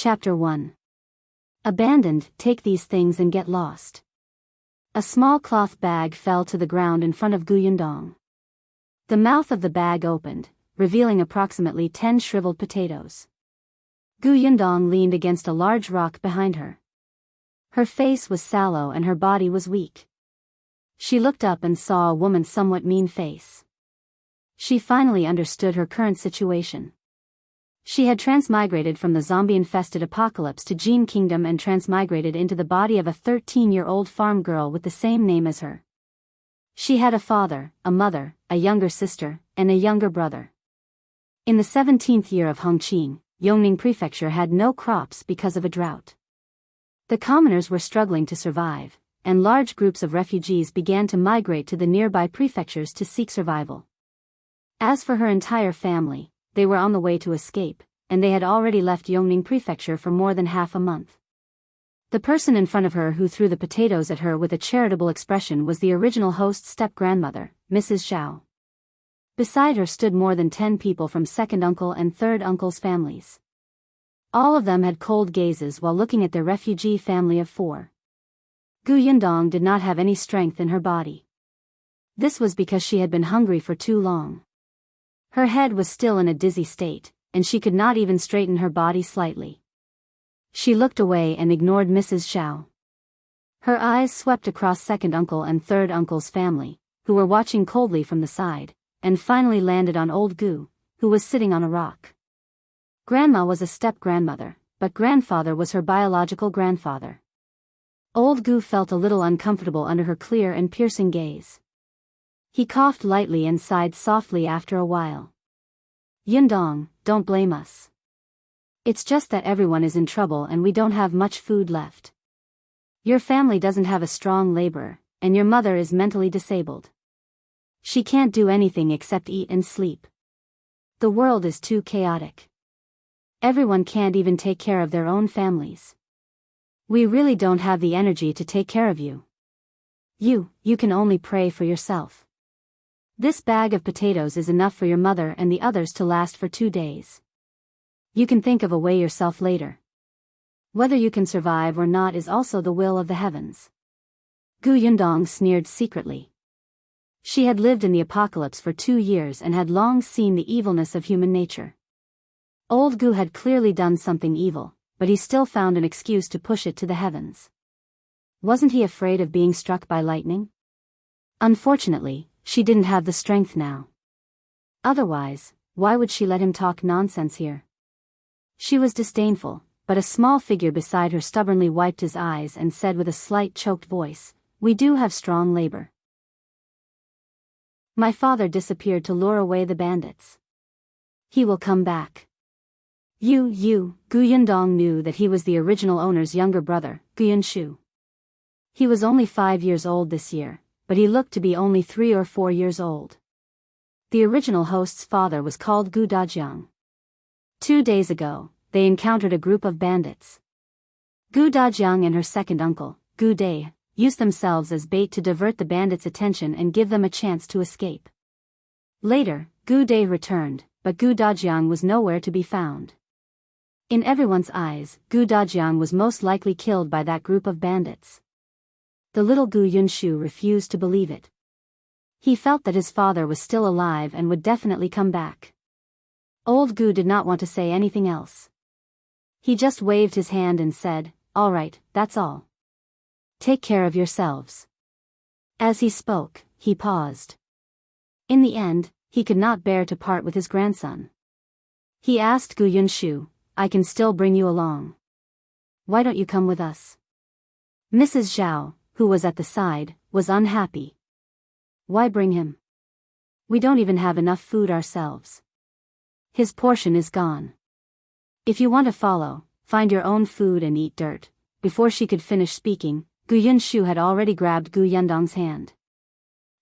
Chapter 1. Abandoned, take these things and get lost. A small cloth bag fell to the ground in front of Gu Yundong. The mouth of the bag opened, revealing approximately 10 shriveled potatoes. Gu Yundong leaned against a large rock behind her. Her face was sallow and her body was weak. She looked up and saw a woman's somewhat mean face. She finally understood her current situation. She had transmigrated from the zombie-infested apocalypse to Jin Kingdom and transmigrated into the body of a 13-year-old farm girl with the same name as her. She had a father, a mother, a younger sister, and a younger brother. In the 17th year of Hongqing, Yongning Prefecture had no crops because of a drought. The commoners were struggling to survive, and large groups of refugees began to migrate to the nearby prefectures to seek survival. As for her entire family, they were on the way to escape, and they had already left Yongning Prefecture for more than half a month. The person in front of her who threw the potatoes at her with a charitable expression was the original host's step-grandmother, Mrs. Zhao. Beside her stood more than 10 people from second uncle and third uncle's families. All of them had cold gazes while looking at their refugee family of 4. Gu Yundong did not have any strength in her body. This was because she had been hungry for too long. Her head was still in a dizzy state, and she could not even straighten her body slightly. She looked away and ignored Mrs. Zhao. Her eyes swept across second uncle and third uncle's family, who were watching coldly from the side, and finally landed on old Gu, who was sitting on a rock. Grandma was a step-grandmother, but grandfather was her biological grandfather. Old Gu felt a little uncomfortable under her clear and piercing gaze. He coughed lightly and sighed softly after a while. Yundong, don't blame us. It's just that everyone is in trouble and we don't have much food left. Your family doesn't have a strong laborer, and your mother is mentally disabled. She can't do anything except eat and sleep. The world is too chaotic. Everyone can't even take care of their own families. We really don't have the energy to take care of you. You can only pray for yourself. This bag of potatoes is enough for your mother and the others to last for 2 days. You can think of a way yourself later. Whether you can survive or not is also the will of the heavens. Gu Yundong sneered secretly. She had lived in the apocalypse for 2 years and had long seen the evilness of human nature. Old Gu had clearly done something evil, but he still found an excuse to push it to the heavens. Wasn't he afraid of being struck by lightning? Unfortunately, she didn't have the strength now. Otherwise, why would she let him talk nonsense here? She was disdainful, but a small figure beside her stubbornly wiped his eyes and said with a slight choked voice, "We do have strong labor. My father disappeared to lure away the bandits. He will come back." Gu Yundong knew that he was the original owner's younger brother, Gu Yunshu. He was only 5 years old this year, but he looked to be only 3 or 4 years old. The original host's father was called Gu Dajiang. 2 days ago, they encountered a group of bandits. Gu Dajiang and her second uncle, Gu Dai, used themselves as bait to divert the bandits' attention and give them a chance to escape. Later, Gu Dai returned, but Gu Dajiang was nowhere to be found. In everyone's eyes, Gu Dajiang was most likely killed by that group of bandits. The little Gu Yunshu refused to believe it. He felt that his father was still alive and would definitely come back. Old Gu did not want to say anything else. He just waved his hand and said, "All right, that's all. Take care of yourselves." As he spoke, he paused. In the end, he could not bear to part with his grandson. He asked Gu Yunshu, "I can still bring you along. Why don't you come with us?" Mrs. Zhao, who was at the side, was unhappy. "Why bring him? We don't even have enough food ourselves. His portion is gone. If you want to follow, find your own food and eat dirt." Before she could finish speaking, Gu Yunshu had already grabbed Gu Yundong's hand.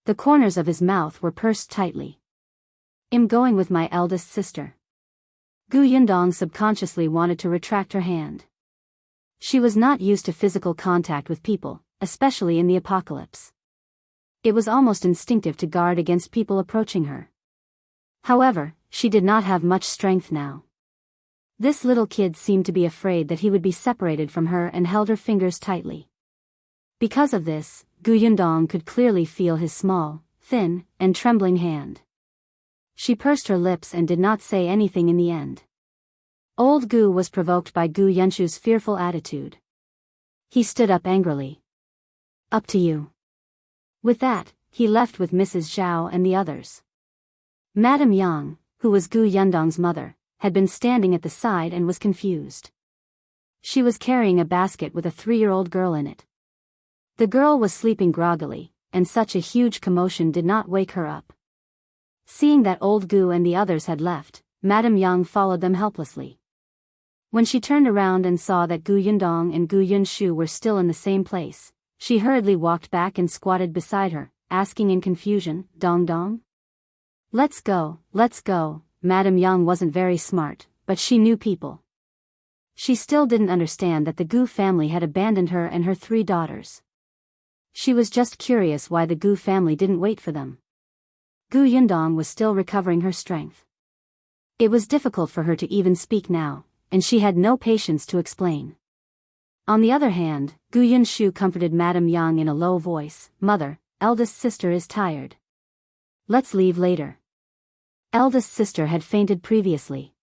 The corners of his mouth were pursed tightly. "I'm going with my eldest sister." Gu Yundong subconsciously wanted to retract her hand. She was not used to physical contact with people, especially in the apocalypse. It was almost instinctive to guard against people approaching her. However, she did not have much strength now. This little kid seemed to be afraid that he would be separated from her and held her fingers tightly. Because of this, Gu Yundong could clearly feel his small, thin, and trembling hand. She pursed her lips and did not say anything in the end. Old Gu was provoked by Gu Yunshu's fearful attitude. He stood up angrily. Up to you. With that, he left with Mrs. Zhao and the others. Madame Yang, who was Gu Yundong's mother, had been standing at the side and was confused. She was carrying a basket with a 3-year-old girl in it. The girl was sleeping groggily, and such a huge commotion did not wake her up. Seeing that old Gu and the others had left, Madame Yang followed them helplessly. When she turned around and saw that Gu Yundong and Gu Yunshu were still in the same place, she hurriedly walked back and squatted beside her, asking in confusion, "Dong Dong? Let's go, let's go." Madame Yang wasn't very smart, but she knew people. She still didn't understand that the Gu family had abandoned her and her 3 daughters. She was just curious why the Gu family didn't wait for them. Gu Yundong was still recovering her strength. It was difficult for her to even speak now, and she had no patience to explain. On the other hand, Gu Yunshu comforted Madame Yang in a low voice, "Mother, eldest sister is tired. Let's leave later." Eldest sister had fainted previously.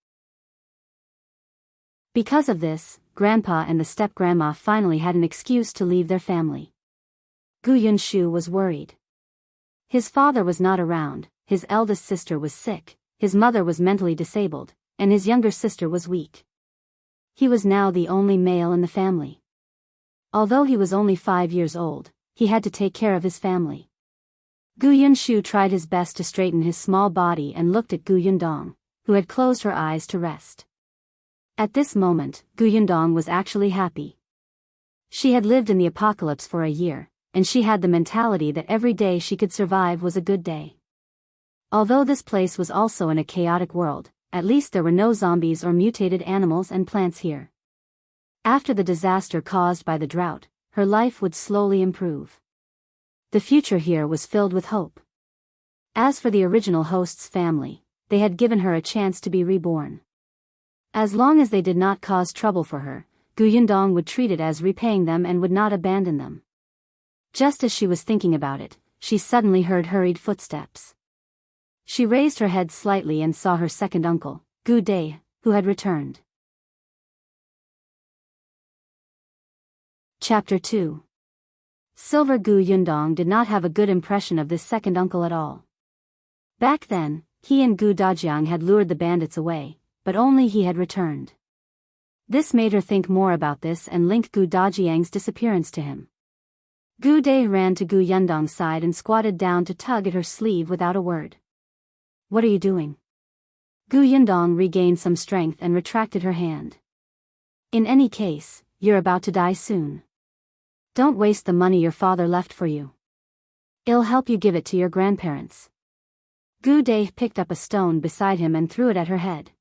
Because of this, Grandpa and the step-grandma finally had an excuse to leave their family. Gu Yunshu was worried. His father was not around, his eldest sister was sick, his mother was mentally disabled, and his younger sister was weak. He was now the only male in the family. Although he was only 5 years old, he had to take care of his family. Gu Yunshu tried his best to straighten his small body and looked at Gu Yundong, who had closed her eyes to rest. At this moment, Gu Yundong was actually happy. She had lived in the apocalypse for a year, and she had the mentality that every day she could survive was a good day. Although this place was also in a chaotic world, at least there were no zombies or mutated animals and plants here. After the disaster caused by the drought, her life would slowly improve. The future here was filled with hope. As for the original host's family, they had given her a chance to be reborn. As long as they did not cause trouble for her, Gu Yundong would treat it as repaying them and would not abandon them. Just as she was thinking about it, she suddenly heard hurried footsteps. She raised her head slightly and saw her second uncle, Gu Dai, who had returned. Chapter 2. Silver Gu Yundong did not have a good impression of this second uncle at all. Back then, he and Gu Dajiang had lured the bandits away, but only he had returned. This made her think more about this and link Gu Dajiang's disappearance to him. Gu Dai ran to Gu Yundong's side and squatted down to tug at her sleeve without a word. "What are you doing?" Gu Yundong regained some strength and retracted her hand. "In any case, you're about to die soon. Don't waste the money your father left for you. It'll help you give it to your grandparents." Gu Dai picked up a stone beside him and threw it at her head.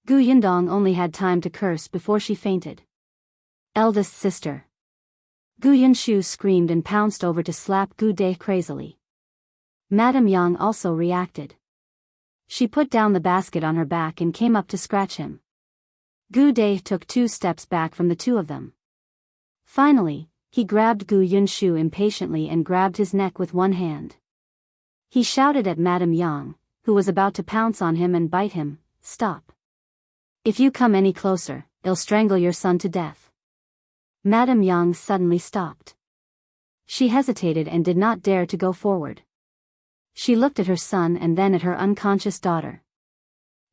Gu Yundong only had time to curse before she fainted. "Eldest sister." Gu Yunshu screamed and pounced over to slap Gu Dai crazily. Madame Yang also reacted. She put down the basket on her back and came up to scratch him. Gu Dai took 2 steps back from the 2 of them. Finally, he grabbed Gu Yunshu impatiently and grabbed his neck with one hand. He shouted at Madame Yang, who was about to pounce on him and bite him, "Stop. If you come any closer, I'll strangle your son to death." Madame Yang suddenly stopped. She hesitated and did not dare to go forward. She looked at her son and then at her unconscious daughter.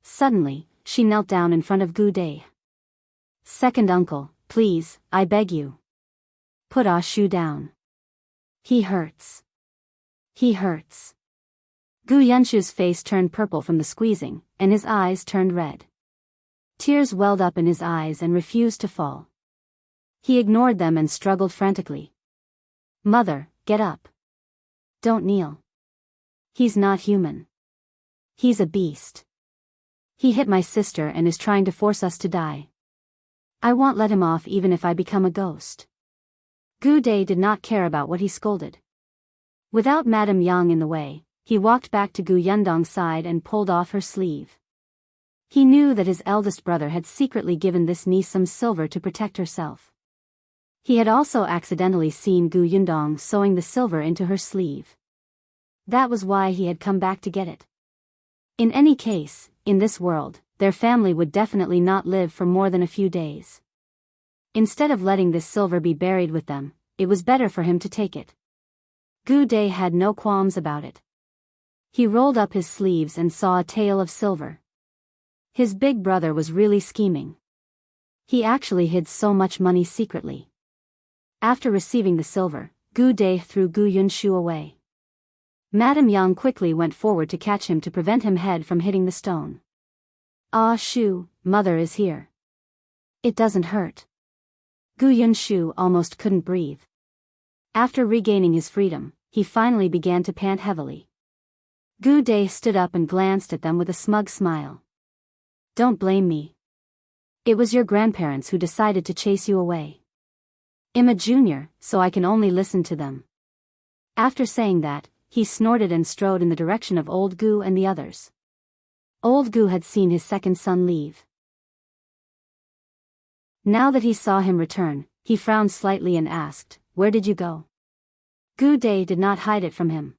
Suddenly, she knelt down in front of Gu Dai. "Second uncle, please, I beg you. Put Ah Shu down. He hurts. He hurts." Gu Yunshu's face turned purple from the squeezing, and his eyes turned red. Tears welled up in his eyes and refused to fall. He ignored them and struggled frantically. "Mother, get up. Don't kneel. He's not human. He's a beast. He hit my sister and is trying to force us to die. I won't let him off even if I become a ghost." Gu Dai did not care about what he scolded. Without Madame Yang in the way, he walked back to Gu Yundong's side and pulled off her sleeve. He knew that his eldest brother had secretly given this niece some silver to protect herself. He had also accidentally seen Gu Yundong sewing the silver into her sleeve. That was why he had come back to get it. In any case, in this world, their family would definitely not live for more than a few days. Instead of letting this silver be buried with them, it was better for him to take it. Gu Dai had no qualms about it. He rolled up his sleeves and saw a tail of silver. His big brother was really scheming. He actually hid so much money secretly. After receiving the silver, Gu Dai threw Gu Yunshu away. Madame Yang quickly went forward to catch him to prevent him head from hitting the stone. Ah Shu, mother is here. It doesn't hurt. Gu Yunshu almost couldn't breathe. After regaining his freedom, he finally began to pant heavily. Gu Dai stood up and glanced at them with a smug smile. Don't blame me. It was your grandparents who decided to chase you away. I'm a junior, so I can only listen to them. After saying that, he snorted and strode in the direction of old Gu and the others. Old Gu had seen his second son leave. Now that he saw him return, he frowned slightly and asked, "Where did you go?" Gu Dai did not hide it from him.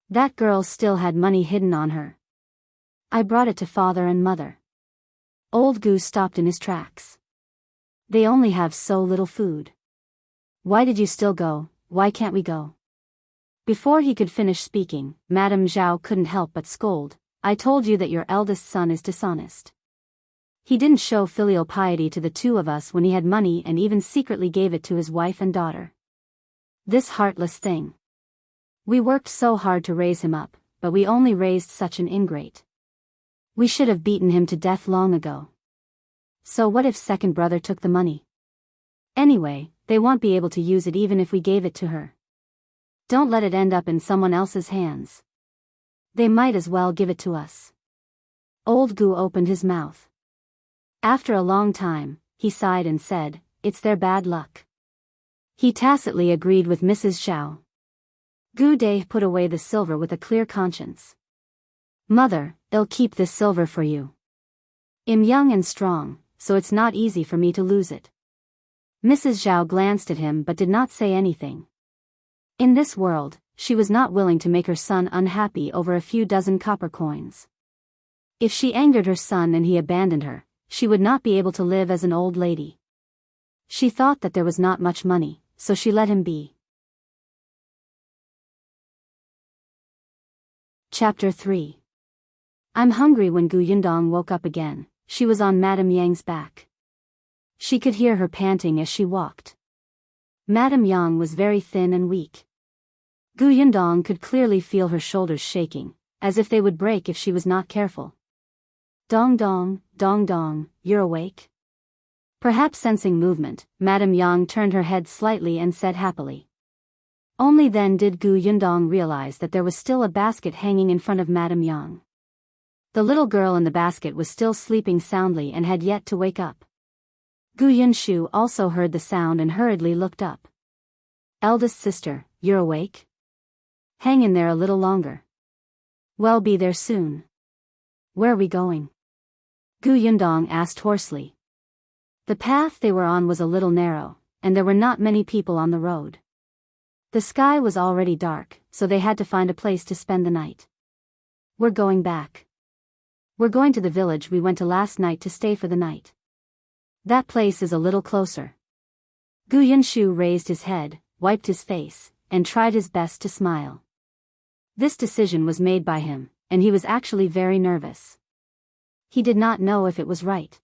That girl still had money hidden on her. I brought it to father and mother. Old Gu stopped in his tracks. They only have so little food. Why did you still go? Why can't we go? Before he could finish speaking, Madame Zhao couldn't help but scold. I told you that your eldest son is dishonest. He didn't show filial piety to the two of us when he had money and even secretly gave it to his wife and daughter. This heartless thing. We worked so hard to raise him up, but we only raised such an ingrate. We should have beaten him to death long ago. So what if second brother took the money? Anyway, they won't be able to use it even if we gave it to her. Don't let it end up in someone else's hands. They might as well give it to us. Old Gu opened his mouth. After a long time, he sighed and said, "It's their bad luck." He tacitly agreed with Mrs. Zhao. Gu Dai put away the silver with a clear conscience. Mother, I'll keep this silver for you. I'm young and strong, so it's not easy for me to lose it. Mrs. Zhao glanced at him but did not say anything. In this world, she was not willing to make her son unhappy over a few dozen copper coins. If she angered her son and he abandoned her, she would not be able to live as an old lady. She thought that there was not much money, so she let him be. Chapter 3. I'm hungry. When Gu Yundong woke up again, she was on Madame Yang's back. She could hear her panting as she walked. Madame Yang was very thin and weak. Gu Yundong could clearly feel her shoulders shaking, as if they would break if she was not careful. Dong dong, you're awake? Perhaps sensing movement, Madame Yang turned her head slightly and said happily. Only then did Gu Yundong realize that there was still a basket hanging in front of Madame Yang. The little girl in the basket was still sleeping soundly and had yet to wake up. Gu Yunshu also heard the sound and hurriedly looked up. Eldest sister, you're awake? Hang in there a little longer. We'll be there soon. Where are we going? Gu Yundong asked hoarsely. The path they were on was a little narrow, and there were not many people on the road. The sky was already dark, so they had to find a place to spend the night. We're going back. We're going to the village we went to last night to stay for the night. That place is a little closer. Gu Yunshu raised his head, wiped his face, and tried his best to smile. This decision was made by him, and he was actually very nervous. He did not know if it was right.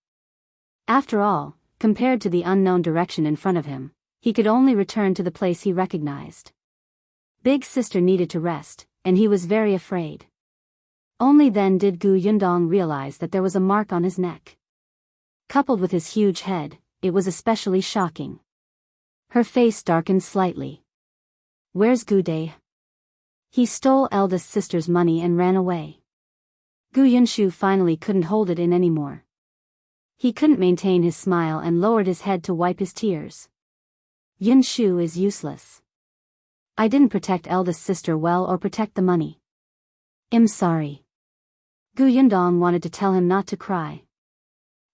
After all, compared to the unknown direction in front of him, he could only return to the place he recognized. Big sister needed to rest, and he was very afraid. Only then did Gu Yundong realize that there was a mark on his neck. Coupled with his huge head, it was especially shocking. Her face darkened slightly. Where's Gu Dai? He stole eldest sister's money and ran away. Gu Yunshu finally couldn't hold it in anymore. He couldn't maintain his smile and lowered his head to wipe his tears. Yunshu is useless. I didn't protect eldest sister well or protect the money. I'm sorry. Gu Yundong wanted to tell him not to cry.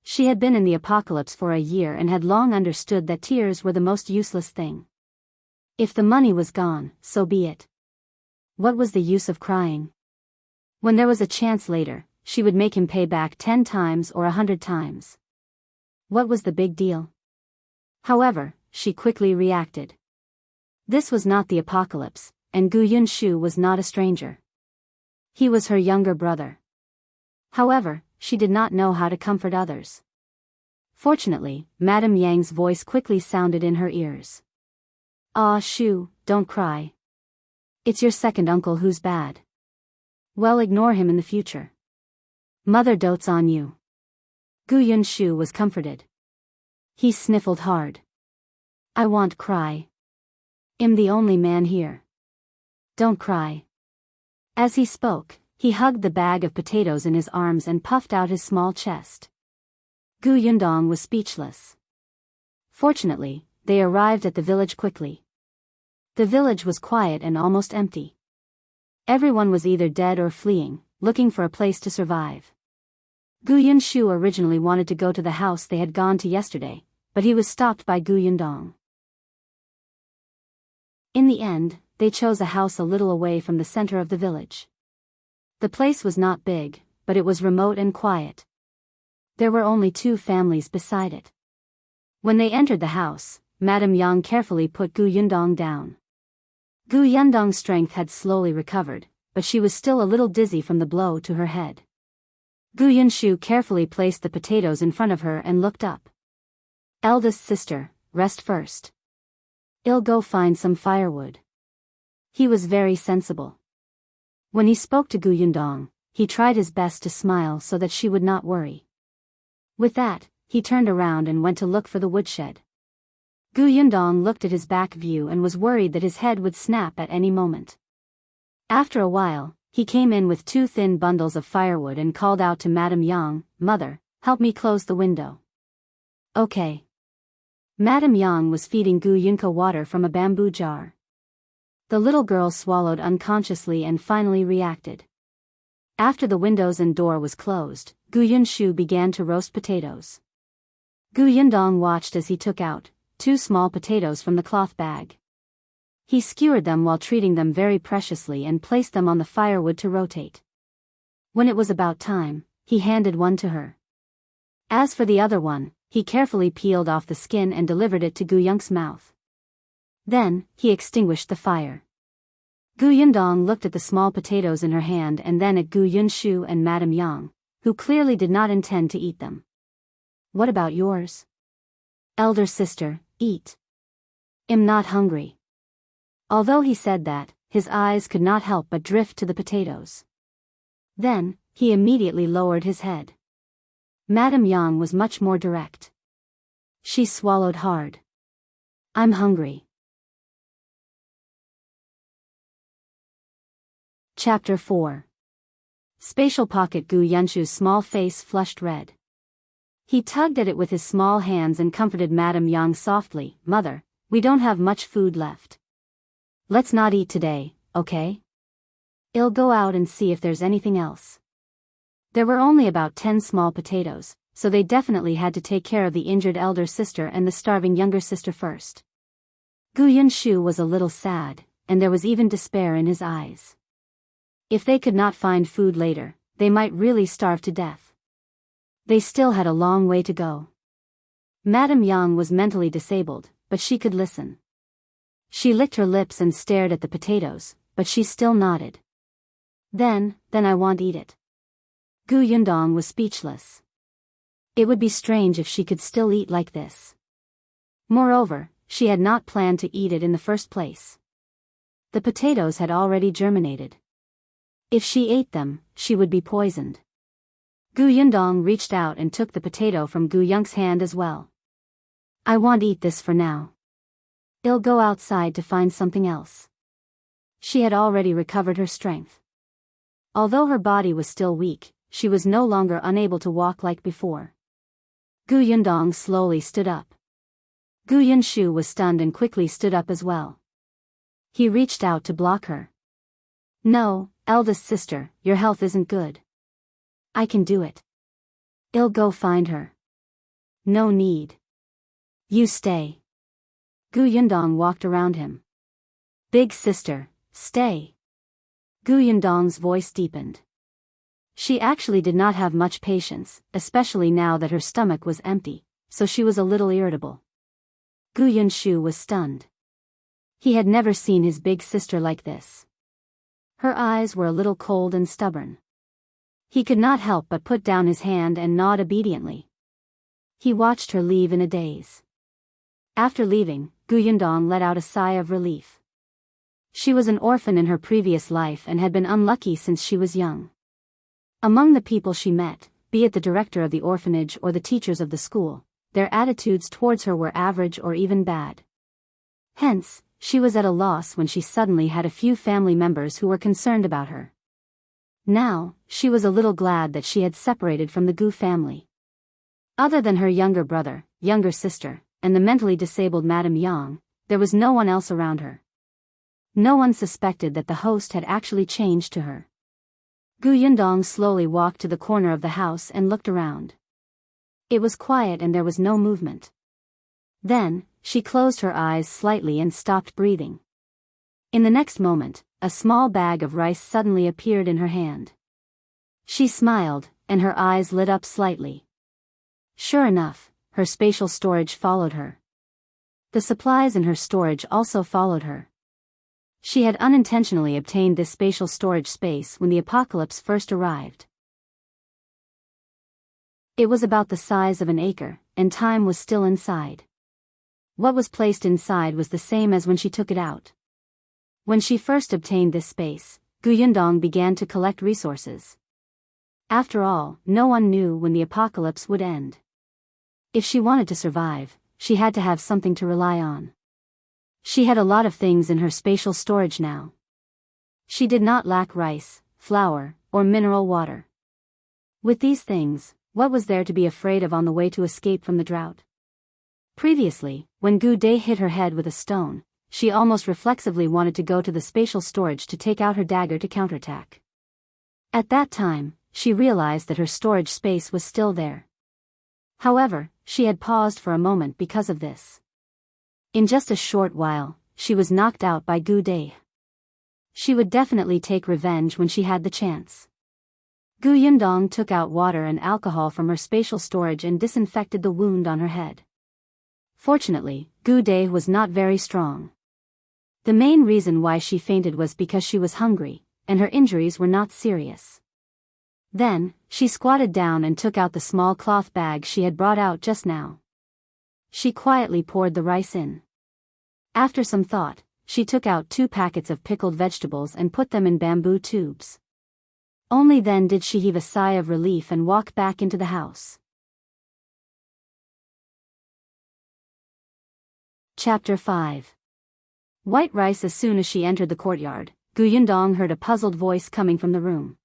She had been in the apocalypse for a year and had long understood that tears were the most useless thing. If the money was gone, so be it. What was the use of crying? When there was a chance later, she would make him pay back 10 times or 100 times. What was the big deal? However, she quickly reacted. This was not the apocalypse, and Gu Yunshu was not a stranger. He was her younger brother. However, she did not know how to comfort others. Fortunately, Madame Yang's voice quickly sounded in her ears. Ah, Shu, don't cry. It's your second uncle who's bad. Well, ignore him in the future. Mother dotes on you. Gu Yunshu was comforted. He sniffled hard. I won't cry. I'm the only man here. Don't cry. As he spoke, he hugged the bag of potatoes in his arms and puffed out his small chest. Gu Yundong was speechless. Fortunately, they arrived at the village quickly. The village was quiet and almost empty. Everyone was either dead or fleeing, looking for a place to survive. Gu Yunshu originally wanted to go to the house they had gone to yesterday, but he was stopped by Gu Yundong. In the end, they chose a house a little away from the center of the village. The place was not big, but it was remote and quiet. There were only 2 families beside it. When they entered the house, Madame Yang carefully put Gu Yundong down. Gu Yundong's strength had slowly recovered, but she was still a little dizzy from the blow to her head. Gu Yunshu carefully placed the potatoes in front of her and looked up. Eldest sister, rest first. I'll go find some firewood. He was very sensible. When he spoke to Gu Yundong, he tried his best to smile so that she would not worry. With that, he turned around and went to look for the woodshed. Gu Yundong looked at his back view and was worried that his head would snap at any moment. After a while, he came in with 2 thin bundles of firewood and called out to Madame Yang, Mother, help me close the window. Okay. Madame Yang was feeding Gu Yunka water from a bamboo jar. The little girl swallowed unconsciously and finally reacted. After the windows and door was closed, Gu Yunshu began to roast potatoes. Gu Yundong watched as he took out 2 small potatoes from the cloth bag. He skewered them while treating them very preciously and placed them on the firewood to rotate. When it was about time, he handed one to her. As for the other one, he carefully peeled off the skin and delivered it to Gu Yunk's mouth. Then, he extinguished the fire. Gu Yundong looked at the small potatoes in her hand and then at Gu Yunshu and Madame Yang, who clearly did not intend to eat them. What about yours? Elder sister, eat. I'm not hungry. Although he said that, his eyes could not help but drift to the potatoes. Then, he immediately lowered his head. Madame Yang was much more direct. She swallowed hard. I'm hungry. Chapter 4. Spatial Pocket. Gu Yunshu's small face flushed red. He tugged at it with his small hands and comforted Madame Yang softly, Mother, we don't have much food left. Let's not eat today, okay? I'll go out and see if there's anything else. There were only about 10 small potatoes, so they definitely had to take care of the injured elder sister and the starving younger sister first. Gu Yunshu was a little sad, and there was even despair in his eyes. If they could not find food later, they might really starve to death. They still had a long way to go. Madame Yang was mentally disabled, but she could listen. She licked her lips and stared at the potatoes, but she still nodded. Then I won't eat it. Gu Yundong was speechless. It would be strange if she could still eat like this. Moreover, she had not planned to eat it in the first place. The potatoes had already germinated. If she ate them, she would be poisoned. Gu Yundong reached out and took the potato from Gu Yunk's hand as well. I won't eat this for now. I'll go outside to find something else. She had already recovered her strength. Although her body was still weak, she was no longer unable to walk like before. Gu Yundong slowly stood up. Gu Yunshu was stunned and quickly stood up as well. He reached out to block her. No, eldest sister, your health isn't good. I can do it. I'll go find her. No need. You stay. Gu Yundong walked around him. Big sister, stay. Gu Yundong's voice deepened. She actually did not have much patience, especially now that her stomach was empty, so she was a little irritable. Gu Yunshu was stunned. He had never seen his big sister like this. Her eyes were a little cold and stubborn. He could not help but put down his hand and nod obediently. He watched her leave in a daze. After leaving, Gu Yundong let out a sigh of relief. She was an orphan in her previous life and had been unlucky since she was young. Among the people she met, be it the director of the orphanage or the teachers of the school, their attitudes towards her were average or even bad. Hence, she was at a loss when she suddenly had a few family members who were concerned about her. Now, she was a little glad that she had separated from the Gu family. Other than her younger brother, younger sister, and the mentally disabled Madame Yang, there was no one else around her. No one suspected that the host had actually changed to her. Gu Yundong slowly walked to the corner of the house and looked around. It was quiet and there was no movement. Then, she closed her eyes slightly and stopped breathing. In the next moment, a small bag of rice suddenly appeared in her hand. She smiled, and her eyes lit up slightly. Sure enough, her spatial storage followed her. The supplies in her storage also followed her. She had unintentionally obtained this spatial storage space when the apocalypse first arrived. It was about the size of an acre, and time was still inside. What was placed inside was the same as when she took it out. When she first obtained this space, Gu Yundong began to collect resources. After all, no one knew when the apocalypse would end. If she wanted to survive, she had to have something to rely on. She had a lot of things in her spatial storage now. She did not lack rice, flour, or mineral water. With these things, what was there to be afraid of on the way to escape from the drought? Previously, when Gu Dai hit her head with a stone, she almost reflexively wanted to go to the spatial storage to take out her dagger to counterattack. At that time, she realized that her storage space was still there. However, she had paused for a moment because of this. In just a short while, she was knocked out by Gu Dai. She would definitely take revenge when she had the chance. Gu Yundong took out water and alcohol from her spatial storage and disinfected the wound on her head. Fortunately, Gu Dai was not very strong. The main reason why she fainted was because she was hungry, and her injuries were not serious. Then, she squatted down and took out the small cloth bag she had brought out just now. She quietly poured the rice in. After some thought, she took out 2 packets of pickled vegetables and put them in bamboo tubes. Only then did she heave a sigh of relief and walk back into the house. Chapter 5. White rice. As soon as she entered the courtyard, Gu Yundong heard a puzzled voice coming from the room.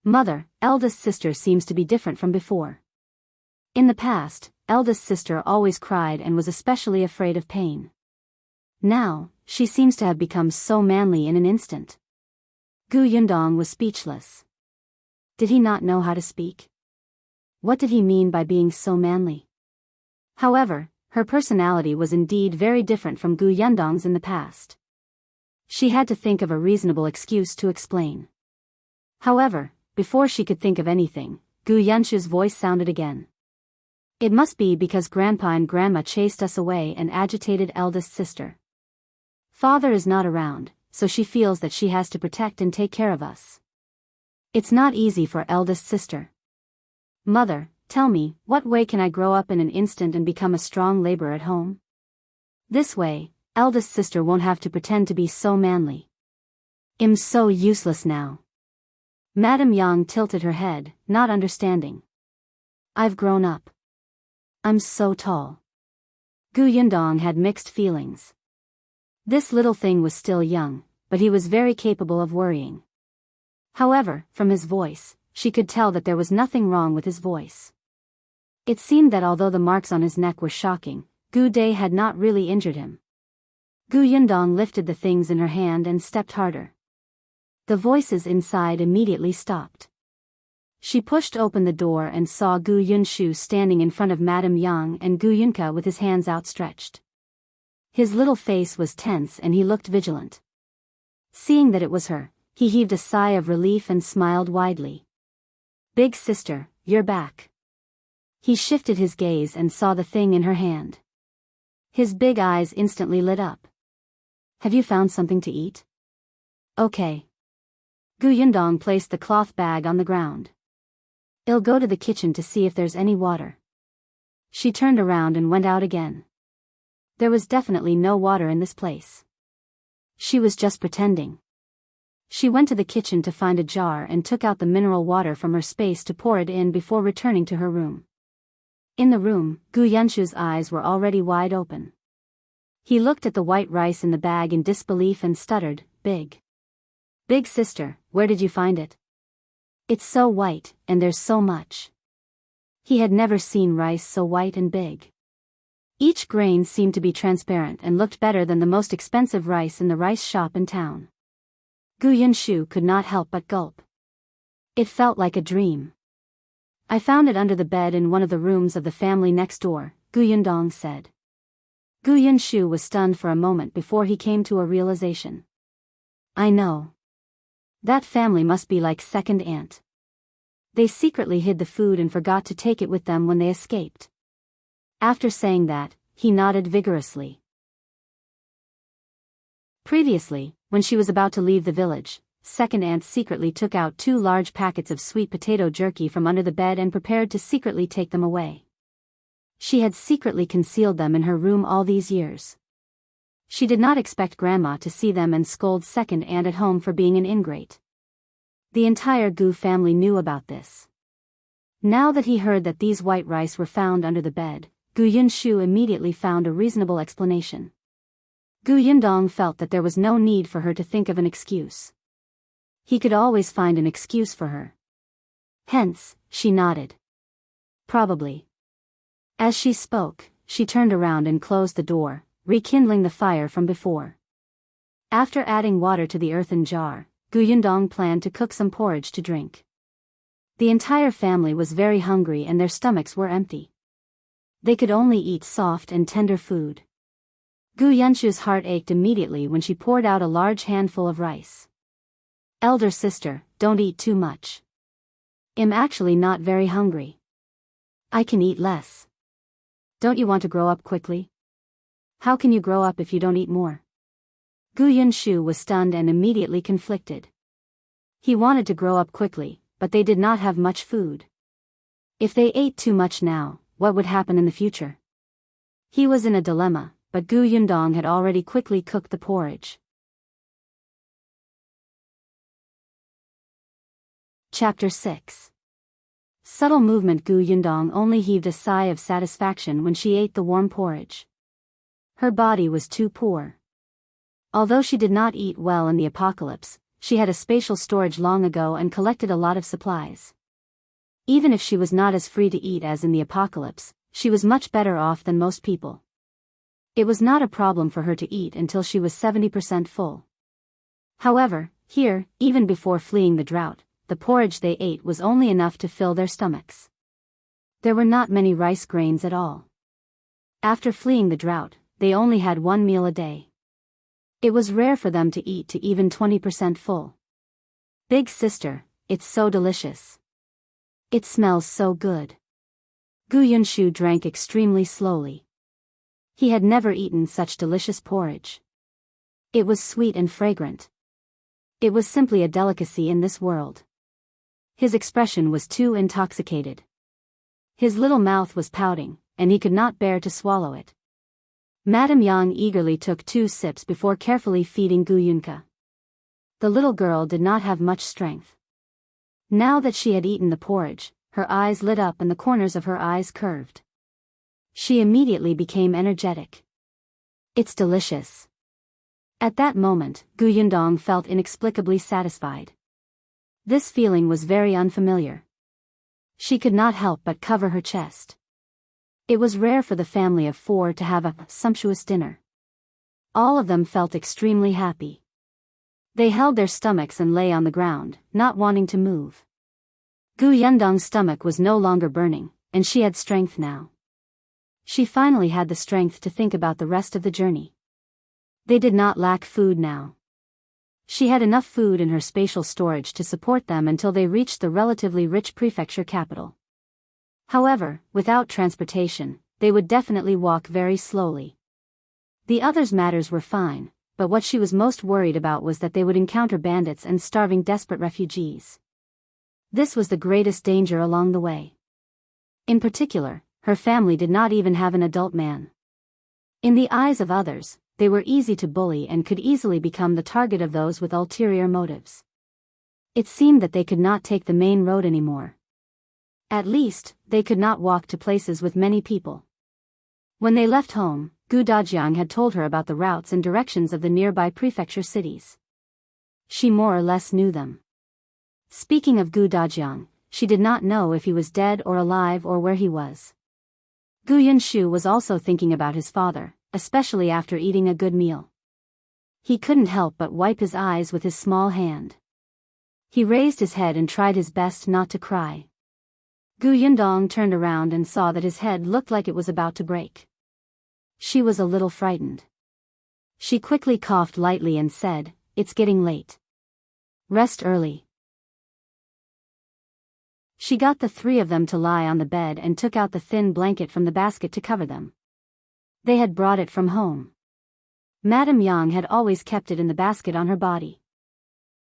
Mother, eldest sister seems to be different from before. In the past, eldest sister always cried and was especially afraid of pain. Now, she seems to have become so manly in an instant. Gu Yundong was speechless. Did he not know how to speak? What did he mean by being so manly? However, her personality was indeed very different from Gu Yundong's in the past. She had to think of a reasonable excuse to explain. However, before she could think of anything, Gu Yunshu's voice sounded again. It must be because Grandpa and Grandma chased us away and agitated eldest sister. Father is not around, so she feels that she has to protect and take care of us. It's not easy for eldest sister. Mother, tell me, what way can I grow up in an instant and become a strong laborer at home? This way, eldest sister won't have to pretend to be so manly. I'm so useless now. Madame Yang tilted her head, not understanding. I've grown up. I'm so tall. Gu Yundong had mixed feelings. This little thing was still young, but he was very capable of worrying. However, from his voice, she could tell that there was nothing wrong with his voice. It seemed that although the marks on his neck were shocking, Gu Dai had not really injured him. Gu Yundong lifted the things in her hand and stepped harder. The voices inside immediately stopped. She pushed open the door and saw Gu Yunshu standing in front of Madame Yang and Gu Yunka with his hands outstretched. His little face was tense and he looked vigilant. Seeing that it was her, he heaved a sigh of relief and smiled widely. "Big sister, you're back." He shifted his gaze and saw the thing in her hand. His big eyes instantly lit up. "Have you found something to eat?" "Okay." Gu Yundong placed the cloth bag on the ground. "I'll go to the kitchen to see if there's any water." She turned around and went out again. There was definitely no water in this place. She was just pretending. She went to the kitchen to find a jar and took out the mineral water from her space to pour it in before returning to her room. In the room, Gu Yunshu's eyes were already wide open. He looked at the white rice in the bag in disbelief and stuttered, "Big sister, where did you find it? It's so white, and there's so much." He had never seen rice so white and big. Each grain seemed to be transparent and looked better than the most expensive rice in the rice shop in town. Gu Yunshu could not help but gulp. It felt like a dream. "I found it under the bed in one of the rooms of the family next door," Gu Yundong said. Gu Yunshu was stunned for a moment before he came to a realization. "I know. That family must be like second aunt. They secretly hid the food and forgot to take it with them when they escaped." After saying that, he nodded vigorously. Previously, when she was about to leave the village, second aunt secretly took out 2 large packets of sweet potato jerky from under the bed and prepared to secretly take them away. She had secretly concealed them in her room all these years. She did not expect Grandma to see them and scold second aunt at home for being an ingrate. The entire Gu family knew about this. Now that he heard that these white rice were found under the bed, Gu Yunshu immediately found a reasonable explanation. Gu Yundong felt that there was no need for her to think of an excuse. He could always find an excuse for her. Hence, she nodded. "Probably." As she spoke, she turned around and closed the door, rekindling the fire from before. After adding water to the earthen jar, Gu Yundong planned to cook some porridge to drink. The entire family was very hungry and their stomachs were empty. They could only eat soft and tender food. Gu Yunshu's heart ached immediately when she poured out a large handful of rice. "Elder sister, don't eat too much. I'm actually not very hungry. I can eat less. Don't you want to grow up quickly? How can you grow up if you don't eat more?" Gu Yunshu was stunned and immediately conflicted. He wanted to grow up quickly, but they did not have much food. If they ate too much now, what would happen in the future? He was in a dilemma, but Gu Yundong had already quickly cooked the porridge. Chapter 6. Subtle movement. Gu Yundong only heaved a sigh of satisfaction when she ate the warm porridge. Her body was too poor. Although she did not eat well in the apocalypse, she had a spatial storage long ago and collected a lot of supplies. Even if she was not as free to eat as in the apocalypse, she was much better off than most people. It was not a problem for her to eat until she was 70% full. However, here, even before fleeing the drought, the porridge they ate was only enough to fill their stomachs. There were not many rice grains at all. After fleeing the drought, they only had 1 meal a day. It was rare for them to eat to even 20% full. "Big sister, it's so delicious. It smells so good." Gu Yunshu drank extremely slowly. He had never eaten such delicious porridge. It was sweet and fragrant. It was simply a delicacy in this world. His expression was too intoxicated. His little mouth was pouting, and he could not bear to swallow it. Madame Yang eagerly took 2 sips before carefully feeding Gu Yunka. The little girl did not have much strength. Now that she had eaten the porridge, her eyes lit up and the corners of her eyes curved. She immediately became energetic. "It's delicious." At that moment, Gu Yundong felt inexplicably satisfied. This feeling was very unfamiliar. She could not help but cover her chest. It was rare for the family of 4 to have a sumptuous dinner. All of them felt extremely happy. They held their stomachs and lay on the ground, not wanting to move. Gu Yundong's stomach was no longer burning, and she had strength now. She finally had the strength to think about the rest of the journey. They did not lack food now. She had enough food in her spatial storage to support them until they reached the relatively rich prefecture capital. However, without transportation, they would definitely walk very slowly. The others' matters were fine, but what she was most worried about was that they would encounter bandits and starving desperate refugees. This was the greatest danger along the way. In particular, her family did not even have an adult man. In the eyes of others, they were easy to bully and could easily become the target of those with ulterior motives. It seemed that they could not take the main road anymore. At least, they could not walk to places with many people. When they left home, Gu Dajiang had told her about the routes and directions of the nearby prefecture cities. She more or less knew them. Speaking of Gu Dajiang, she did not know if he was dead or alive or where he was. Gu Yunshu was also thinking about his father, especially after eating a good meal. He couldn't help but wipe his eyes with his small hand. He raised his head and tried his best not to cry. Gu Yundong turned around and saw that his head looked like it was about to break. She was a little frightened. She quickly coughed lightly and said, "It's getting late. Rest early." She got the three of them to lie on the bed and took out the thin blanket from the basket to cover them. They had brought it from home. Madame Yang had always kept it in the basket on her body.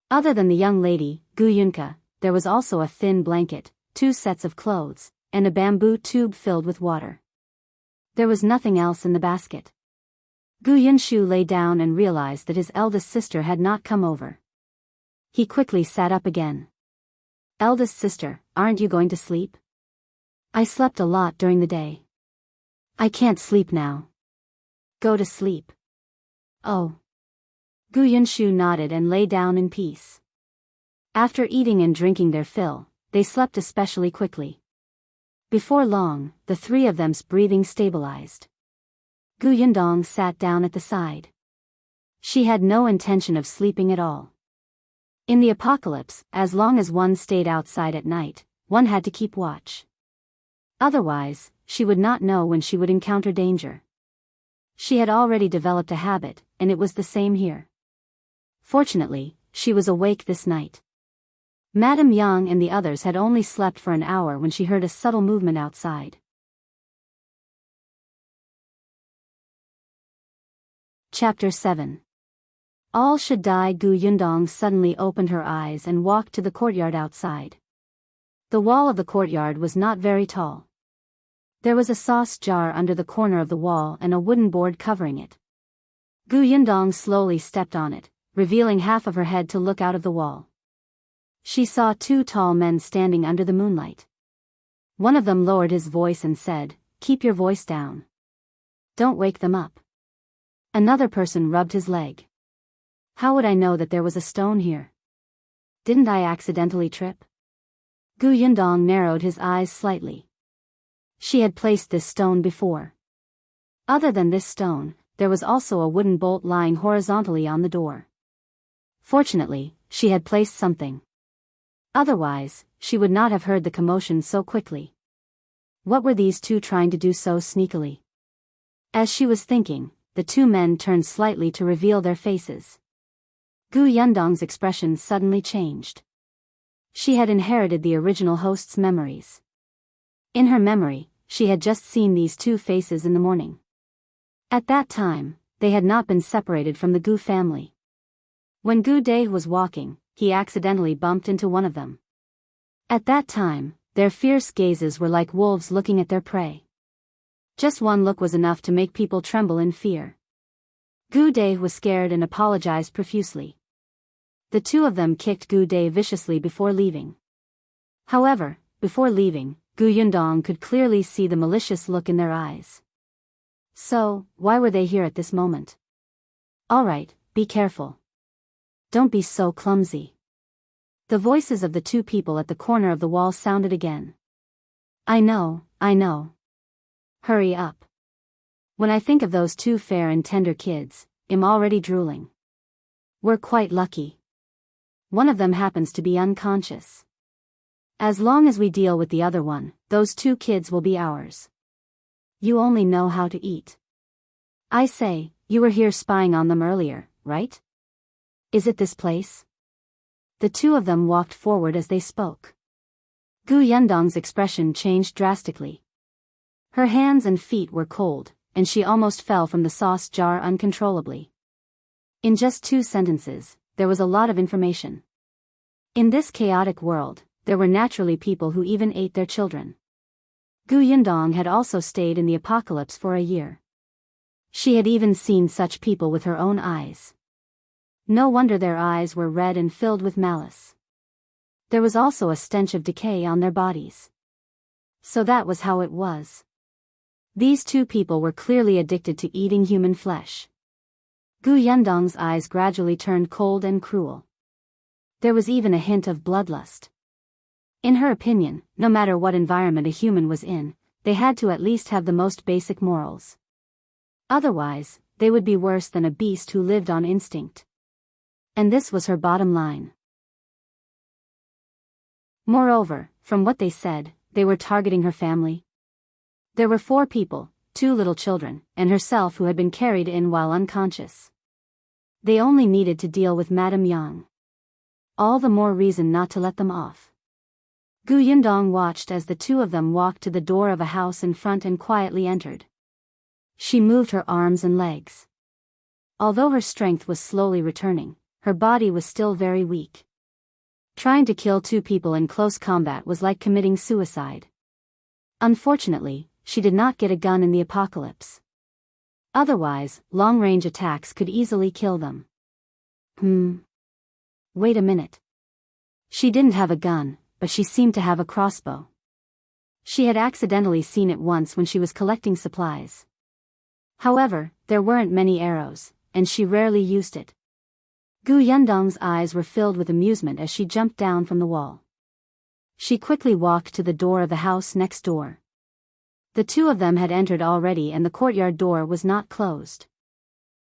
Other than the young lady, Gu Yunka, there was also a thin blanket, 2 sets of clothes, and a bamboo tube filled with water. There was nothing else in the basket. Gu Yunshu lay down and realized that his eldest sister had not come over. He quickly sat up again. "Eldest sister, aren't you going to sleep? I slept a lot during the day. I can't sleep now." "Go to sleep." "Oh." Gu Yunshu nodded and lay down in peace. After eating and drinking their fill, they slept especially quickly. Before long, the three of them's breathing stabilized. Gu Yundong sat down at the side. She had no intention of sleeping at all. In the apocalypse, as long as one stayed outside at night, one had to keep watch. Otherwise, she would not know when she would encounter danger. She had already developed a habit, and it was the same here. Fortunately, she was awake this night. Madame Yang and the others had only slept for an hour when she heard a subtle movement outside. Chapter 7. All should die. Gu Yundong suddenly opened her eyes and walked to the courtyard outside. The wall of the courtyard was not very tall. There was a sauce jar under the corner of the wall and a wooden board covering it. Gu Yundong slowly stepped on it, revealing half of her head to look out of the wall. She saw 2 tall men standing under the moonlight. One of them lowered his voice and said, "Keep your voice down. Don't wake them up." Another person rubbed his leg. "How would I know that there was a stone here? Didn't I accidentally trip?" Gu Yundong narrowed his eyes slightly. She had placed this stone before. Other than this stone, there was also a wooden bolt lying horizontally on the door. Fortunately, she had placed something. Otherwise, she would not have heard the commotion so quickly. What were these 2 trying to do so sneakily? As she was thinking, the 2 men turned slightly to reveal their faces. Gu Yundong's expression suddenly changed. She had inherited the original host's memories. In her memory, she had just seen these 2 faces in the morning. At that time, they had not been separated from the Gu family. When Gu Dai was walking, he accidentally bumped into one of them. At that time, their fierce gazes were like wolves looking at their prey. Just one look was enough to make people tremble in fear. Gu Dai was scared and apologized profusely. The 2 of them kicked Gu Dai viciously before leaving. However, before leaving, Gu Yundong could clearly see the malicious look in their eyes. So, why were they here at this moment? "All right, be careful. Don't be so clumsy." The voices of the 2 people at the corner of the wall sounded again. I know. Hurry up. When I think of those 2 fair and tender kids, I'm already drooling. We're quite lucky. One of them happens to be unconscious. As long as we deal with the other one, those 2 kids will be ours. You only know how to eat. I say, you were here spying on them earlier, right? Is it this place? The 2 of them walked forward as they spoke. Gu Yundong's expression changed drastically. Her hands and feet were cold, and she almost fell from the sauce jar uncontrollably. In just 2 sentences, there was a lot of information. In this chaotic world, there were naturally people who even ate their children. Gu Yundong had also stayed in the apocalypse for a year. She had even seen such people with her own eyes. No wonder their eyes were red and filled with malice. There was also a stench of decay on their bodies. So that was how it was. These 2 people were clearly addicted to eating human flesh. Gu Yundong's eyes gradually turned cold and cruel. There was even a hint of bloodlust. In her opinion, no matter what environment a human was in, they had to at least have the most basic morals. Otherwise, they would be worse than a beast who lived on instinct. And this was her bottom line. Moreover, from what they said, they were targeting her family. There were 4 people, 2 little children, and herself who had been carried in while unconscious. They only needed to deal with Madame Yang. All the more reason not to let them off. Gu Yundong watched as the 2 of them walked to the door of a house in front and quietly entered. She moved her arms and legs. Although her strength was slowly returning, her body was still very weak. Trying to kill 2 people in close combat was like committing suicide. Unfortunately, she did not get a gun in the apocalypse. Otherwise, long-range attacks could easily kill them. Wait a minute. She didn't have a gun, but she seemed to have a crossbow. She had accidentally seen it once when she was collecting supplies. However, there weren't many arrows, and she rarely used it. Gu Yundong's eyes were filled with amusement as she jumped down from the wall. She quickly walked to the door of the house next door. The 2 of them had entered already and the courtyard door was not closed.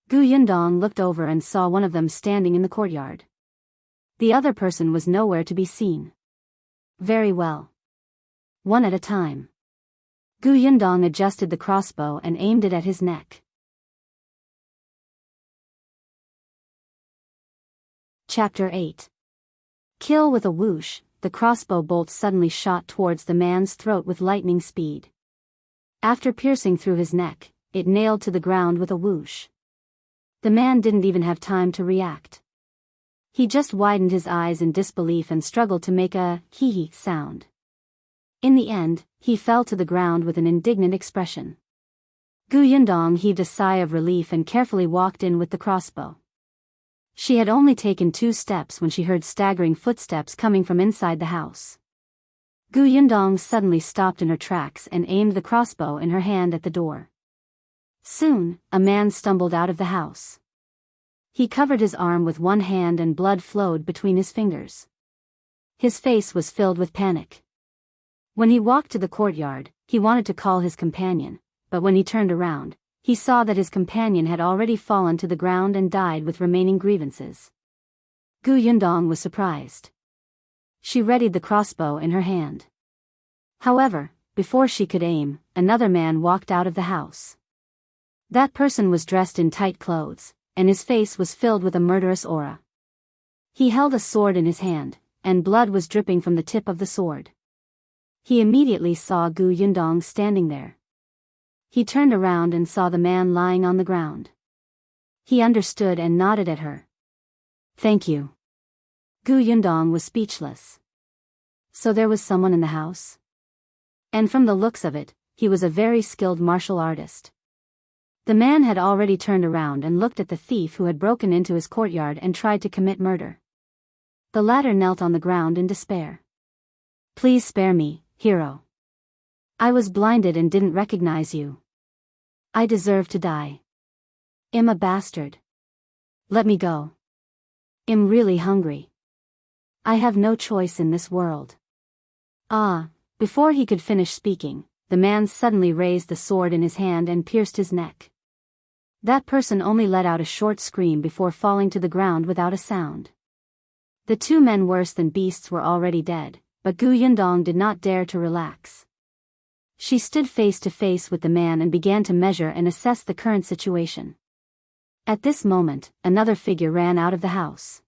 Gu Yundong looked over and saw one of them standing in the courtyard. The other person was nowhere to be seen. Very well. One at a time. Gu Yundong adjusted the crossbow and aimed it at his neck. Chapter 8. Kill with a whoosh, the crossbow bolt suddenly shot towards the man's throat with lightning speed. After piercing through his neck, it nailed to the ground with a whoosh. The man didn't even have time to react. He just widened his eyes in disbelief and struggled to make a hee-hee sound. In the end, he fell to the ground with an indignant expression. Gu Yundong heaved a sigh of relief and carefully walked in with the crossbow. She had only taken 2 steps when she heard staggering footsteps coming from inside the house. Gu Yundong suddenly stopped in her tracks and aimed the crossbow in her hand at the door. Soon, a man stumbled out of the house. He covered his arm with one hand and blood flowed between his fingers. His face was filled with panic. When he walked to the courtyard, he wanted to call his companion, but when he turned around, he saw that his companion had already fallen to the ground and died with remaining grievances. Gu Yundong was surprised. She readied the crossbow in her hand. However, before she could aim, another man walked out of the house. That person was dressed in tight clothes, and his face was filled with a murderous aura. He held a sword in his hand, and blood was dripping from the tip of the sword. He immediately saw Gu Yundong standing there. He turned around and saw the man lying on the ground. He understood and nodded at her. Thank you. Gu Yundong was speechless. So there was someone in the house? And from the looks of it, he was a very skilled martial artist. The man had already turned around and looked at the thief who had broken into his courtyard and tried to commit murder. The latter knelt on the ground in despair. Please spare me, hero. I was blinded and didn't recognize you. I deserve to die. I'm a bastard. Let me go. I'm really hungry. I have no choice in this world. Before he could finish speaking, the man suddenly raised the sword in his hand and pierced his neck. That person only let out a short scream before falling to the ground without a sound. The 2 men worse than beasts were already dead, but Gu Yundong did not dare to relax. She stood face to face with the man and began to measure and assess the current situation. At this moment, another figure ran out of the house.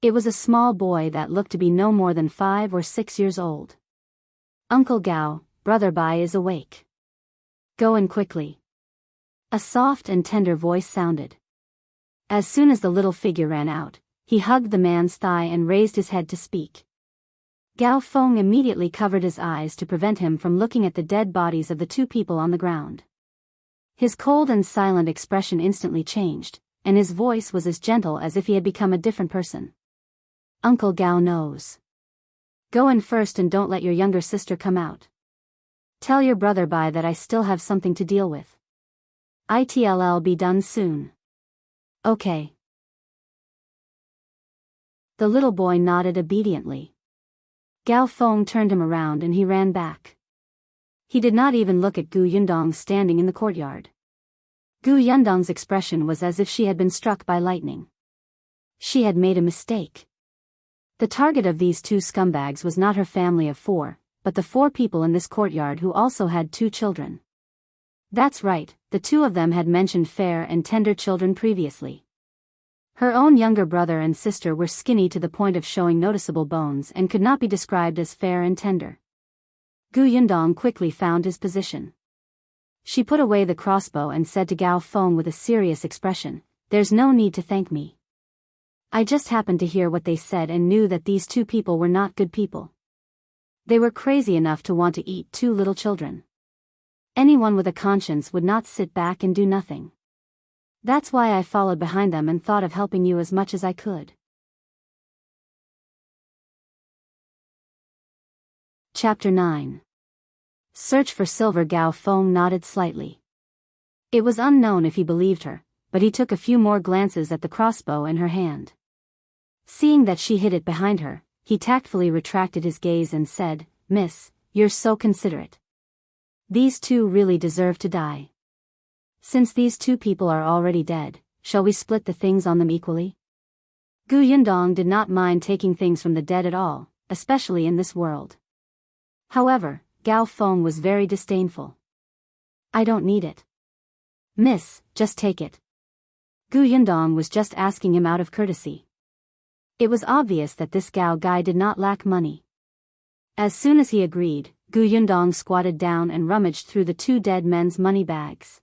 It was a small boy that looked to be no more than 5 or 6 years old. "Uncle Gao, Brother Bai is awake. Go in quickly." A soft and tender voice sounded. As soon as the little figure ran out, he hugged the man's thigh and raised his head to speak. Gao Feng immediately covered his eyes to prevent him from looking at the dead bodies of the 2 people on the ground. His cold and silent expression instantly changed, and his voice was as gentle as if he had become a different person. "Uncle Gao knows. Go in first and don't let your younger sister come out. Tell your brother Bai that I still have something to deal with. It'll be done soon." "Okay." The little boy nodded obediently. Gao Feng turned him around and he ran back. He did not even look at Gu Yundong standing in the courtyard. Gu Yundong's expression was as if she had been struck by lightning. She had made a mistake. The target of these 2 scumbags was not her family of 4, but the 4 people in this courtyard who also had 2 children. That's right, the 2 of them had mentioned fair and tender children previously. Her own younger brother and sister were skinny to the point of showing noticeable bones and could not be described as fair and tender. Gu Yundong quickly found his position. She put away the crossbow and said to Gao Feng with a serious expression, "There's no need to thank me. I just happened to hear what they said and knew that these 2 people were not good people. They were crazy enough to want to eat 2 little children. Anyone with a conscience would not sit back and do nothing. That's why I followed behind them and thought of helping you as much as I could." Chapter 9. Search for silver. Gao Feng nodded slightly. It was unknown if he believed her, but he took a few more glances at the crossbow in her hand. Seeing that she hid it behind her, he tactfully retracted his gaze and said, "Miss, you're so considerate. These 2 really deserve to die. Since these 2 people are already dead, shall we split the things on them equally?" Gu Yundong did not mind taking things from the dead at all, especially in this world. However, Gao Feng was very disdainful. "I don't need it. Miss, just take it." Gu Yundong was just asking him out of courtesy. It was obvious that this Gao guy did not lack money. As soon as he agreed, Gu Yundong squatted down and rummaged through the 2 dead men's money bags.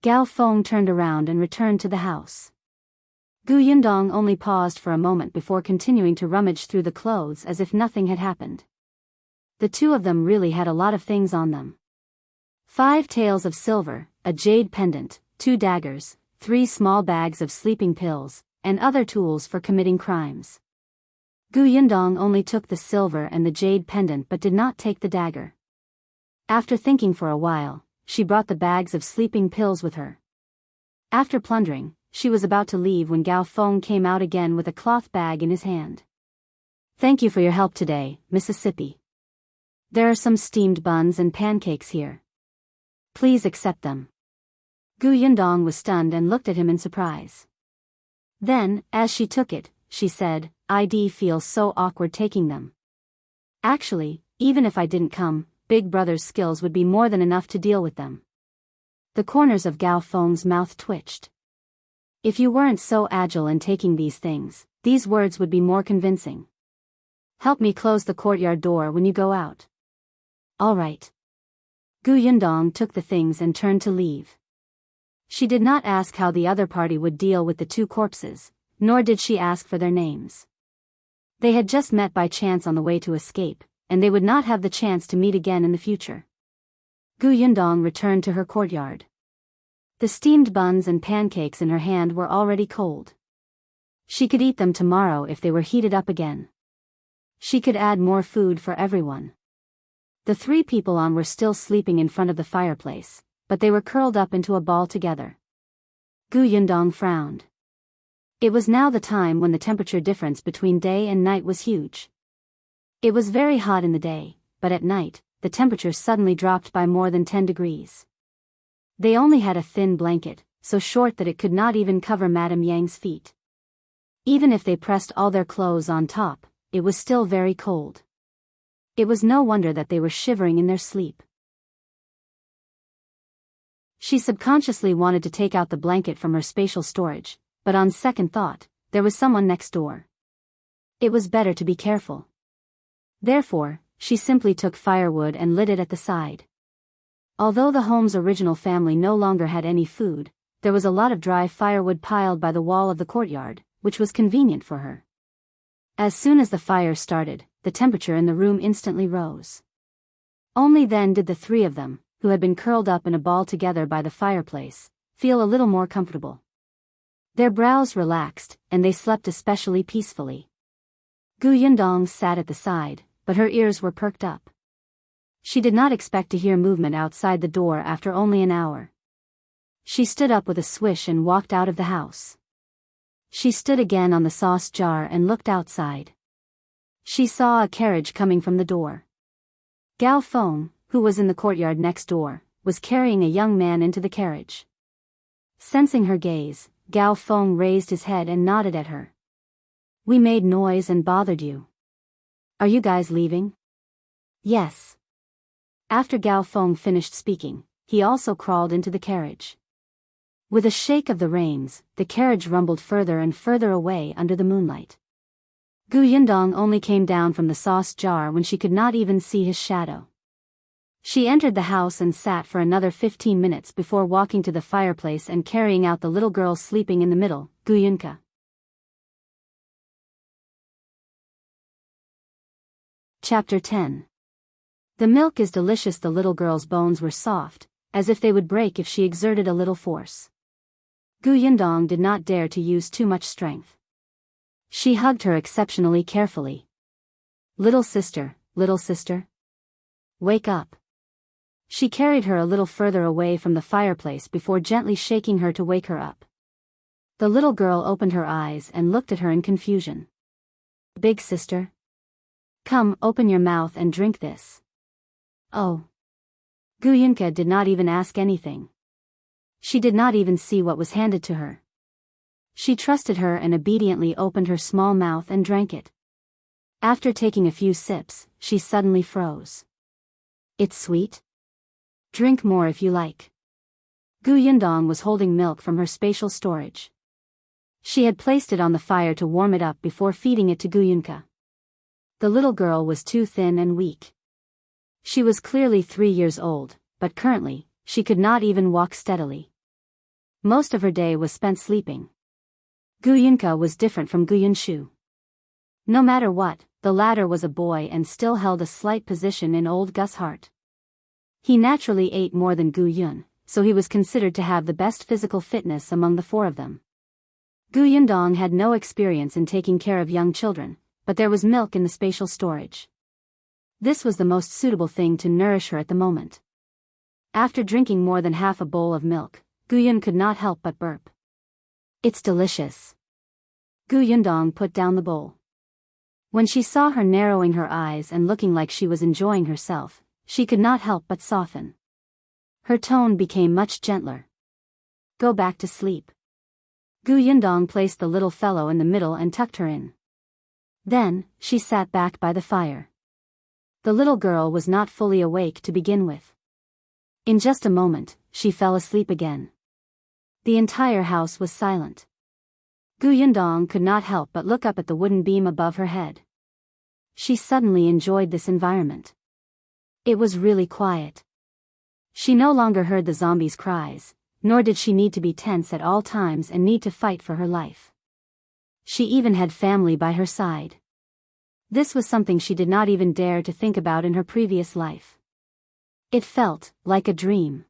Gao Feng turned around and returned to the house. Gu Yundong only paused for a moment before continuing to rummage through the clothes as if nothing had happened. The 2 of them really had a lot of things on them. 5 taels of silver, a jade pendant, 2 daggers, 3 small bags of sleeping pills, and other tools for committing crimes. Gu Yundong only took the silver and the jade pendant but did not take the dagger. After thinking for a while, she brought the bags of sleeping pills with her. After plundering, she was about to leave when Gao Feng came out again with a cloth bag in his hand. "Thank you for your help today, Mississippi. There are some steamed buns and pancakes here. Please accept them." Gu Yundong was stunned and looked at him in surprise. Then, as she took it, she said, "I'd feel so awkward taking them. Actually, even if I didn't come, Big Brother's skills would be more than enough to deal with them." The corners of Gao Feng's mouth twitched. If you weren't so agile in taking these things, these words would be more convincing. "Help me close the courtyard door when you go out." "All right." Gu Yundong took the things and turned to leave. She did not ask how the other party would deal with the 2 corpses, nor did she ask for their names. They had just met by chance on the way to escape, and they would not have the chance to meet again in the future. Gu Yundong returned to her courtyard. The steamed buns and pancakes in her hand were already cold. She could eat them tomorrow if they were heated up again. She could add more food for everyone. The 3 people on were still sleeping in front of the fireplace, but they were curled up into a ball together. Gu Yundong frowned. It was now the time when the temperature difference between day and night was huge. It was very hot in the day, but at night, the temperature suddenly dropped by more than 10 degrees. They only had a thin blanket, so short that it could not even cover Madame Yang's feet. Even if they pressed all their clothes on top, it was still very cold. It was no wonder that they were shivering in their sleep. She subconsciously wanted to take out the blanket from her spatial storage, but on second thought, there was someone next door. It was better to be careful. Therefore, she simply took firewood and lit it at the side. Although the home's original family no longer had any food, there was a lot of dry firewood piled by the wall of the courtyard, which was convenient for her. As soon as the fire started, the temperature in the room instantly rose. Only then did the three of them, who had been curled up in a ball together by the fireplace, feel a little more comfortable. Their brows relaxed, and they slept especially peacefully. Gu Yundong sat at the side, but her ears were perked up. She did not expect to hear movement outside the door after only an hour. She stood up with a swish and walked out of the house. She stood again on the sauce jar and looked outside. She saw a carriage coming from the door. Gao Feng, who was in the courtyard next door, was carrying a young man into the carriage. Sensing her gaze, Gao Feng raised his head and nodded at her. "We made noise and bothered you. Are you guys leaving?" "Yes." After Gao Feng finished speaking, he also crawled into the carriage. With a shake of the reins, the carriage rumbled further and further away under the moonlight. Gu Yundong only came down from the sauce jar when she could not even see his shadow. She entered the house and sat for another 15 minutes before walking to the fireplace and carrying out the little girl sleeping in the middle, Guyunka. Chapter 10. The milk is delicious. The little girl's bones were soft, as if they would break if she exerted a little force. Gu Yundong did not dare to use too much strength. She hugged her exceptionally carefully. Little sister, wake up." She carried her a little further away from the fireplace before gently shaking her to wake her up. The little girl opened her eyes and looked at her in confusion. "Big sister? Come, open your mouth and drink this." "Oh." Guyunka did not even ask anything. She did not even see what was handed to her. She trusted her and obediently opened her small mouth and drank it. After taking a few sips, she suddenly froze. "It's sweet? Drink more if you like." Gu Yundong was holding milk from her spatial storage. She had placed it on the fire to warm it up before feeding it to Guyunka. The little girl was too thin and weak. She was clearly 3 years old, but currently, she could not even walk steadily. Most of her day was spent sleeping. Guyunka was different from Guyunshu. No matter what, the latter was a boy and still held a slight position in old Gus' heart. He naturally ate more than Gu Yun, so he was considered to have the best physical fitness among the four of them. Gu Yundong had no experience in taking care of young children, but there was milk in the spatial storage. This was the most suitable thing to nourish her at the moment. After drinking more than half a bowl of milk, Gu Yun could not help but burp. "It's delicious." Gu Yundong put down the bowl. When she saw her narrowing her eyes and looking like she was enjoying herself, she could not help but soften. Her tone became much gentler. "Go back to sleep." Gu Yundong placed the little fellow in the middle and tucked her in. Then, she sat back by the fire. The little girl was not fully awake to begin with. In just a moment, she fell asleep again. The entire house was silent. Gu Yundong could not help but look up at the wooden beam above her head. She suddenly enjoyed this environment. It was really quiet. She no longer heard the zombies' cries, nor did she need to be tense at all times and need to fight for her life. She even had family by her side. This was something she did not even dare to think about in her previous life. It felt like a dream.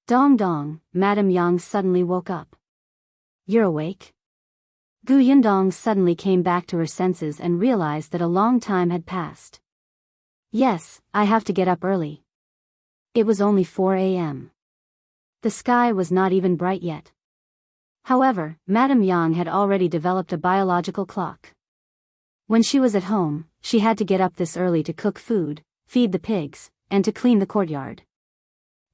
Dong dong, Madame Yang suddenly woke up. "You're awake?" Gu Yundong suddenly came back to her senses and realized that a long time had passed. "Yes, I have to get up early." It was only 4 a.m. The sky was not even bright yet. However, Madame Yang had already developed a biological clock. When she was at home, she had to get up this early to cook food, feed the pigs, and to clean the courtyard.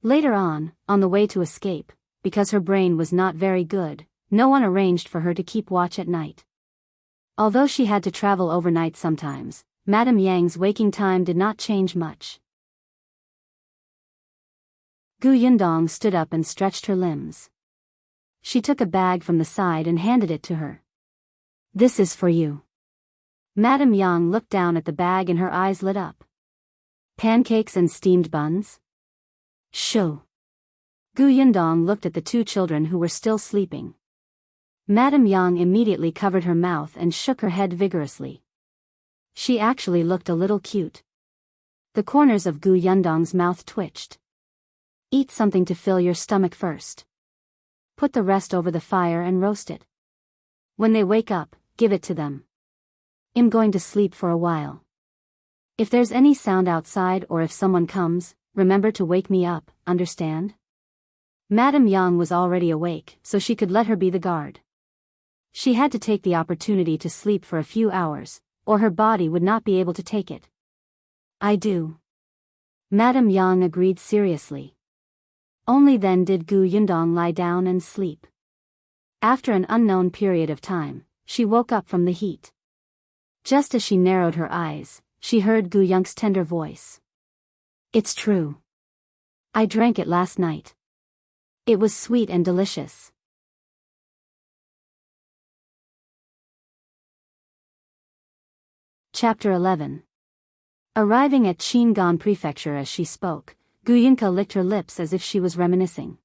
Later on the way to escape, because her brain was not very good, no one arranged for her to keep watch at night. Although she had to travel overnight sometimes, Madame Yang's waking time did not change much. Gu Yundong stood up and stretched her limbs. She took a bag from the side and handed it to her. "This is for you." Madame Yang looked down at the bag and her eyes lit up. "Pancakes and steamed buns?" "Shoo." Gu Yundong looked at the two children who were still sleeping. Madame Yang immediately covered her mouth and shook her head vigorously. She actually looked a little cute. The corners of Gu Yundong's mouth twitched. "Eat something to fill your stomach first. Put the rest over the fire and roast it. When they wake up, give it to them. I'm going to sleep for a while. If there's any sound outside or if someone comes, remember to wake me up, understand?" Madame Yang was already awake, so she could let her be the guard. She had to take the opportunity to sleep for a few hours, or her body would not be able to take it. "I do." Madame Yang agreed seriously. Only then did Gu Yundong lie down and sleep. After an unknown period of time, she woke up from the heat. Just as she narrowed her eyes, she heard Gu Yung's tender voice. "It's true. I drank it last night. It was sweet and delicious." Chapter 11. Arriving at Qingan Prefecture as she spoke, Gu Yunka licked her lips as if she was reminiscing.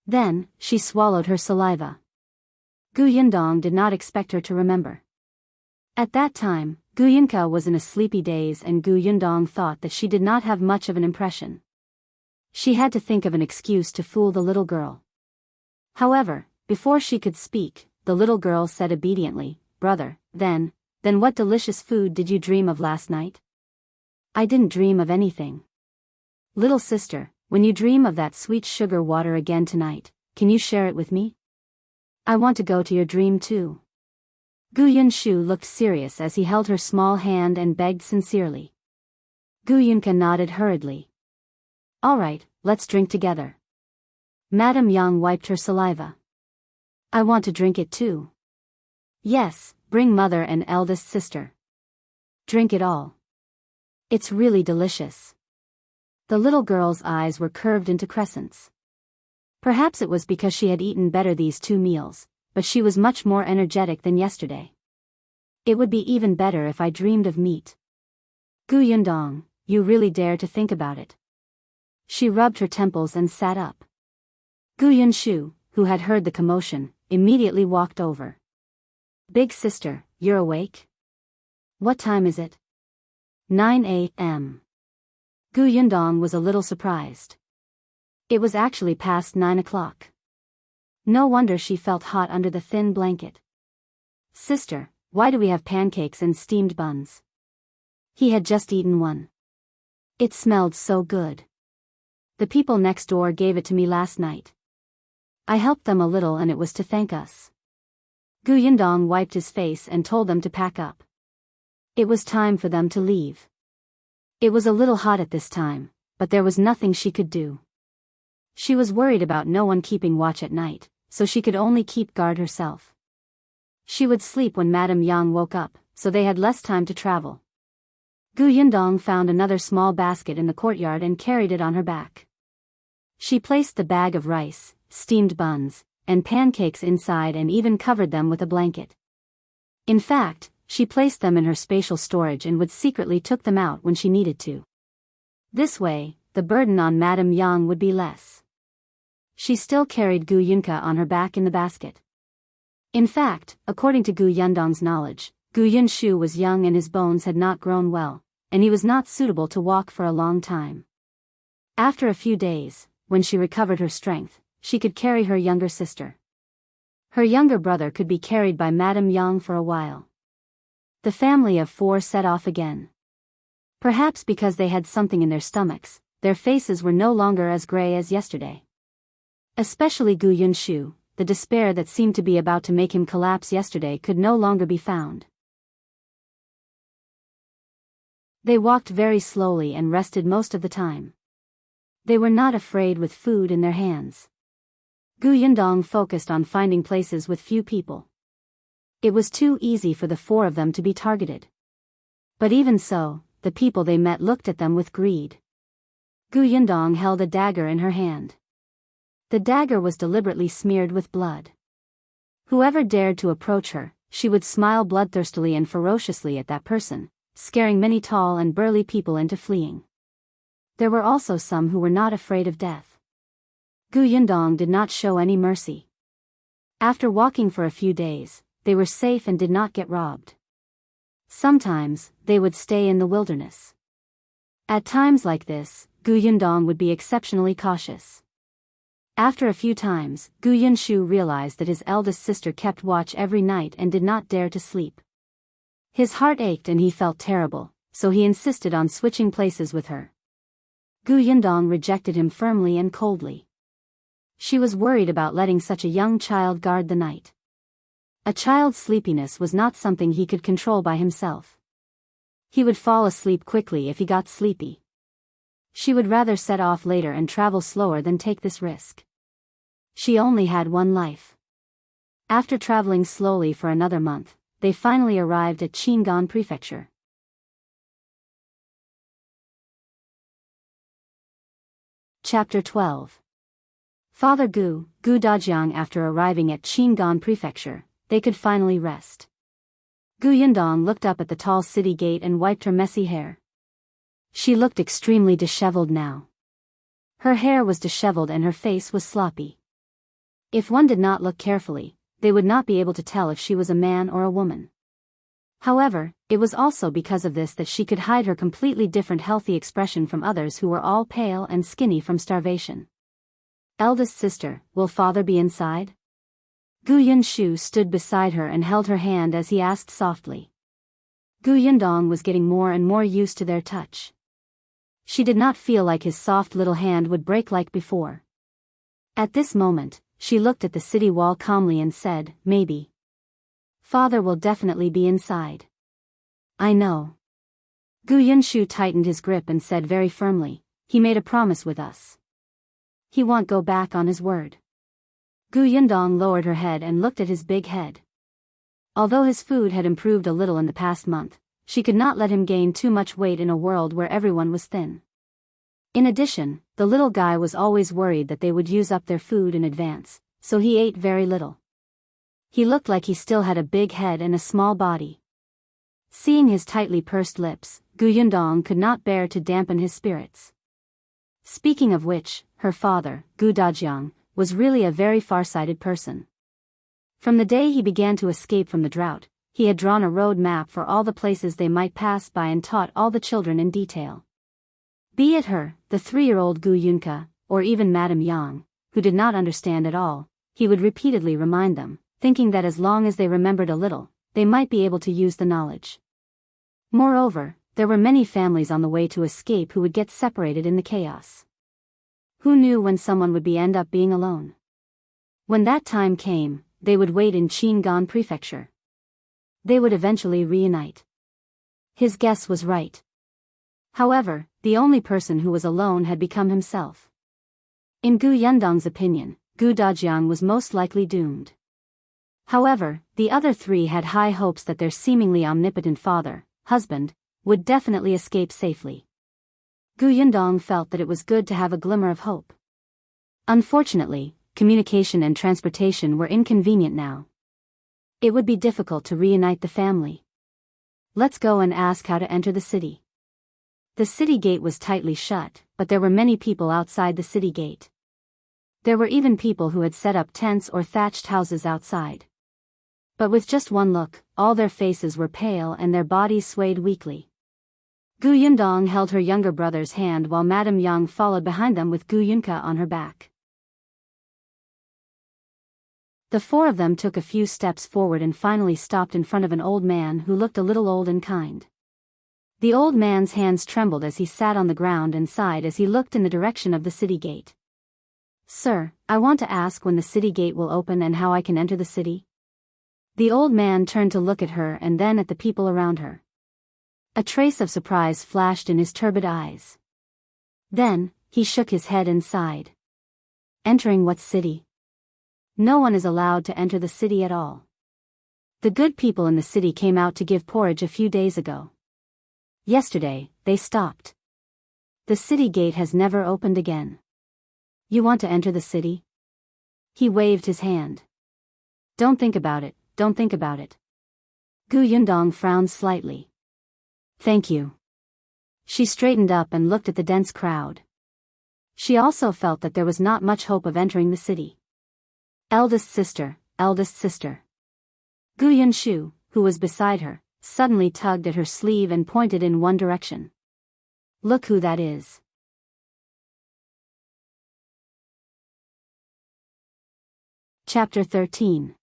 Then, she swallowed her saliva. Gu Yundong did not expect her to remember. At that time, Gu Yunka was in a sleepy daze and Gu Yundong thought that she did not have much of an impression. She had to think of an excuse to fool the little girl. However, before she could speak, the little girl said obediently, "Brother, then what delicious food did you dream of last night?" "I didn't dream of anything." "Little sister, when you dream of that sweet sugar water again tonight, can you share it with me? I want to go to your dream too." Gu Yunshu looked serious as he held her small hand and begged sincerely. Gu Yunka nodded hurriedly. "All right, let's drink together." Madame Yang wiped her saliva. "I want to drink it too." "Yes, bring mother and eldest sister. Drink it all. It's really delicious." The little girl's eyes were curved into crescents. Perhaps it was because she had eaten better these 2 meals, but she was much more energetic than yesterday. "It would be even better if I dreamed of meat." "Gu Yundong, you really dare to think about it." She rubbed her temples and sat up. Gu Yunshu, who had heard the commotion, immediately walked over. "Big sister, you're awake? What time is it?" 9 a.m. Gu Yundong was a little surprised. It was actually past 9 o'clock. No wonder she felt hot under the thin blanket. "Sister, why do we have pancakes and steamed buns?" He had just eaten one. "It smelled so good. The people next door gave it to me last night. I helped them a little and it was to thank us." Gu Yundong wiped his face and told them to pack up. It was time for them to leave. It was a little hot at this time, but there was nothing she could do. She was worried about no one keeping watch at night, so she could only keep guard herself. She would sleep when Madame Yang woke up, so they had less time to travel. Gu Yundong found another small basket in the courtyard and carried it on her back. She placed the bag of rice, steamed buns, and pancakes inside and even covered them with a blanket. In fact, she placed them in her spatial storage and would secretly took them out when she needed to. This way, the burden on Madame Yang would be less. She still carried Gu Yunka on her back in the basket. In fact, according to Gu Yundong's knowledge, Gu Yunshu was young and his bones had not grown well, and he was not suitable to walk for a long time. After a few days, when she recovered her strength, she could carry her younger sister. Her younger brother could be carried by Madame Yang for a while. The family of 4 set off again. Perhaps because they had something in their stomachs, their faces were no longer as gray as yesterday. Especially Gu Yunshu, the despair that seemed to be about to make him collapse yesterday could no longer be found. They walked very slowly and rested most of the time. They were not afraid with food in their hands. Gu Yundong focused on finding places with few people. It was too easy for the 4 of them to be targeted. But even so, the people they met looked at them with greed. Gu Yundong held a dagger in her hand. The dagger was deliberately smeared with blood. Whoever dared to approach her, she would smile bloodthirstily and ferociously at that person, scaring many tall and burly people into fleeing. There were also some who were not afraid of death. Gu Yundong did not show any mercy. After walking for a few days, they were safe and did not get robbed. Sometimes, they would stay in the wilderness. At times like this, Gu Yundong would be exceptionally cautious. After a few times, Gu Yunshu realized that his eldest sister kept watch every night and did not dare to sleep. His heart ached and he felt terrible, so he insisted on switching places with her. Gu Yundong rejected him firmly and coldly. She was worried about letting such a young child guard the night. A child's sleepiness was not something he could control by himself. He would fall asleep quickly if he got sleepy. She would rather set off later and travel slower than take this risk. She only had one life. After traveling slowly for another month, they finally arrived at Qingan Prefecture. Chapter 12. Father Gu Dajiang. After arriving at Qingan Prefecture, they could finally rest. Gu Yundong looked up at the tall city gate and wiped her messy hair. She looked extremely disheveled now. Her hair was disheveled and her face was sloppy. If one did not look carefully, they would not be able to tell if she was a man or a woman. However, it was also because of this that she could hide her completely different healthy expression from others who were all pale and skinny from starvation. Eldest sister, will father be inside? Gu Yunshu stood beside her and held her hand as he asked softly. Gu Yundong was getting more and more used to their touch. She did not feel like his soft little hand would break like before. At this moment, she looked at the city wall calmly and said, maybe. Father will definitely be inside. I know. Gu Yunshu tightened his grip and said very firmly, he made a promise with us. He won't go back on his word. Gu Yundong lowered her head and looked at his big head. Although his food had improved a little in the past month, she could not let him gain too much weight in a world where everyone was thin. In addition, the little guy was always worried that they would use up their food in advance, so he ate very little. He looked like he still had a big head and a small body. Seeing his tightly pursed lips, Gu Yundong could not bear to dampen his spirits. Speaking of which, her father, Gu Dajiang, was really a very far-sighted person. From the day he began to escape from the drought, he had drawn a road map for all the places they might pass by and taught all the children in detail. Be it her, the 3-year-old Gu Yunka, or even Madame Yang, who did not understand at all, he would repeatedly remind them, thinking that as long as they remembered a little, they might be able to use the knowledge. Moreover, there were many families on the way to escape who would get separated in the chaos. Who knew when someone would end up being alone? When that time came, they would wait in Qingan Prefecture. They would eventually reunite. His guess was right. However, the only person who was alone had become himself. In Gu Yundong's opinion, Gu Dajiang was most likely doomed. However, the other three had high hopes that their seemingly omnipotent father, husband, would definitely escape safely. Gu Yundong felt that it was good to have a glimmer of hope. Unfortunately, communication and transportation were inconvenient now. It would be difficult to reunite the family. Let's go and ask how to enter the city. The city gate was tightly shut, but there were many people outside the city gate. There were even people who had set up tents or thatched houses outside. But with just one look, all their faces were pale and their bodies swayed weakly. Gu Yundong held her younger brother's hand while Madame Yang followed behind them with Gu Yunka on her back. The four of them took a few steps forward and finally stopped in front of an old man who looked a little old and kind. The old man's hands trembled as he sat on the ground and sighed as he looked in the direction of the city gate. Sir, I want to ask when the city gate will open and how I can enter the city. The old man turned to look at her and then at the people around her. A trace of surprise flashed in his turbid eyes. Then, he shook his head and sighed. Entering what city? No one is allowed to enter the city at all. The good people in the city came out to give porridge a few days ago. Yesterday, they stopped. The city gate has never opened again. You want to enter the city? He waved his hand. Don't think about it, don't think about it. Gu Yundong frowned slightly. Thank you. She straightened up and looked at the dense crowd. She also felt that there was not much hope of entering the city. Eldest sister, eldest sister. Gu Yunshu, who was beside her, suddenly tugged at her sleeve and pointed in one direction. Look who that is. Chapter 13.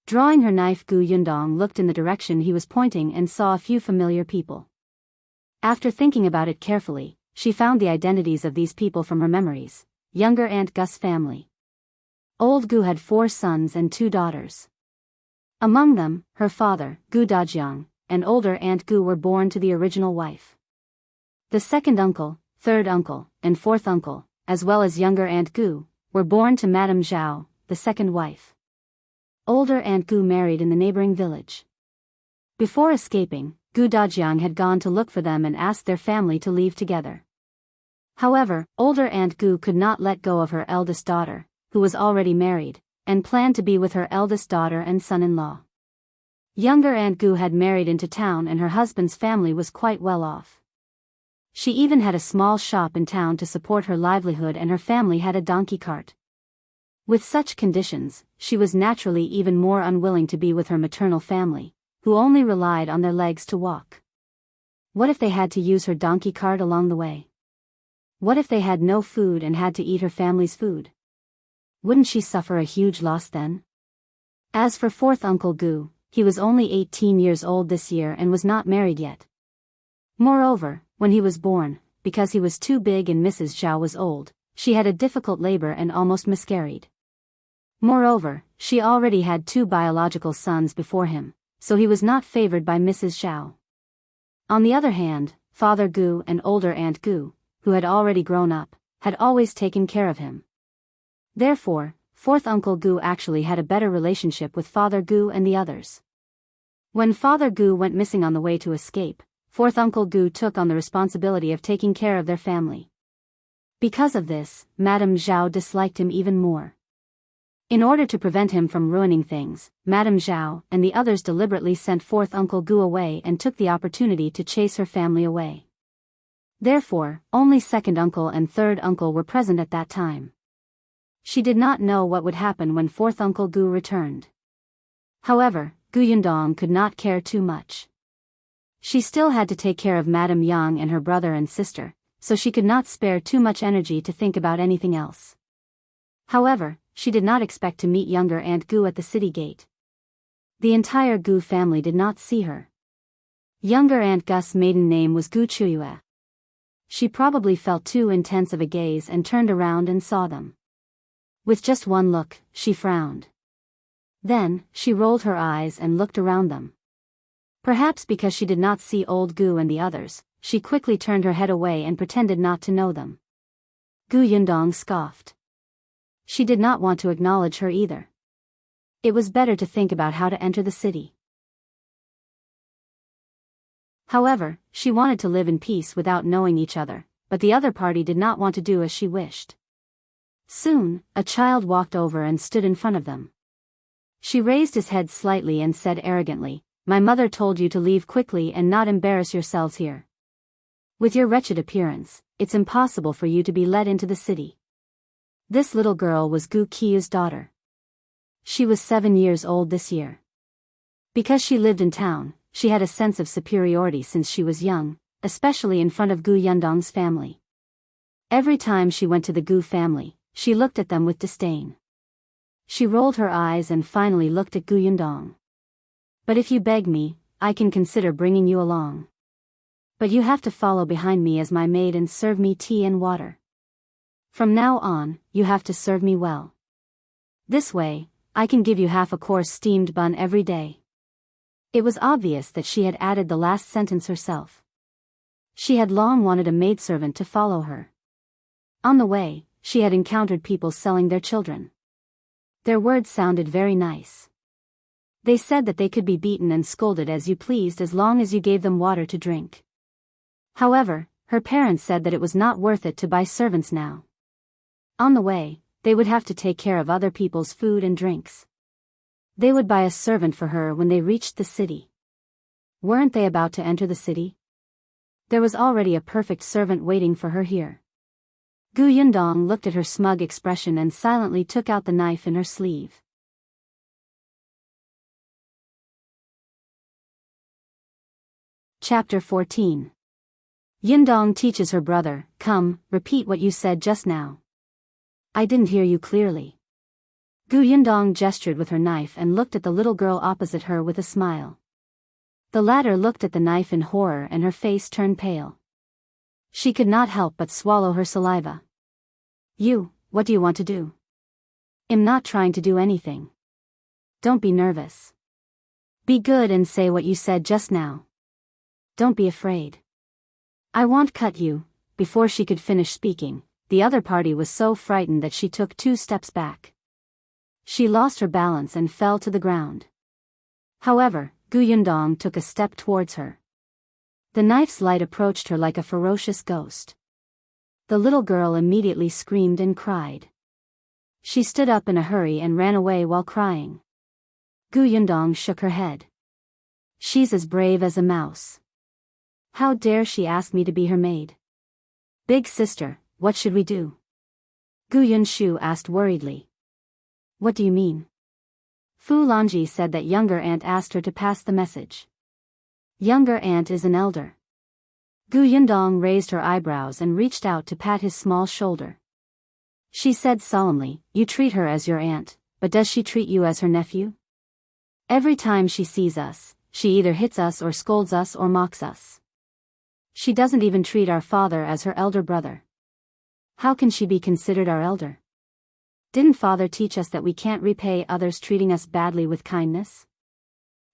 Drawing her knife, Gu Yundong looked in the direction he was pointing and saw a few familiar people. After thinking about it carefully, she found the identities of these people from her memories. Younger Aunt Gus's family. Old Gu had 4 sons and 2 daughters. Among them, her father, Gu Dajiang, and older Aunt Gu were born to the original wife. The second uncle, third uncle, and fourth uncle, as well as younger Aunt Gu, were born to Madame Zhao, the second wife. Older Aunt Gu married in the neighboring village. Before escaping, Gu Dajiang had gone to look for them and asked their family to leave together. However, older Aunt Gu could not let go of her eldest daughter, who was already married, and planned to be with her eldest daughter and son-in-law. Younger Aunt Gu had married into town and her husband's family was quite well off. She even had a small shop in town to support her livelihood and her family had a donkey cart. With such conditions, she was naturally even more unwilling to be with her maternal family, who only relied on their legs to walk. What if they had to use her donkey cart along the way? What if they had no food and had to eat her family's food? Wouldn't she suffer a huge loss then? As for fourth Uncle Gu, he was only 18 years old this year and was not married yet. Moreover, when he was born, because he was too big and Mrs. Zhao was old, she had a difficult labor and almost miscarried. Moreover, she already had 2 biological sons before him, so he was not favored by Mrs. Zhao. On the other hand, Father Gu and older Aunt Gu, who had already grown up, had always taken care of him. Therefore, fourth Uncle Gu actually had a better relationship with Father Gu and the others. When Father Gu went missing on the way to escape, fourth Uncle Gu took on the responsibility of taking care of their family. Because of this, Madame Zhao disliked him even more. In order to prevent him from ruining things, Madame Zhao and the others deliberately sent fourth Uncle Gu away and took the opportunity to chase her family away. Therefore, only second uncle and third uncle were present at that time. She did not know what would happen when fourth Uncle Gu returned. However, Gu Yundong could not care too much. She still had to take care of Madame Yang and her brother and sister, so she could not spare too much energy to think about anything else. However, she did not expect to meet younger Aunt Gu at the city gate. The entire Gu family did not see her. Younger Aunt Gus's maiden name was Gu Chuyue. She probably felt too intense of a gaze and turned around and saw them. With just one look, she frowned. Then, she rolled her eyes and looked around them. Perhaps because she did not see old Gu and the others, she quickly turned her head away and pretended not to know them. Gu Yundong scoffed. She did not want to acknowledge her either. It was better to think about how to enter the city. However, she wanted to live in peace without knowing each other, but the other party did not want to do as she wished. Soon, a child walked over and stood in front of them. She raised his head slightly and said arrogantly, "My mother told you to leave quickly and not embarrass yourselves here. With your wretched appearance, it's impossible for you to be let into the city." This little girl was Gu Qiu's daughter. She was 7 years old this year. Because she lived in town, she had a sense of superiority since she was young, especially in front of Gu Yundong's family. Every time she went to the Gu family, she looked at them with disdain. She rolled her eyes and finally looked at Gu Yundong. "But if you beg me, I can consider bringing you along. But you have to follow behind me as my maid and serve me tea and water. From now on, you have to serve me well. This way, I can give you half a course steamed bun every day." It was obvious that she had added the last sentence herself. She had long wanted a maidservant to follow her. On the way, she had encountered people selling their children. Their words sounded very nice. They said that they could be beaten and scolded as you pleased as long as you gave them water to drink. However, her parents said that it was not worth it to buy servants now. On the way, they would have to take care of other people's food and drinks. They would buy a servant for her when they reached the city. Weren't they about to enter the city? There was already a perfect servant waiting for her here. Gu Yundong looked at her smug expression and silently took out the knife in her sleeve. Chapter 14. Yundong teaches her brother, "Come, repeat what you said just now." "I didn't hear you clearly." Gu Yundong gestured with her knife and looked at the little girl opposite her with a smile. The latter looked at the knife in horror and her face turned pale. She could not help but swallow her saliva. What do you want to do?" "I'm not trying to do anything." "Don't be nervous. Be good and say what you said just now. Don't be afraid." "I won't cut you." Before she could finish speaking, the other party was so frightened that she took 2 steps back. She lost her balance and fell to the ground. However, Gu Yundong took a step towards her. The knife's light approached her like a ferocious ghost. The little girl immediately screamed and cried. She stood up in a hurry and ran away while crying. Gu Yundong shook her head. "She's as brave as a mouse. How dare she ask me to be her maid?" "Big sister, what should we do?" Gu Yunshu asked worriedly. "What do you mean?" Fu Longji said that younger aunt asked her to pass the message. Younger aunt is an elder. Gu Yundong raised her eyebrows and reached out to pat his small shoulder. She said solemnly, "You treat her as your aunt, but does she treat you as her nephew? Every time she sees us, she either hits us or scolds us or mocks us. She doesn't even treat our father as her elder brother. How can she be considered our elder? Didn't father teach us that we can't repay others treating us badly with kindness?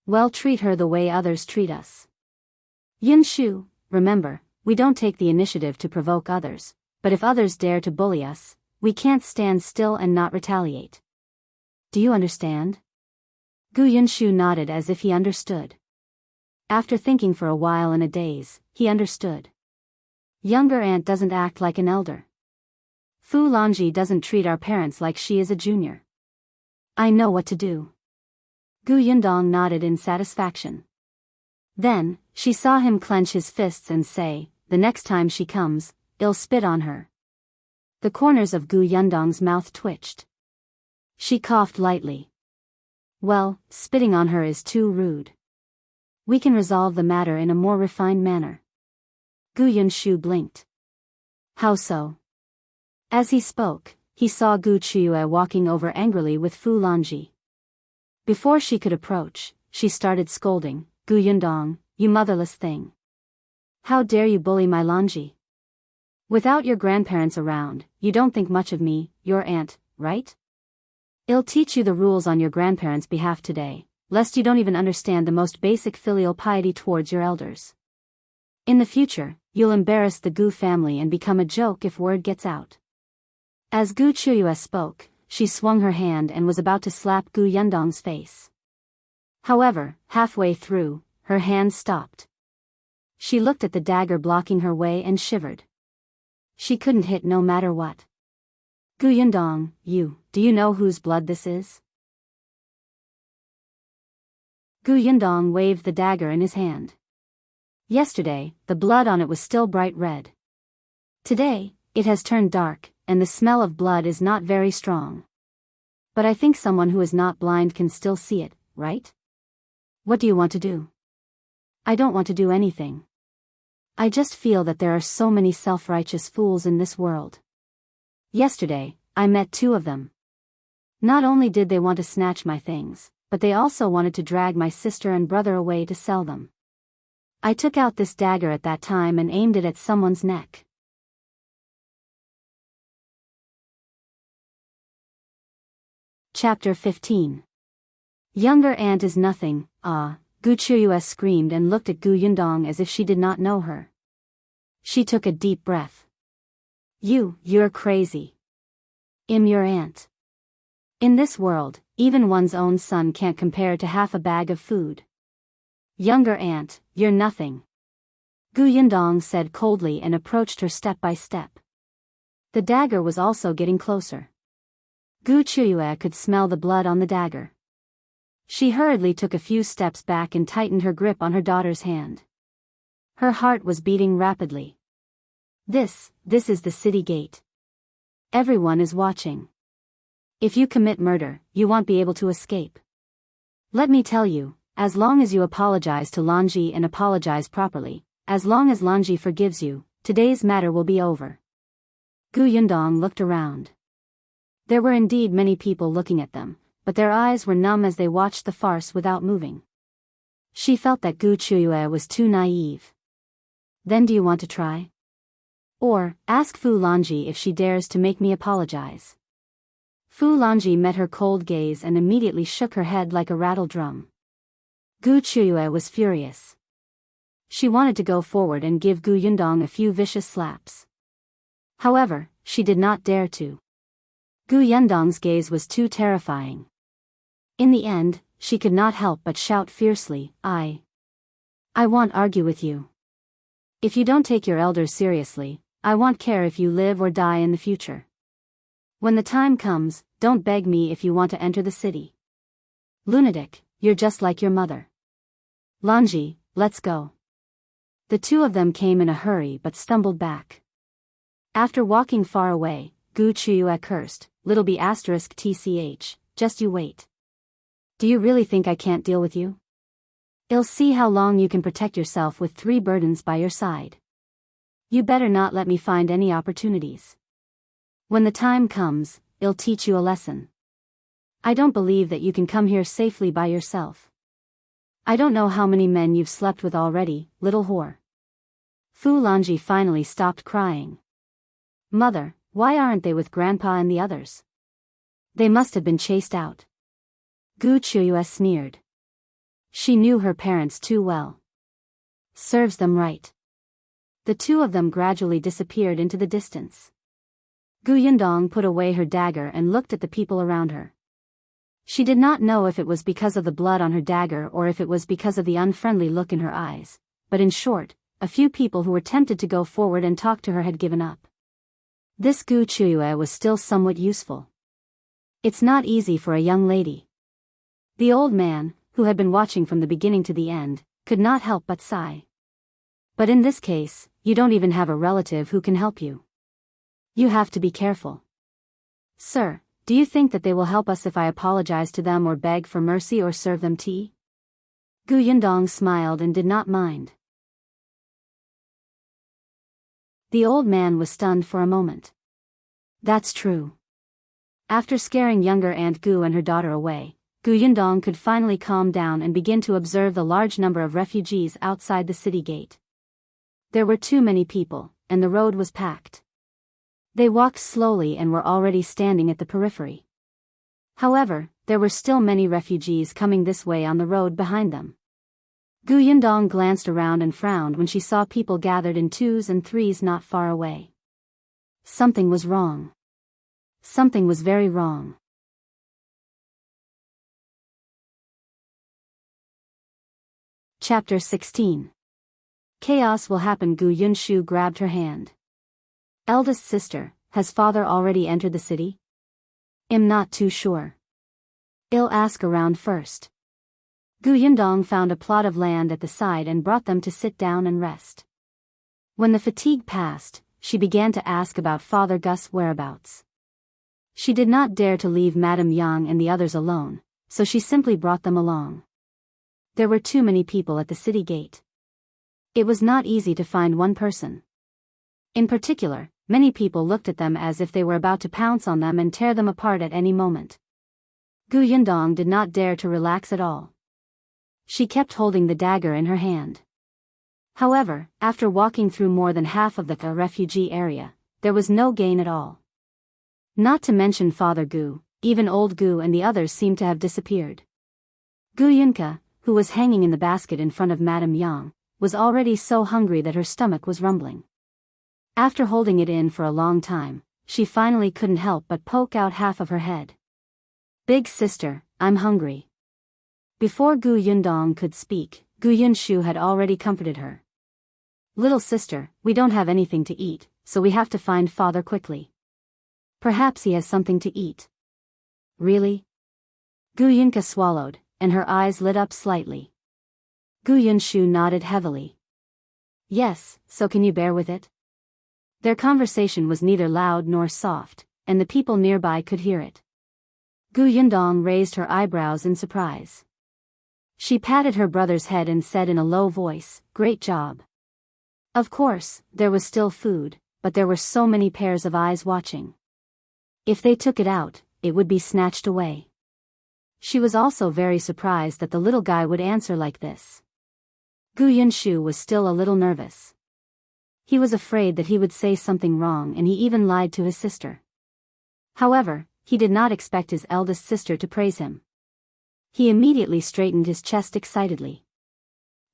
Well, treat her the way others treat us." "Yin Shu, remember, we don't take the initiative to provoke others, but if others dare to bully us, we can't stand still and not retaliate. Do you understand?" Gu Yunshu nodded as if he understood. After thinking for a while in a daze, he understood. Younger aunt doesn't act like an elder. Fu Longji doesn't treat our parents like she is a junior. I know what to do. Gu Yundong nodded in satisfaction. Then, she saw him clench his fists and say, "The next time she comes, I'll spit on her." The corners of Gu Yundong's mouth twitched. She coughed lightly. "Well, spitting on her is too rude. We can resolve the matter in a more refined manner." Gu Yunshu blinked. "How so?" As he spoke, he saw Gu Chiyue walking over angrily with Fu Longji. Before she could approach, she started scolding, "Gu Yundong, you motherless thing. How dare you bully my Longji? Without your grandparents around, you don't think much of me, your aunt, right? I'll teach you the rules on your grandparents' behalf today, lest you don't even understand the most basic filial piety towards your elders. In the future, you'll embarrass the Gu family and become a joke if word gets out." As Gu Chuyue spoke, she swung her hand and was about to slap Gu Yundong's face. However, halfway through, her hand stopped. She looked at the dagger blocking her way and shivered. She couldn't hit no matter what. "Gu Yundong, do you know whose blood this is?" Gu Yundong waved the dagger in his hand. Yesterday, the blood on it was still bright red. Today, it has turned dark, and the smell of blood is not very strong. But I think someone who is not blind can still see it, right? What do you want to do? I don't want to do anything. I just feel that there are so many self-righteous fools in this world. Yesterday, I met 2 of them. Not only did they want to snatch my things, but they also wanted to drag my sister and brother away to sell them. I took out this dagger at that time and aimed it at someone's neck. Chapter 15. Younger aunt is nothing, Gu Chuyue screamed and looked at Gu Yundong as if she did not know her. She took a deep breath. You're crazy. I'm your aunt. In this world, even one's own son can't compare to half a bag of food. Younger aunt, you're nothing. Gu Yindong said coldly and approached her step by step. The dagger was also getting closer. Gu Chuyue could smell the blood on the dagger. She hurriedly took a few steps back and tightened her grip on her daughter's hand. Her heart was beating rapidly. This is the city gate. Everyone is watching. If you commit murder, you won't be able to escape. Let me tell you, as long as you apologize to Lanji and apologize properly, as long as Lanji forgives you, today's matter will be over. Gu Yindong looked around. There were indeed many people looking at them, but their eyes were numb as they watched the farce without moving. She felt that Gu Chuyue was too naive. Then do you want to try? Or, ask Fu Lanji if she dares to make me apologize. Fu Lanji met her cold gaze and immediately shook her head like a rattle drum. Gu Chuyue was furious. She wanted to go forward and give Gu Yindong a few vicious slaps. However, she did not dare to. Gu Yindong's gaze was too terrifying. In the end, she could not help but shout fiercely, I won't argue with you. If you don't take your elders seriously, I won't care if you live or die in the future. When the time comes, don't beg me if you want to enter the city. Lunatic, you're just like your mother. Lanji, let's go. The two of them came in a hurry but stumbled back. After walking far away, Gu Chuyue cursed, little b asterisk tch, just you wait. Do you really think I can't deal with you? I'll see how long you can protect yourself with 3 burdens by your side. You better not let me find any opportunities. When the time comes, I'll teach you a lesson. I don't believe that you can come here safely by yourself. I don't know how many men you've slept with already, little whore. Fu Lanji finally stopped crying. Mother, why aren't they with Grandpa and the others? They must have been chased out. Gu Chuyue sneered. She knew her parents too well. Serves them right. The two of them gradually disappeared into the distance. Gu Yindong put away her dagger and looked at the people around her. She did not know if it was because of the blood on her dagger or if it was because of the unfriendly look in her eyes, but in short, a few people who were tempted to go forward and talk to her had given up. This Gu Chuyue was still somewhat useful. It's not easy for a young lady. The old man, who had been watching from the beginning to the end, could not help but sigh. But in this case, you don't even have a relative who can help you. You have to be careful. Sir, do you think that they will help us if I apologize to them or beg for mercy or serve them tea? Gu Yindong smiled and did not mind. The old man was stunned for a moment. That's true. After scaring younger Aunt Gu and her daughter away, Gu Yindong could finally calm down and begin to observe the large number of refugees outside the city gate. There were too many people, and the road was packed. They walked slowly and were already standing at the periphery. However, there were still many refugees coming this way on the road behind them. Gu Yindong glanced around and frowned when she saw people gathered in 2s and 3s not far away. Something was wrong. Something was very wrong. Chapter 16. Chaos will happen. Gu Yunshu grabbed her hand. Eldest sister, has father already entered the city? I'm not too sure. I'll ask around first. Gu Yindong found a plot of land at the side and brought them to sit down and rest. When the fatigue passed, she began to ask about Father Gus' whereabouts. She did not dare to leave Madame Yang and the others alone, so she simply brought them along. There were too many people at the city gate. It was not easy to find one person. In particular, many people looked at them as if they were about to pounce on them and tear them apart at any moment. Gu Yindong did not dare to relax at all. She kept holding the dagger in her hand. However, after walking through more than half of the refugee area, there was no gain at all. Not to mention Father Gu, even old Gu and the others seemed to have disappeared. Gu Yunka, who was hanging in the basket in front of Madame Yang, was already so hungry that her stomach was rumbling. After holding it in for a long time, she finally couldn't help but poke out half of her head. Big sister, I'm hungry. Before Gu Yindong could speak, Gu Yunshu had already comforted her. Little sister, we don't have anything to eat, so we have to find father quickly. Perhaps he has something to eat. Really? Gu Yunke swallowed, and her eyes lit up slightly. Gu Yunshu nodded heavily. Yes, so can you bear with it? Their conversation was neither loud nor soft, and the people nearby could hear it. Gu Yundong raised her eyebrows in surprise. She patted her brother's head and said in a low voice, "Great job." Of course, there was still food, but there were so many pairs of eyes watching. If they took it out, it would be snatched away. She was also very surprised that the little guy would answer like this. Gu Yunshu was still a little nervous. He was afraid that he would say something wrong, and he even lied to his sister. However, he did not expect his eldest sister to praise him. He immediately straightened his chest excitedly.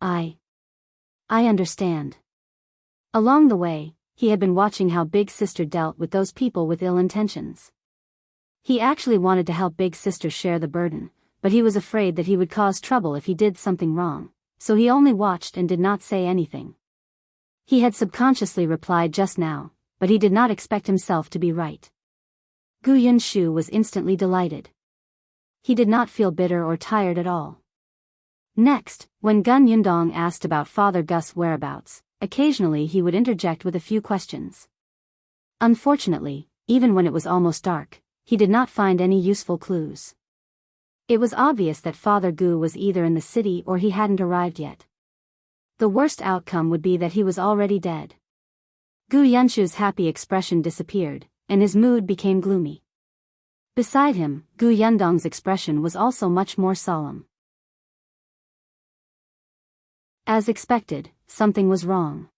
I understand. Along the way, he had been watching how Big Sister dealt with those people with ill intentions. He actually wanted to help Big Sister share the burden, but he was afraid that he would cause trouble if he did something wrong, so he only watched and did not say anything. He had subconsciously replied just now, but he did not expect himself to be right. Gu Yunshu was instantly delighted. He did not feel bitter or tired at all. Next, when Gun Yundong asked about Father Gus' whereabouts, occasionally he would interject with a few questions. Unfortunately, even when it was almost dark, he did not find any useful clues. It was obvious that Father Gu was either in the city or he hadn't arrived yet. The worst outcome would be that he was already dead. Gu Yunshu's happy expression disappeared, and his mood became gloomy. Beside him, Gu Yundong's expression was also much more solemn. As expected, something was wrong.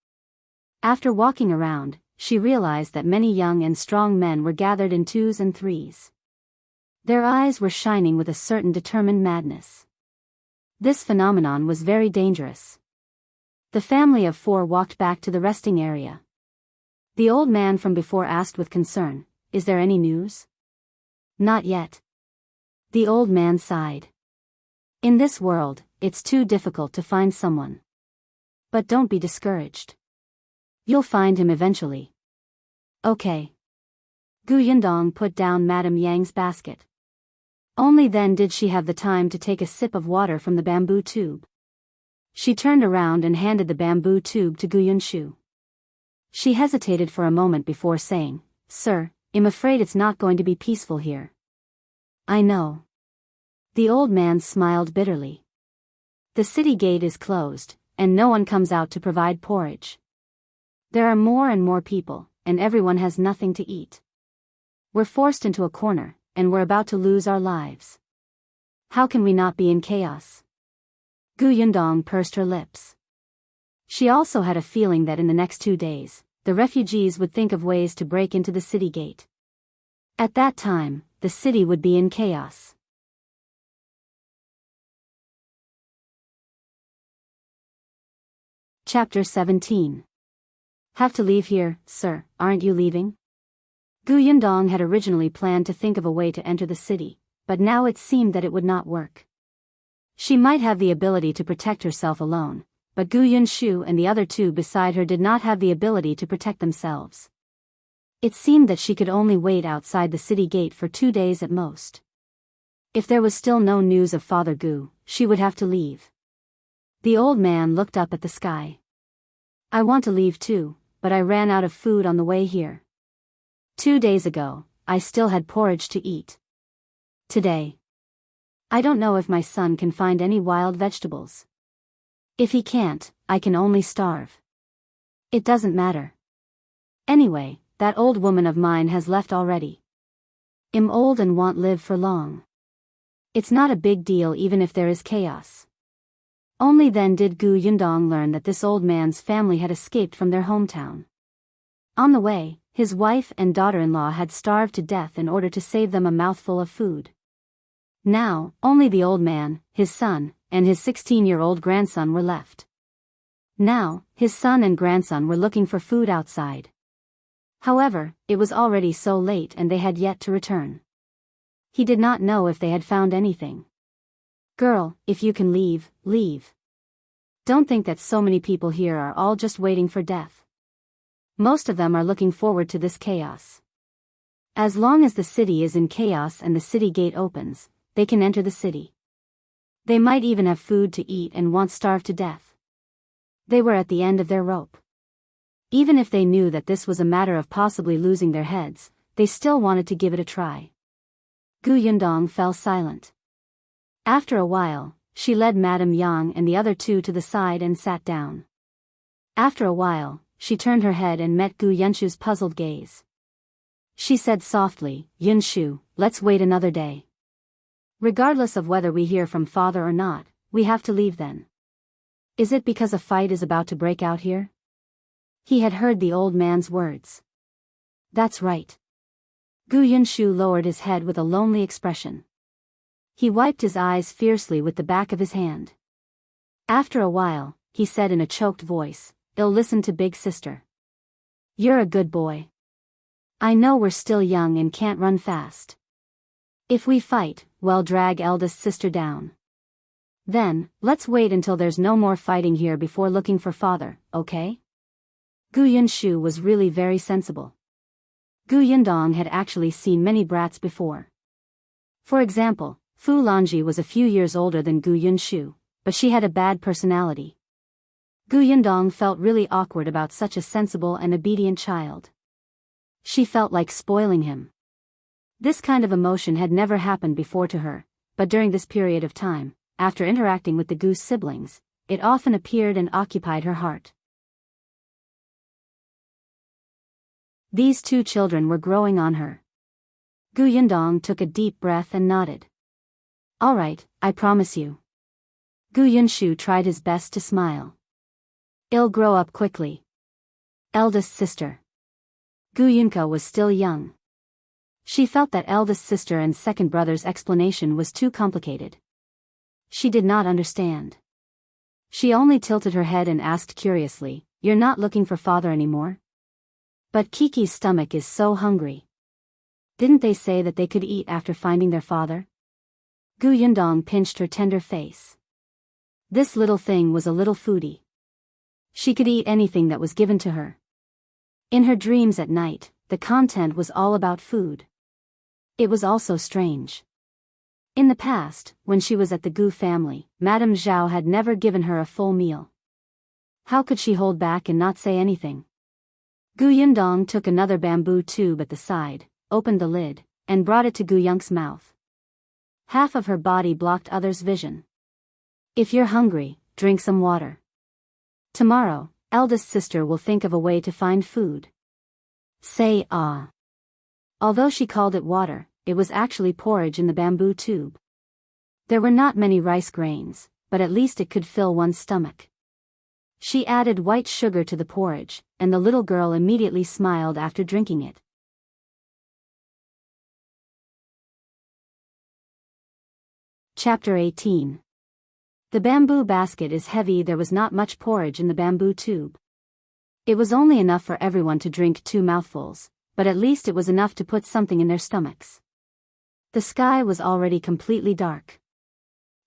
After walking around, she realized that many young and strong men were gathered in twos and threes. Their eyes were shining with a certain determined madness. This phenomenon was very dangerous. The family of 4 walked back to the resting area. The old man from before asked with concern, "Is there any news?" "Not yet." The old man sighed. "In this world, it's too difficult to find someone. But don't be discouraged. You'll find him eventually." "Okay." Gu Yundong put down Madame Yang's basket. Only then did she have the time to take a sip of water from the bamboo tube. She turned around and handed the bamboo tube to Gu Yunshu. She hesitated for a moment before saying, "Sir, I'm afraid it's not going to be peaceful here." "I know." The old man smiled bitterly. "The city gate is closed, and no one comes out to provide porridge. There are more and more people, and everyone has nothing to eat. We're forced into a corner, and we're about to lose our lives. How can we not be in chaos?" Gu Yundong pursed her lips. She also had a feeling that in the next 2 days, the refugees would think of ways to break into the city gate. At that time, the city would be in chaos. Chapter 17. Have to leave here, sir, aren't you leaving? Gu Yundong had originally planned to think of a way to enter the city, but now it seemed that it would not work. She might have the ability to protect herself alone, but Gu Yunshu and the other 2 beside her did not have the ability to protect themselves. It seemed that she could only wait outside the city gate for 2 days at most. If there was still no news of Father Gu, she would have to leave. The old man looked up at the sky. "I want to leave too, but I ran out of food on the way here. 2 days ago, I still had porridge to eat. Today, I don't know if my son can find any wild vegetables. If he can't, I can only starve. It doesn't matter. Anyway, that old woman of mine has left already. I'm old and won't live for long. It's not a big deal even if there is chaos." Only then did Gu Yundong learn that this old man's family had escaped from their hometown. On the way, his wife and daughter-in-law had starved to death in order to save them a mouthful of food. Now, only the old man, his son, and his 16-year-old grandson were left. Now, his son and grandson were looking for food outside. However, it was already so late and they had yet to return. He did not know if they had found anything. "Girl, if you can leave, leave." Don't think that so many people here are all just waiting for death. Most of them are looking forward to this chaos. As long as the city is in chaos and the city gate opens, they can enter the city. They might even have food to eat and won't starve to death. They were at the end of their rope. Even if they knew that this was a matter of possibly losing their heads, they still wanted to give it a try. Gu Yundong fell silent. After a while, she led Madame Yang and the other two to the side and sat down. After a while, she turned her head and met Gu Yunshu's puzzled gaze. She said softly, "Yunshu, let's wait another day. Regardless of whether we hear from father or not, we have to leave then." Is it because a fight is about to break out here? He had heard the old man's words. That's right. Gu Yunshu lowered his head with a lonely expression. He wiped his eyes fiercely with the back of his hand. After a while, he said in a choked voice, "I'll listen to big sister. You're a good boy. I know we're still young and can't run fast. If we fight, well, drag eldest sister down. Then, let's wait until there's no more fighting here before looking for father, okay?" Gu Yunshu was really very sensible. Gu Yundong had actually seen many brats before. For example, Fu Lanji was a few years older than Gu Yunshu, but she had a bad personality. Gu Yundong felt really awkward about such a sensible and obedient child. She felt like spoiling him. This kind of emotion had never happened before to her, but during this period of time, after interacting with the Gu siblings, it often appeared and occupied her heart. These two children were growing on her. Gu Yundong took a deep breath and nodded. "All right, I promise you." Gu Yunshu tried his best to smile. "I'll grow up quickly." Eldest sister. Gu Yunka was still young. She felt that eldest sister and second brother's explanation was too complicated. She did not understand. She only tilted her head and asked curiously, "You're not looking for father anymore?" But Kiki's stomach is so hungry. Didn't they say that they could eat after finding their father? Gu Yundong pinched her tender face. This little thing was a little foodie. She could eat anything that was given to her. In her dreams at night, the content was all about food. It was also strange. In the past, when she was at the Gu family, Madame Zhao had never given her a full meal. How could she hold back and not say anything? Gu Yundong took another bamboo tube at the side, opened the lid, and brought it to Gu Yunk's mouth. Half of her body blocked others' vision. "If you're hungry, drink some water. Tomorrow, eldest sister will think of a way to find food." Say ah. Although she called it water, it was actually porridge in the bamboo tube. There were not many rice grains, but at least it could fill one's stomach. She added white sugar to the porridge, and the little girl immediately smiled after drinking it. Chapter 18. The bamboo basket is heavy. There was not much porridge in the bamboo tube. It was only enough for everyone to drink 2 mouthfuls, but at least it was enough to put something in their stomachs. The sky was already completely dark.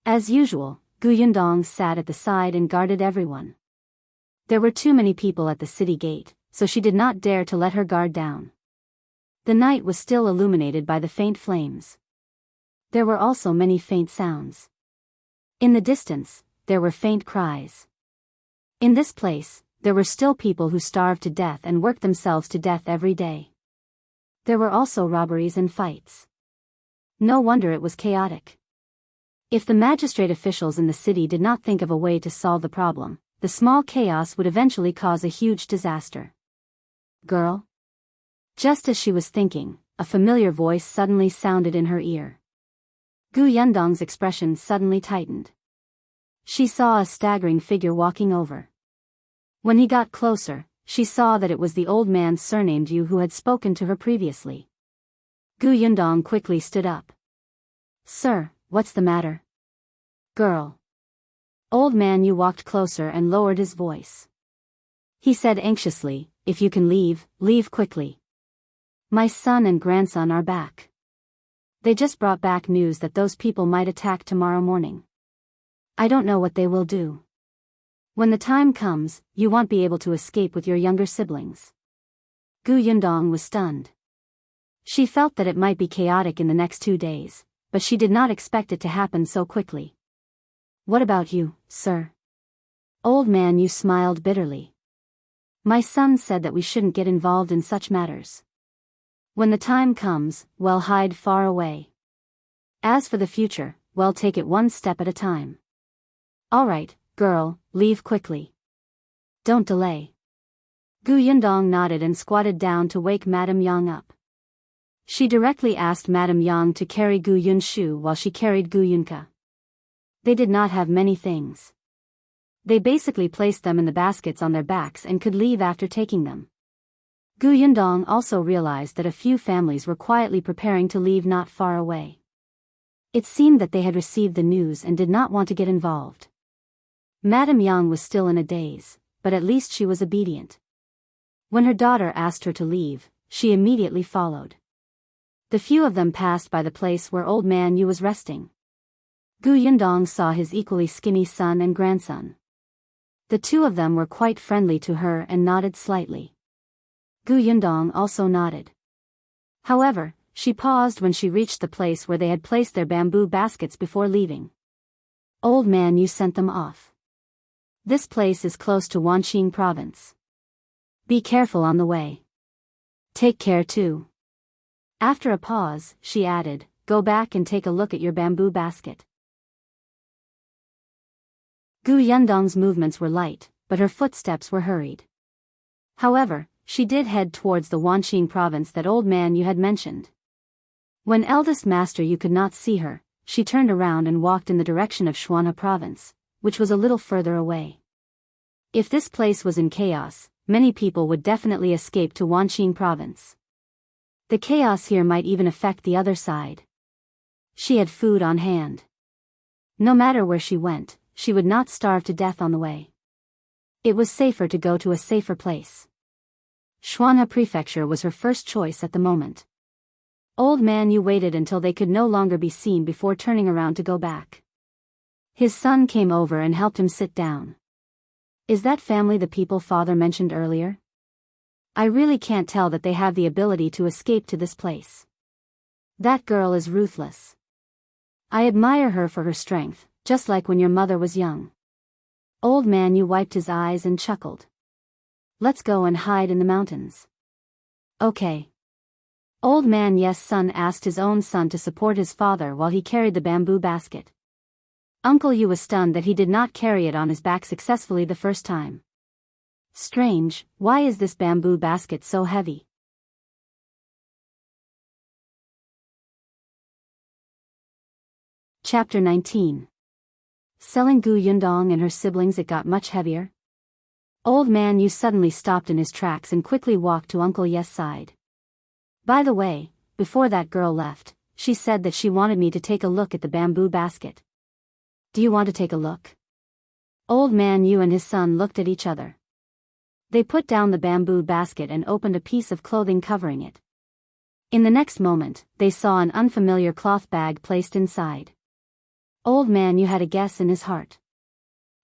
As usual, Gu Yundong sat at the side and guarded everyone. There were too many people at the city gate, so she did not dare to let her guard down. The night was still illuminated by the faint flames. There were also many faint sounds. In the distance, there were faint cries. In this place, there were still people who starved to death and worked themselves to death every day. There were also robberies and fights. No wonder it was chaotic. If the magistrate officials in the city did not think of a way to solve the problem, the small chaos would eventually cause a huge disaster. "Girl?" Just as she was thinking, a familiar voice suddenly sounded in her ear. Gu Yundong's expression suddenly tightened. She saw a staggering figure walking over. When he got closer, she saw that it was the old man surnamed Yu who had spoken to her previously. Gu Yundong quickly stood up. "Sir, what's the matter?" "Girl." Old man Yu walked closer and lowered his voice. He said anxiously, "If you can leave, leave quickly. My son and grandson are back. They just brought back news that those people might attack tomorrow morning. I don't know what they will do." When the time comes, you won't be able to escape with your younger siblings. Gu Yundong was stunned. She felt that it might be chaotic in the next 2 days, but she did not expect it to happen so quickly. What about you, sir? Old man Yu smiled bitterly. My son said that we shouldn't get involved in such matters. When the time comes, well, hide far away. As for the future, well, take it one step at a time. All right, girl, leave quickly. Don't delay. Gu Yundong nodded and squatted down to wake Madame Yang up. She directly asked Madame Yang to carry Gu Yunshu while she carried Gu Yunka. They did not have many things. They basically placed them in the baskets on their backs and could leave after taking them. Gu Yundong also realized that a few families were quietly preparing to leave not far away. It seemed that they had received the news and did not want to get involved. Madame Yang was still in a daze, but at least she was obedient. When her daughter asked her to leave, she immediately followed. The few of them passed by the place where old man Yu was resting. Gu Yundong saw his equally skinny son and grandson. The two of them were quite friendly to her and nodded slightly. Gu Yundong also nodded. However, she paused when she reached the place where they had placed their bamboo baskets before leaving. Old man Yu sent them off. This place is close to Wanqing province. Be careful on the way. Take care too. After a pause, she added, go back and take a look at your bamboo basket. Gu Yundong's movements were light, but her footsteps were hurried. However, she did head towards the Wanqing province that old man Yu had mentioned. When eldest master Yu could not see her, she turned around and walked in the direction of Xuanhe province, which was a little further away. If this place was in chaos, many people would definitely escape to Wanqing province. The chaos here might even affect the other side. She had food on hand. No matter where she went, she would not starve to death on the way. It was safer to go to a safer place. Xuanhe Prefecture was her first choice at the moment. Old man Yu waited until they could no longer be seen before turning around to go back. His son came over and helped him sit down. Is that family the people father mentioned earlier? I really can't tell that they have the ability to escape to this place. That girl is ruthless. I admire her for her strength, just like when your mother was young. Old man Yu wiped his eyes and chuckled. Let's go and hide in the mountains. Okay. Old man Yes' son asked his own son to support his father while he carried the bamboo basket. Uncle Yu was stunned that he did not carry it on his back successfully the first time. Strange, why is this bamboo basket so heavy? Chapter 19. Selling Gu Yundong and her siblings, it got much heavier. Old man Yu suddenly stopped in his tracks and quickly walked to Uncle Yes' side. By the way, before that girl left, she said that she wanted me to take a look at the bamboo basket. Do you want to take a look? Old man Yu and his son looked at each other. They put down the bamboo basket and opened a piece of clothing covering it. In the next moment, they saw an unfamiliar cloth bag placed inside. Old man Yu had a guess in his heart.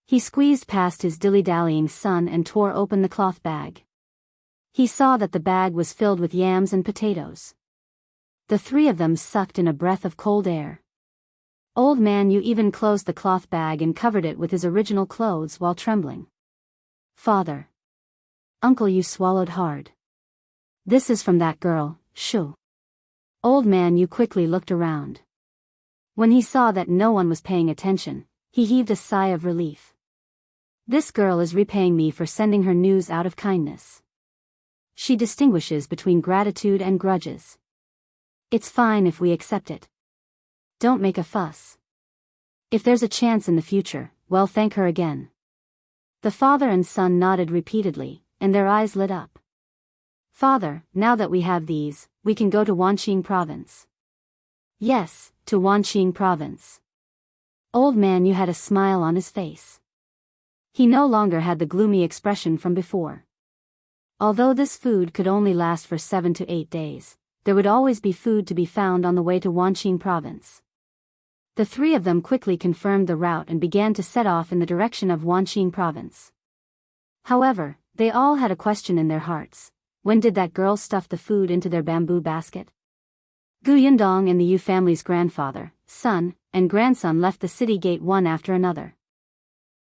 He squeezed past his dilly-dallying son and tore open the cloth bag. He saw that the bag was filled with yams and potatoes. The three of them sucked in a breath of cold air. Old man Yu even closed the cloth bag and covered it with his original clothes while trembling. Father. Uncle Yu swallowed hard. This is from that girl, Shu. Old man Yu quickly looked around. When he saw that no one was paying attention, he heaved a sigh of relief. This girl is repaying me for sending her news out of kindness. She distinguishes between gratitude and grudges. It's fine if we accept it. Don't make a fuss. If there's a chance in the future, well, thank her again. The father and son nodded repeatedly, and their eyes lit up. Father, now that we have these, we can go to Wanqing province. Yes, to Wanqing province. Old man Yu had a smile on his face. He no longer had the gloomy expression from before. Although this food could only last for 7 to 8 days, there would always be food to be found on the way to Wanqing province. The three of them quickly confirmed the route and began to set off in the direction of Wanqing province. However, they all had a question in their hearts. When did that girl stuff the food into their bamboo basket? Gu Yundong and the Yu family's grandfather, son, and grandson left the city gate one after another.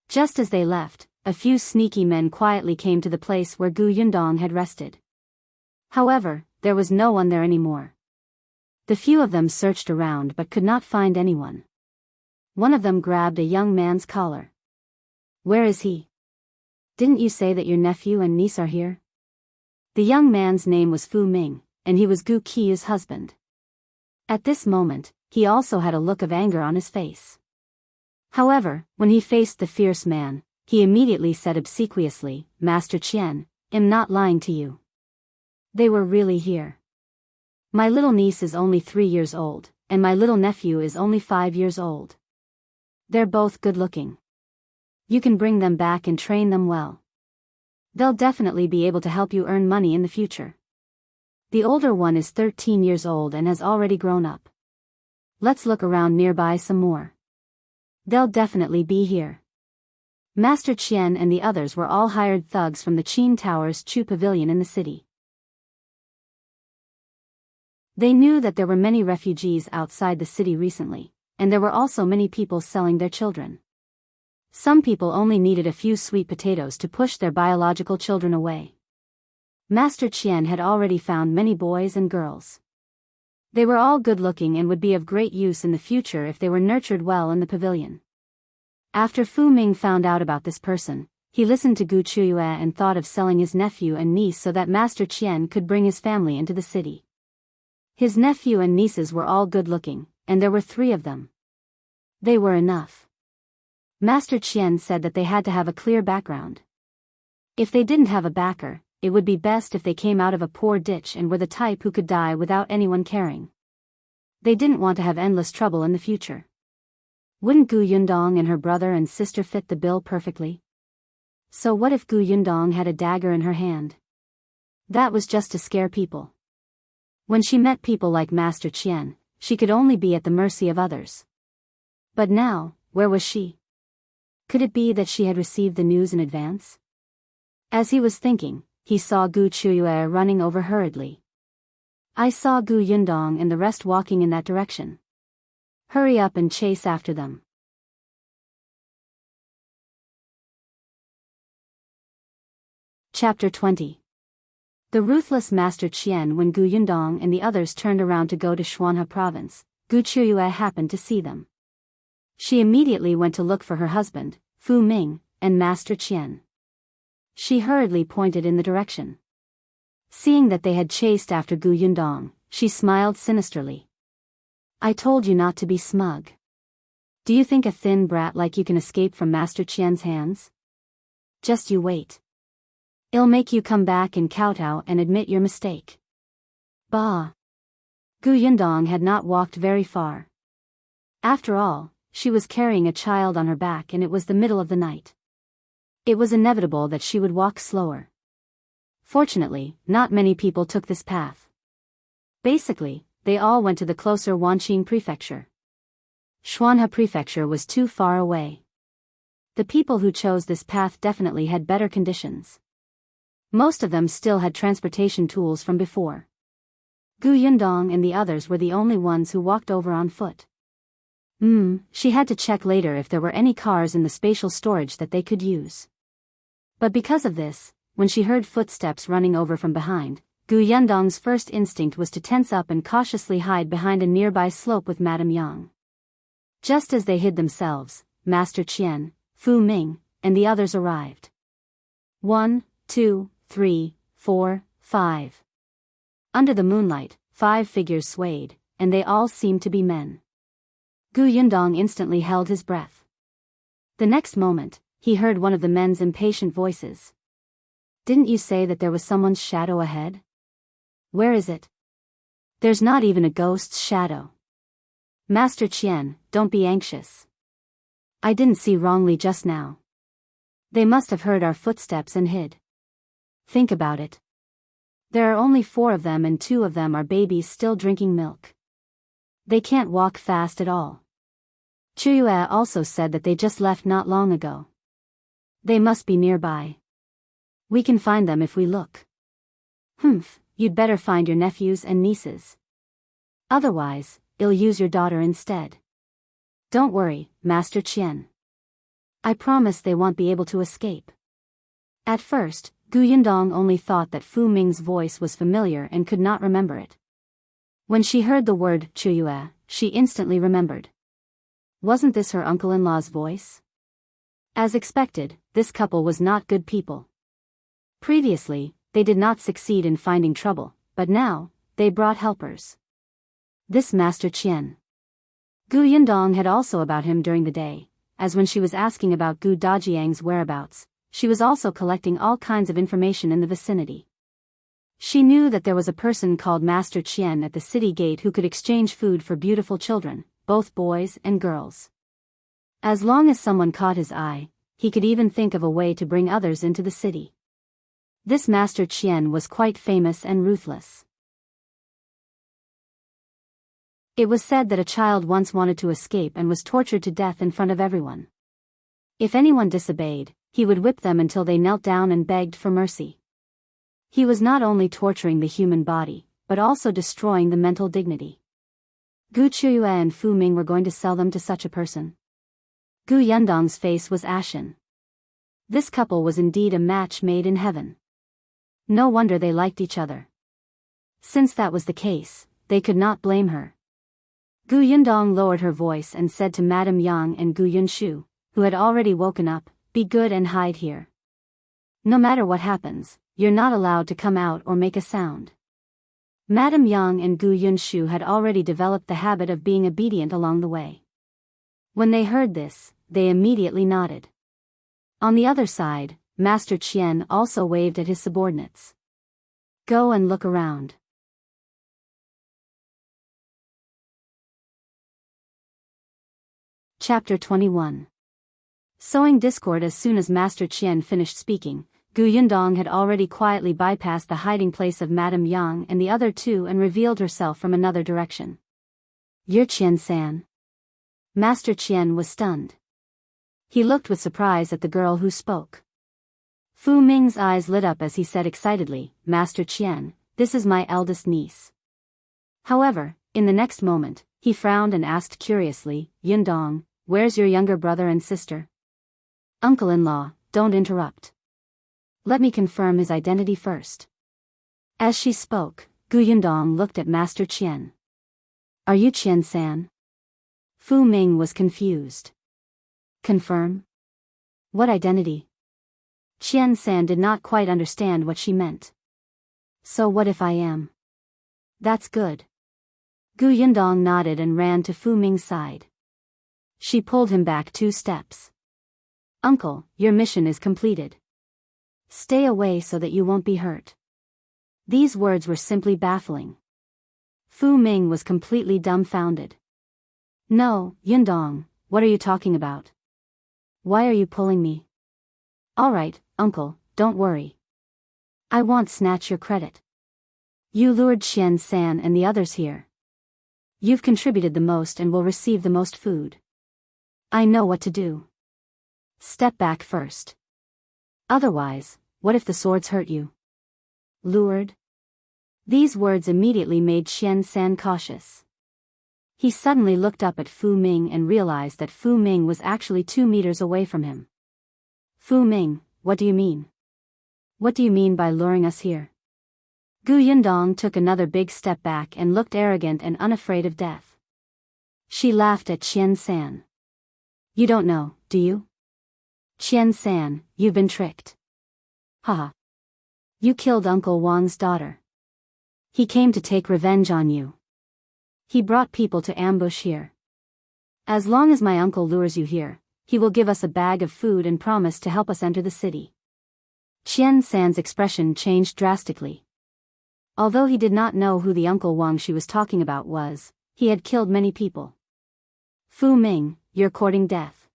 Just as they left, a few sneaky men quietly came to the place where Gu Yundong had rested. However, there was no one there anymore. The few of them searched around but could not find anyone. One of them grabbed a young man's collar. "Where is he? Didn't you say that your nephew and niece are here?" The young man's name was Fu Ming, and he was Gu Qiu's husband. At this moment, he also had a look of anger on his face. However, when he faced the fierce man, he immediately said obsequiously, "Master Qian, I'm not lying to you. They were really here. My little niece is only 3 years old, and my little nephew is only 5 years old. They're both good-looking. You can bring them back and train them well. They'll definitely be able to help you earn money in the future. The older one is 13 years old and has already grown up. Let's look around nearby some more. They'll definitely be here." Master Qian and the others were all hired thugs from the Qin Tower's Chu Pavilion in the city. They knew that there were many refugees outside the city recently, and there were also many people selling their children. Some people only needed a few sweet potatoes to push their biological children away. Master Qian had already found many boys and girls. They were all good-looking and would be of great use in the future if they were nurtured well in the pavilion. After Fu Ming found out about this person, he listened to Gu Chuyue and thought of selling his nephew and niece so that Master Qian could bring his family into the city. His nephew and nieces were all good-looking, and there were 3 of them. They were enough. Master Qian said that they had to have a clear background. If they didn't have a backer, it would be best if they came out of a poor ditch and were the type who could die without anyone caring. They didn't want to have endless trouble in the future. Wouldn't Gu Yundong and her brother and sister fit the bill perfectly? So what if Gu Yundong had a dagger in her hand? That was just to scare people. When she met people like Master Qian, she could only be at the mercy of others. But now, where was she? Could it be that she had received the news in advance? As he was thinking, he saw Gu Chuyue running over hurriedly. "I saw Gu Yundong and the rest walking in that direction. Hurry up and chase after them." Chapter 20. The ruthless Master Qian. When Gu Yundong and the others turned around to go to Shuanhe province, Gu Chuyue happened to see them. She immediately went to look for her husband, Fu Ming, and Master Qian. She hurriedly pointed in the direction. Seeing that they had chased after Gu Yundong, she smiled sinisterly. "I told you not to be smug. Do you think a thin brat like you can escape from Master Qian's hands? Just you wait. It'll make you come back and kowtow and admit your mistake." Bah! Gu Yundong had not walked very far. After all, she was carrying a child on her back and it was the middle of the night. It was inevitable that she would walk slower. Fortunately, not many people took this path. Basically, they all went to the closer Wanqing prefecture. Shuanhe prefecture was too far away. The people who chose this path definitely had better conditions. Most of them still had transportation tools from before. Gu Yundong and the others were the only ones who walked over on foot. She had to check later if there were any cars in the spatial storage that they could use. But because of this, when she heard footsteps running over from behind, Gu Yundong's first instinct was to tense up and cautiously hide behind a nearby slope with Madame Yang. Just as they hid themselves, Master Qian, Fu Ming, and the others arrived. 1, 2, 3, 4, 5. Under the moonlight, 5 figures swayed, and they all seemed to be men. Gu Yundong instantly held his breath. The next moment, he heard one of the men's impatient voices. "Didn't you say that there was someone's shadow ahead? Where is it? There's not even a ghost's shadow. Master Qian, don't be anxious. I didn't see wrongly just now. They must have heard our footsteps and hid. Think about it. There are only 4 of them and 2 of them are babies still drinking milk. They can't walk fast at all. Chuyue also said that they just left not long ago. They must be nearby. We can find them if we look. Humph, you'd better find your nephews and nieces. Otherwise, I'll use your daughter instead. Don't worry, Master Qian. I promise they won't be able to escape. At first, Gu Yindong only thought that Fu Ming's voice was familiar and could not remember it. When she heard the word Chuyue, she instantly remembered. Wasn't this her uncle-in-law's voice? As expected, this couple was not good people. Previously, they did not succeed in finding trouble, but now, they brought helpers. This Master Qian. Gu Yindong had also about him during the day, as when she was asking about Gu Dajiang's whereabouts, she was also collecting all kinds of information in the vicinity. She knew that there was a person called Master Qian at the city gate who could exchange food for beautiful children, both boys and girls. As long as someone caught his eye, he could even think of a way to bring others into the city. This Master Qian was quite famous and ruthless. It was said that a child once wanted to escape and was tortured to death in front of everyone. If anyone disobeyed, he would whip them until they knelt down and begged for mercy. He was not only torturing the human body, but also destroying the mental dignity. Gu Chuyue and Fu Ming were going to sell them to such a person. Gu Yindong's face was ashen. This couple was indeed a match made in heaven. No wonder they liked each other. Since that was the case, they could not blame her. Gu Yindong lowered her voice and said to Madame Yang and Gu Yunshu, who had already woken up, "Be good and hide here. No matter what happens, you're not allowed to come out or make a sound." Madame Yang and Gu Yunshu had already developed the habit of being obedient along the way. When they heard this, they immediately nodded. On the other side, Master Qian also waved at his subordinates. "Go and look around." Chapter 21. Sowing discord. As soon as Master Qian finished speaking, Gu Yindong had already quietly bypassed the hiding place of Madame Yang and the other two and revealed herself from another direction. "You're Qian-san." Master Qian was stunned. He looked with surprise at the girl who spoke. Fu Ming's eyes lit up as he said excitedly, "Master Qian, this is my eldest niece." However, in the next moment, he frowned and asked curiously, "Yindong, where's your younger brother and sister?" "Uncle-in-law, don't interrupt. Let me confirm his identity first." As she spoke, Gu Yindong looked at Master Qian. "Are you Qian-san?" Fu Ming was confused. "Confirm? What identity?" Qian-san did not quite understand what she meant. "So what if I am?" "That's good." Gu Yindong nodded and ran to Fu Ming's side. She pulled him back 2 steps. "Uncle, your mission is completed. Stay away so that you won't be hurt." These words were simply baffling. Fu Ming was completely dumbfounded. "No, Yindong, what are you talking about? Why are you pulling me?" "All right, uncle, don't worry. I won't snatch your credit. You lured Qian-san and the others here. You've contributed the most and will receive the most food. I know what to do. Step back first. Otherwise, what if the swords hurt you?" "Lured?" These words immediately made Qian-san cautious. He suddenly looked up at Fu Ming and realized that Fu Ming was actually 2 meters away from him. "Fu Ming, what do you mean? What do you mean by luring us here?" Gu Yindong took another big step back and looked arrogant and unafraid of death. She laughed at Qian-san. "You don't know, do you? Qian-san, you've been tricked. Haha. You killed Uncle Wang's daughter. He came to take revenge on you. He brought people to ambush here. As long as my uncle lures you here, he will give us a bag of food and promise to help us enter the city." Qian-san's expression changed drastically. Although he did not know who the Uncle Wang she was talking about was, he had killed many people. "Fu Ming, you're courting death."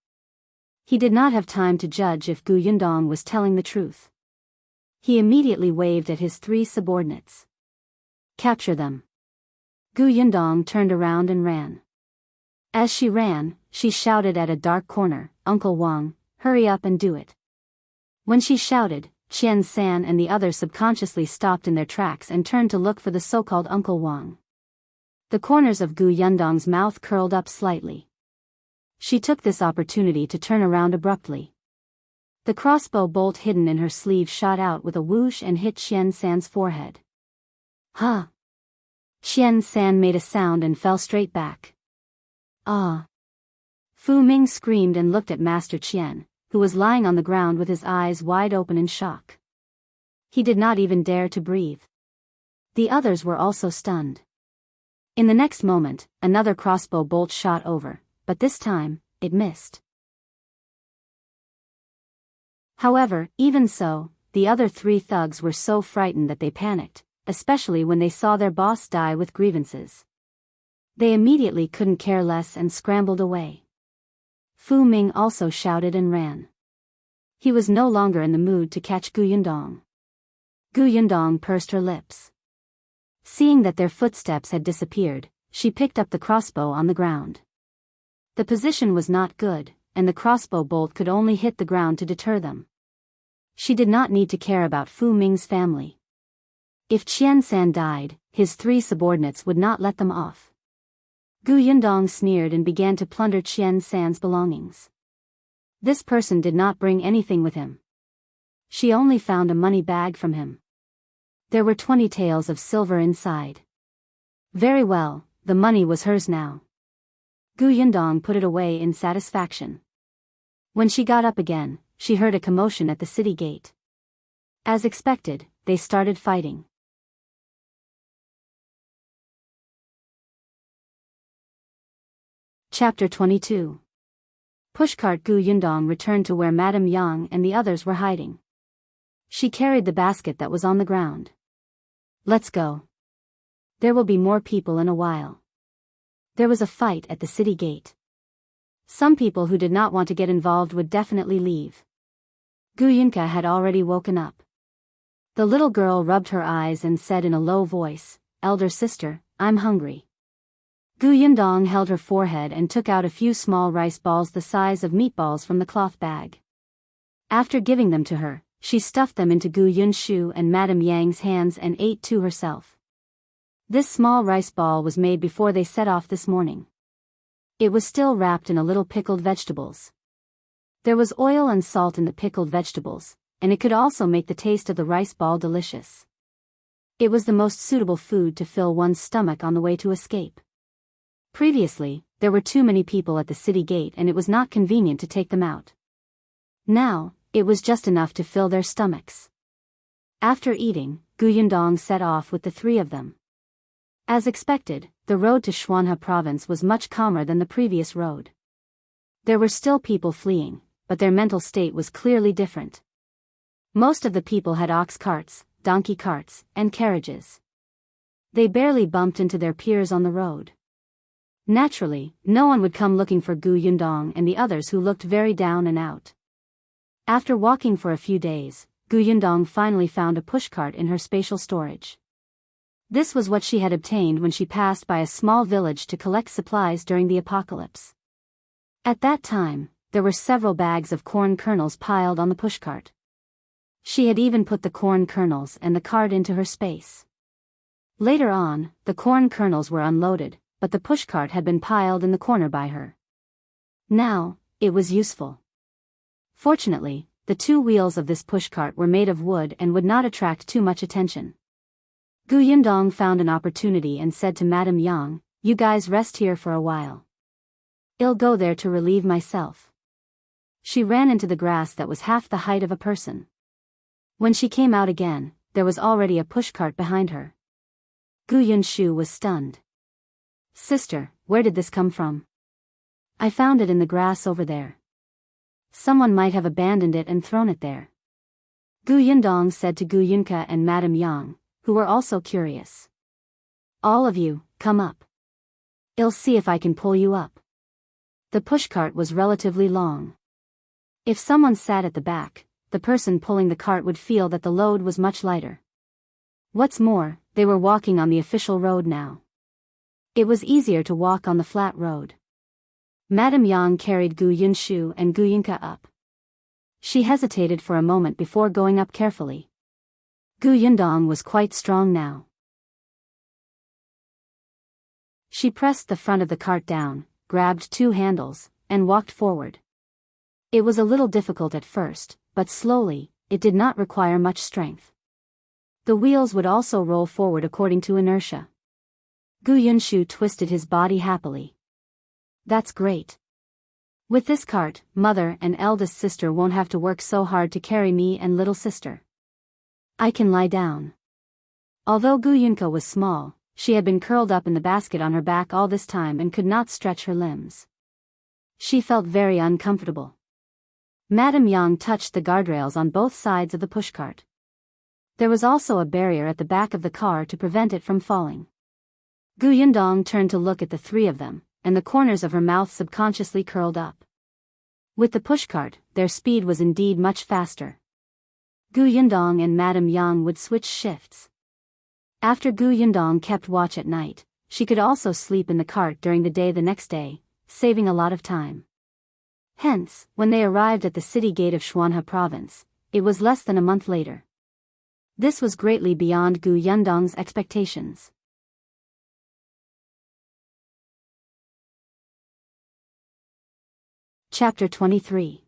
He did not have time to judge if Gu Yindong was telling the truth. He immediately waved at his 3 subordinates. "Capture them." Gu Yindong turned around and ran. As she ran, she shouted at a dark corner, "Uncle Wang, hurry up and do it." When she shouted, Qian San and the others subconsciously stopped in their tracks and turned to look for the so-called Uncle Wang. The corners of Gu Yundong's mouth curled up slightly. She took this opportunity to turn around abruptly. The crossbow bolt hidden in her sleeve shot out with a whoosh and hit Qian San's forehead. "Huh!" Qian San made a sound and fell straight back. "Ah!" Fu Ming screamed and looked at Master Qian, who was lying on the ground with his eyes wide open in shock. He did not even dare to breathe. The others were also stunned. In the next moment, another crossbow bolt shot over, but this time, it missed. However, even so, the other 3 thugs were so frightened that they panicked, especially when they saw their boss die with grievances. They immediately couldn't care less and scrambled away. Fu Ming also shouted and ran. He was no longer in the mood to catch Gu Yundong. Gu Yundong pursed her lips. Seeing that their footsteps had disappeared, she picked up the crossbow on the ground. The position was not good, and the crossbow bolt could only hit the ground to deter them. She did not need to care about Fu Ming's family. If Qian San died, his 3 subordinates would not let them off. Gu Yundong sneered and began to plunder Qian San's belongings. This person did not bring anything with him. She only found a money bag from him. There were 20 taels of silver inside. Very well, the money was hers now. Gu Yundong put it away in satisfaction. When she got up again, she heard a commotion at the city gate. As expected, they started fighting. Chapter 22. Pushcart. Gu Yundong returned to where Madame Yang and the others were hiding. She carried the basket that was on the ground. "Let's go. There will be more people in a while." There was a fight at the city gate. Some people who did not want to get involved would definitely leave. Gu Yunka had already woken up. The little girl rubbed her eyes and said in a low voice, "Elder sister, I'm hungry." Gu Yundong held her forehead and took out a few small rice balls the size of meatballs from the cloth bag. After giving them to her, she stuffed them into Gu Yunshu and Madame Yang's hands and ate 2 herself. This small rice ball was made before they set off this morning. It was still wrapped in a little pickled vegetables. There was oil and salt in the pickled vegetables, and it could also make the taste of the rice ball delicious. It was the most suitable food to fill one's stomach on the way to escape. Previously, there were too many people at the city gate and it was not convenient to take them out. Now, it was just enough to fill their stomachs. After eating, Gu Yundong set off with the 3 of them. As expected, the road to Xuanhe province was much calmer than the previous road. There were still people fleeing, but their mental state was clearly different. Most of the people had ox carts, donkey carts, and carriages. They barely bumped into their peers on the road. Naturally, no one would come looking for Gu Yundong and the others who looked very down and out. After walking for a few days, Gu Yundong finally found a pushcart in her spatial storage. This was what she had obtained when she passed by a small village to collect supplies during the apocalypse. At that time, there were several bags of corn kernels piled on the pushcart. She had even put the corn kernels and the cart into her space. Later on, the corn kernels were unloaded, but the pushcart had been piled in the corner by her. Now, it was useful. Fortunately, the 2 wheels of this pushcart were made of wood and would not attract too much attention. Gu Yundong found an opportunity and said to Madame Yang, "You guys rest here for a while. I'll go there to relieve myself." She ran into the grass that was half the height of a person. When she came out again, there was already a pushcart behind her. Gu Yunshu was stunned. "Sister, where did this come from?" "I found it in the grass over there. Someone might have abandoned it and thrown it there." Gu Yundong said to Gu Yunka and Madame Yang, who were also curious. "All of you, come up. I'll see if I can pull you up." The pushcart was relatively long. If someone sat at the back, the person pulling the cart would feel that the load was much lighter. What's more, they were walking on the official road now. It was easier to walk on the flat road. Madame Yang carried Gu Yunshu and Gu Yinka up. She hesitated for a moment before going up carefully. Gu Yundong was quite strong now. She pressed the front of the cart down, grabbed two handles, and walked forward. It was a little difficult at first, but slowly, it did not require much strength. The wheels would also roll forward according to inertia. Gu Yunshu twisted his body happily. That's great. With this cart, mother and eldest sister won't have to work so hard to carry me and little sister. I can lie down. Although Gu Yunka was small, she had been curled up in the basket on her back all this time and could not stretch her limbs. She felt very uncomfortable. Madame Yang touched the guardrails on both sides of the pushcart. There was also a barrier at the back of the car to prevent it from falling. Gu Yundong turned to look at the three of them, and the corners of her mouth subconsciously curled up. With the pushcart, their speed was indeed much faster. Gu Yundong and Madame Yang would switch shifts. After Gu Yundong kept watch at night, she could also sleep in the cart during the day the next day, saving a lot of time. Hence, when they arrived at the city gate of Xuanhe province, it was less than a month later. This was greatly beyond Gu Yundong's expectations. Chapter 23.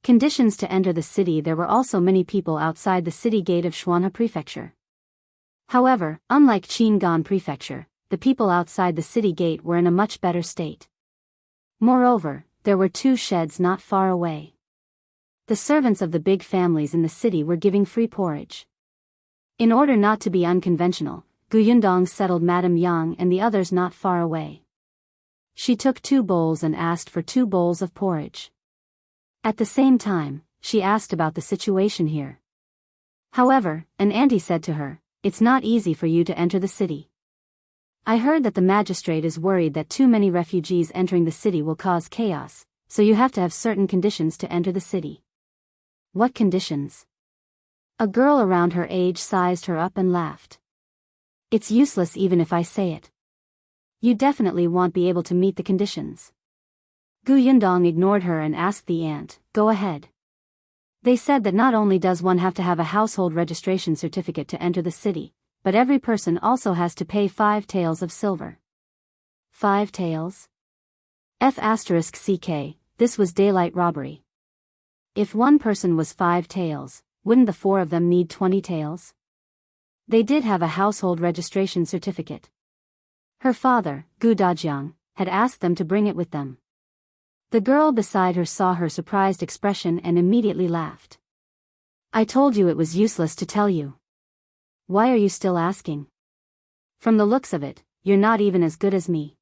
Conditions to enter the city. There were also many people outside the city gate of Xuanhe Prefecture. However, unlike Qingan Prefecture, the people outside the city gate were in a much better state. Moreover, there were two sheds not far away. The servants of the big families in the city were giving free porridge. In order not to be unconventional, Gu Yundong settled Madame Yang and the others not far away. She took 2 bowls and asked for 2 bowls of porridge. At the same time, she asked about the situation here. However, an auntie said to her, "It's not easy for you to enter the city. I heard that the magistrate is worried that too many refugees entering the city will cause chaos, so you have to have certain conditions to enter the city." What conditions? A girl around her age sized her up and laughed. It's useless even if I say it. You definitely won't be able to meet the conditions. Gu Yundong ignored her and asked the aunt, "Go ahead." They said that not only does one have to have a household registration certificate to enter the city, but every person also has to pay 5 taels of silver. 5 taels? F***ck, this was daylight robbery. If one person was 5 taels, wouldn't the 4 of them need 20 taels? They did have a household registration certificate. Her father, Gu Dajiang, had asked them to bring it with them. The girl beside her saw her surprised expression and immediately laughed. "I told you it was useless to tell you. Why are you still asking? From the looks of it, you're not even as good as me.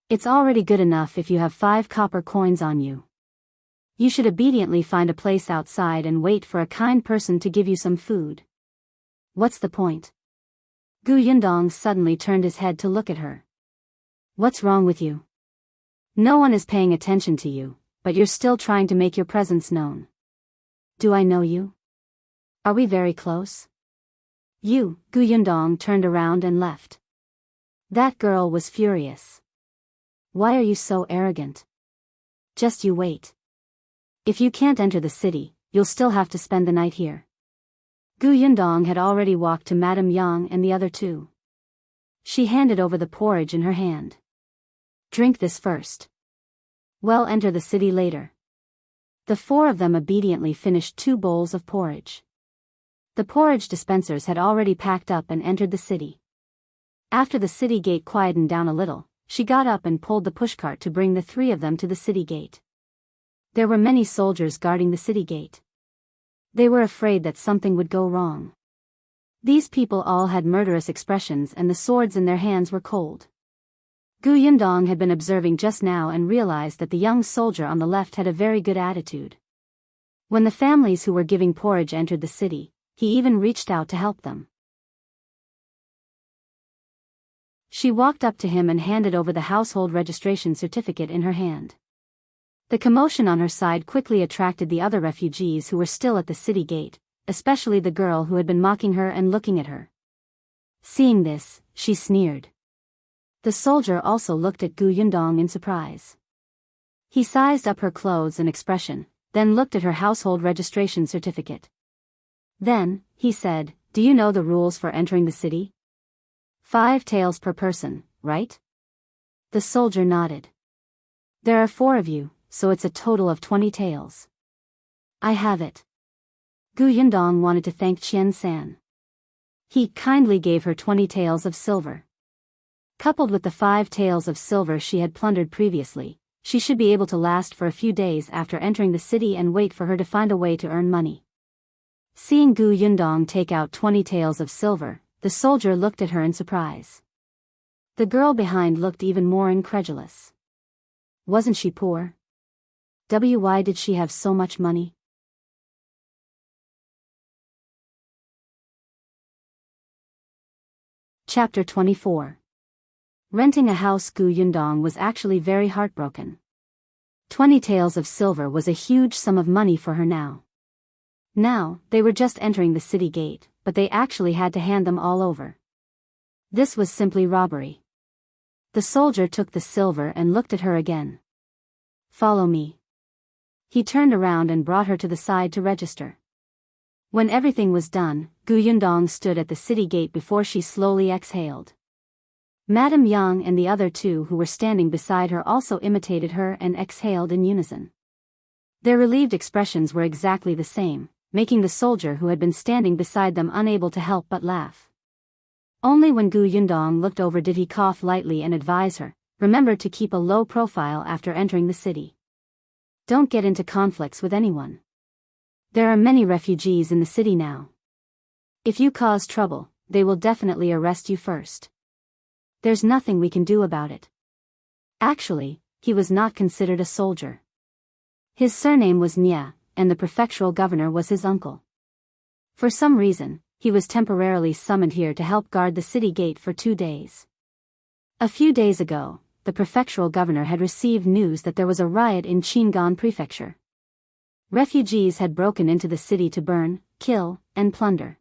It's already good enough if you have 5 copper coins on you. You should obediently find a place outside and wait for a kind person to give you some food. What's the point?" Gu Yundong suddenly turned his head to look at her. "What's wrong with you? No one is paying attention to you, but you're still trying to make your presence known. Do I know you? Are we very close?" Gu Yundong turned around and left. That girl was furious. "Why are you so arrogant? Just you wait. If you can't enter the city, you'll still have to spend the night here." Gu Yundong had already walked to Madame Yang and the other 2. She handed over the porridge in her hand. "Drink this first. Well, enter the city later." The 4 of them obediently finished 2 bowls of porridge. The porridge dispensers had already packed up and entered the city. After the city gate quietened down a little, she got up and pulled the pushcart to bring the 3 of them to the city gate. There were many soldiers guarding the city gate. They were afraid that something would go wrong. These people all had murderous expressions and the swords in their hands were cold. Gu Yundong had been observing just now and realized that the young soldier on the left had a very good attitude. When the families who were giving porridge entered the city, he even reached out to help them. She walked up to him and handed over the household registration certificate in her hand. The commotion on her side quickly attracted the other refugees who were still at the city gate, especially the girl who had been mocking her and looking at her. Seeing this, she sneered. The soldier also looked at Gu Yundong in surprise. He sized up her clothes and expression, then looked at her household registration certificate. Then, he said, "Do you know the rules for entering the city? 5 taels per person, right?" The soldier nodded. "There are 4 of you, so it's a total of 20 taels." "I have it." Gu Yundong wanted to thank Qian San. He kindly gave her 20 taels of silver. Coupled with the 5 taels of silver she had plundered previously, she should be able to last for a few days after entering the city and wait for her to find a way to earn money. Seeing Gu Yundong take out 20 taels of silver, the soldier looked at her in surprise. The girl behind looked even more incredulous. Wasn't she poor? Why did she have so much money? Chapter 24. Renting a house. Gu Yundong was actually very heartbroken. 20 taels of silver was a huge sum of money for her now. Now, they were just entering the city gate, but they actually had to hand them all over. This was simply robbery. The soldier took the silver and looked at her again. "Follow me." He turned around and brought her to the side to register. When everything was done, Gu Yundong stood at the city gate before she slowly exhaled. Madame Yang and the other 2 who were standing beside her also imitated her and exhaled in unison. Their relieved expressions were exactly the same, making the soldier who had been standing beside them unable to help but laugh. Only when Gu Yundong looked over did he cough lightly and advise her, "Remember to keep a low profile after entering the city. Don't get into conflicts with anyone. There are many refugees in the city now. If you cause trouble, they will definitely arrest you first. There's nothing we can do about it." Actually, he was not considered a soldier. His surname was Nye, and the prefectural governor was his uncle. For some reason, he was temporarily summoned here to help guard the city gate for 2 days. A few days ago, the prefectural governor had received news that there was a riot in Qingan Prefecture. Refugees had broken into the city to burn, kill, and plunder.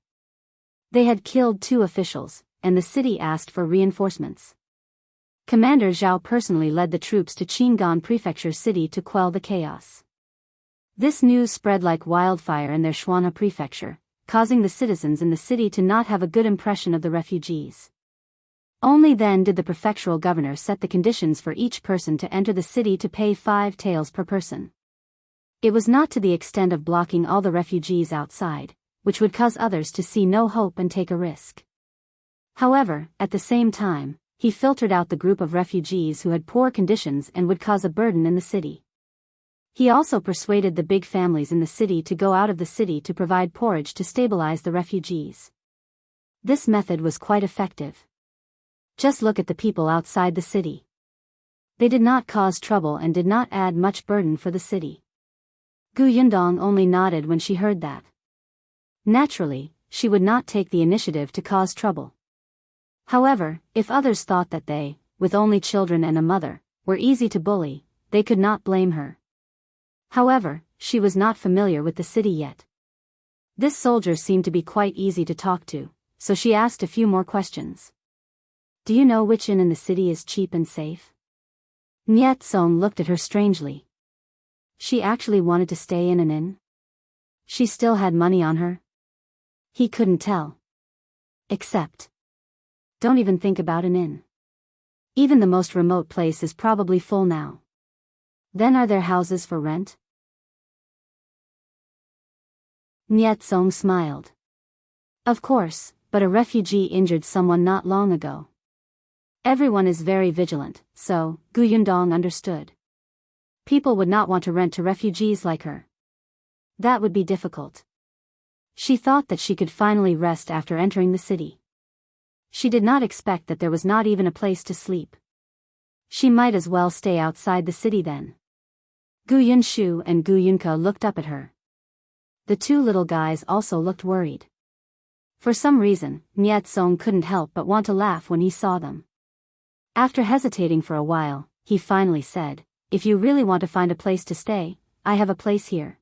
They had killed 2 officials, and the city asked for reinforcements. Commander Zhao personally led the troops to Qingan Prefecture City to quell the chaos. This news spread like wildfire in their Shuana Prefecture, causing the citizens in the city to not have a good impression of the refugees. Only then did the prefectural governor set the conditions for each person to enter the city to pay 5 taels per person. It was not to the extent of blocking all the refugees outside, which would cause others to see no hope and take a risk. However, at the same time, he filtered out the group of refugees who had poor conditions and would cause a burden in the city. He also persuaded the big families in the city to go out of the city to provide porridge to stabilize the refugees. This method was quite effective. Just look at the people outside the city. They did not cause trouble and did not add much burden for the city. Gu Yundong only nodded when she heard that. Naturally, she would not take the initiative to cause trouble. However, if others thought that they, with only children and a mother, were easy to bully, they could not blame her. However, she was not familiar with the city yet. This soldier seemed to be quite easy to talk to, so she asked a few more questions. "Do you know which inn in the city is cheap and safe?" Niet Song looked at her strangely. She actually wanted to stay in an inn? She still had money on her? He couldn't tell. Except, don't even think about an inn. Even the most remote place is probably full now. Then are there houses for rent? Niet Song smiled. Of course, but a refugee injured someone not long ago. Everyone is very vigilant, so, Gu Yundong understood. People would not want to rent to refugees like her. That would be difficult. She thought that she could finally rest after entering the city. She did not expect that there was not even a place to sleep. She might as well stay outside the city then. Gu Yunshu and Gu Yunka looked up at her. The 2 little guys also looked worried. For some reason, Niet Song couldn't help but want to laugh when he saw them. After hesitating for a while, he finally said, "If you really want to find a place to stay, I have a place here.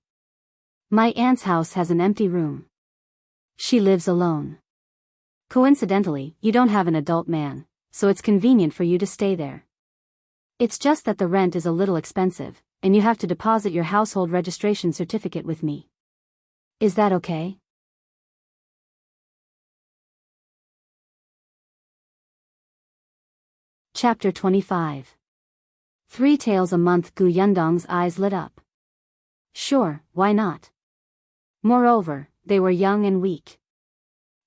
My aunt's house has an empty room. She lives alone. Coincidentally, you don't have an adult man, so it's convenient for you to stay there. It's just that the rent is a little expensive, and you have to deposit your household registration certificate with me. Is that okay? Chapter 25. 3 taels a month. Gu Yundong's eyes lit up. Sure, why not? Moreover, they were young and weak.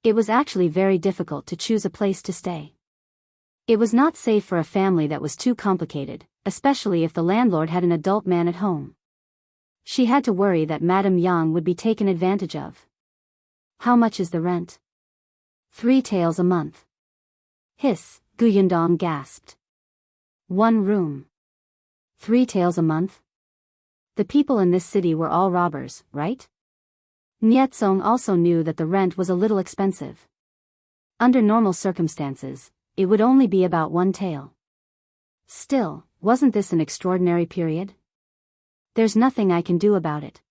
It was actually very difficult to choose a place to stay. It was not safe for a family that was too complicated, especially if the landlord had an adult man at home. She had to worry that Madame Yang would be taken advantage of. How much is the rent? 3 taels a month. Hiss, Gu Yundong gasped. 1 room. 3 taels a month? The people in this city were all robbers, right? Nyetsong also knew that the rent was a little expensive. Under normal circumstances, it would only be about 1 tael. Still, wasn't this an extraordinary period? There's nothing I can do about it.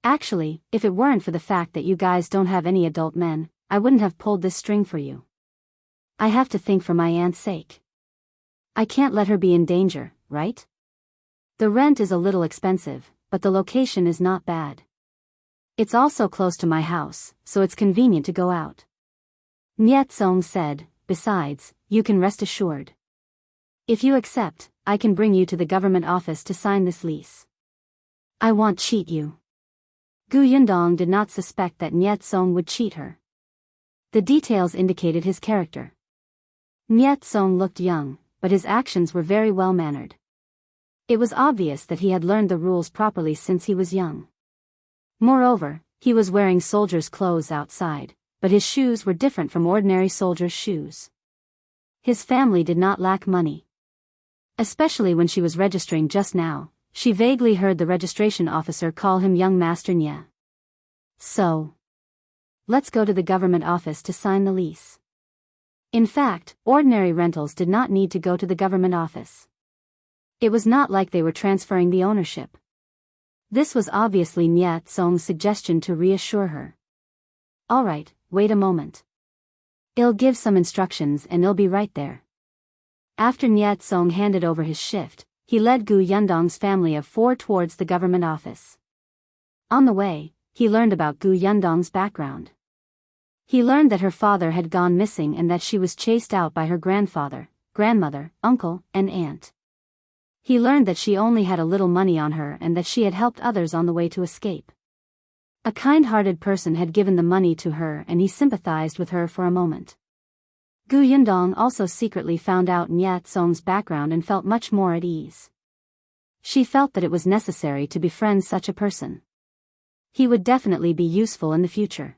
Actually, if it weren't for the fact that you guys don't have any adult men, I wouldn't have pulled this string for you. I have to think for my aunt's sake. I can't let her be in danger, right? The rent is a little expensive, but the location is not bad. It's also close to my house, so it's convenient to go out. Nyetsong said, besides, you can rest assured. If you accept, I can bring you to the government office to sign this lease. I won't cheat you. Gu Yundong did not suspect that Nyetsong would cheat her. The details indicated his character. Nyetsong looked young, but his actions were very well-mannered. It was obvious that he had learned the rules properly since he was young. Moreover, he was wearing soldier's clothes outside, but his shoes were different from ordinary soldier's shoes. His family did not lack money. Especially when she was registering just now, she vaguely heard the registration officer call him young Master Nye. So, let's go to the government office to sign the lease. In fact, ordinary rentals did not need to go to the government office. It was not like they were transferring the ownership. This was obviously Nyetsong's suggestion to reassure her. Alright, wait a moment. I'll give some instructions and I'll be right there. After Nyetsong handed over his shift, he led Gu Yundong's family of 4 towards the government office. On the way, he learned about Gu Yundong's background. He learned that her father had gone missing and that she was chased out by her grandfather, grandmother, uncle, and aunt. He learned that she only had a little money on her and that she had helped others on the way to escape. A kind-hearted person had given the money to her and he sympathized with her for a moment. Gu Yundong also secretly found out Nyetsong's background and felt much more at ease. She felt that it was necessary to befriend such a person. He would definitely be useful in the future.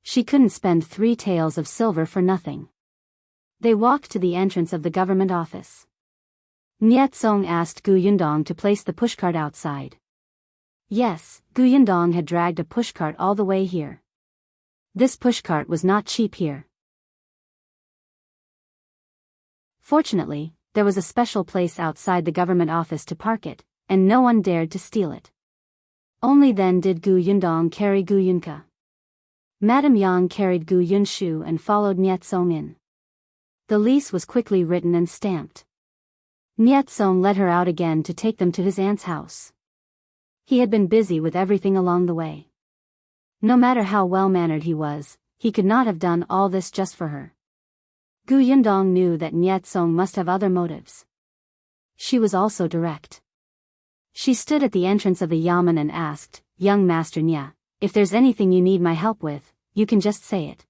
She couldn't spend 3 taels of silver for nothing. They walked to the entrance of the government office. Nyetsong asked Gu Yundong to place the pushcart outside. Yes, Gu Yundong had dragged a pushcart all the way here. This pushcart was not cheap here. Fortunately, there was a special place outside the government office to park it, and no one dared to steal it. Only then did Gu Yundong carry Gu Yunka. Madame Yang carried Gu Yunshu and followed Nyetsong in. The lease was quickly written and stamped. Nyetsong led her out again to take them to his aunt's house. He had been busy with everything along the way. No matter how well-mannered he was, he could not have done all this just for her. Gu Yundong knew that Nyetsong must have other motives. She was also direct. She stood at the entrance of the yamen and asked, "Young Master Nye, if there's anything you need my help with, you can just say it."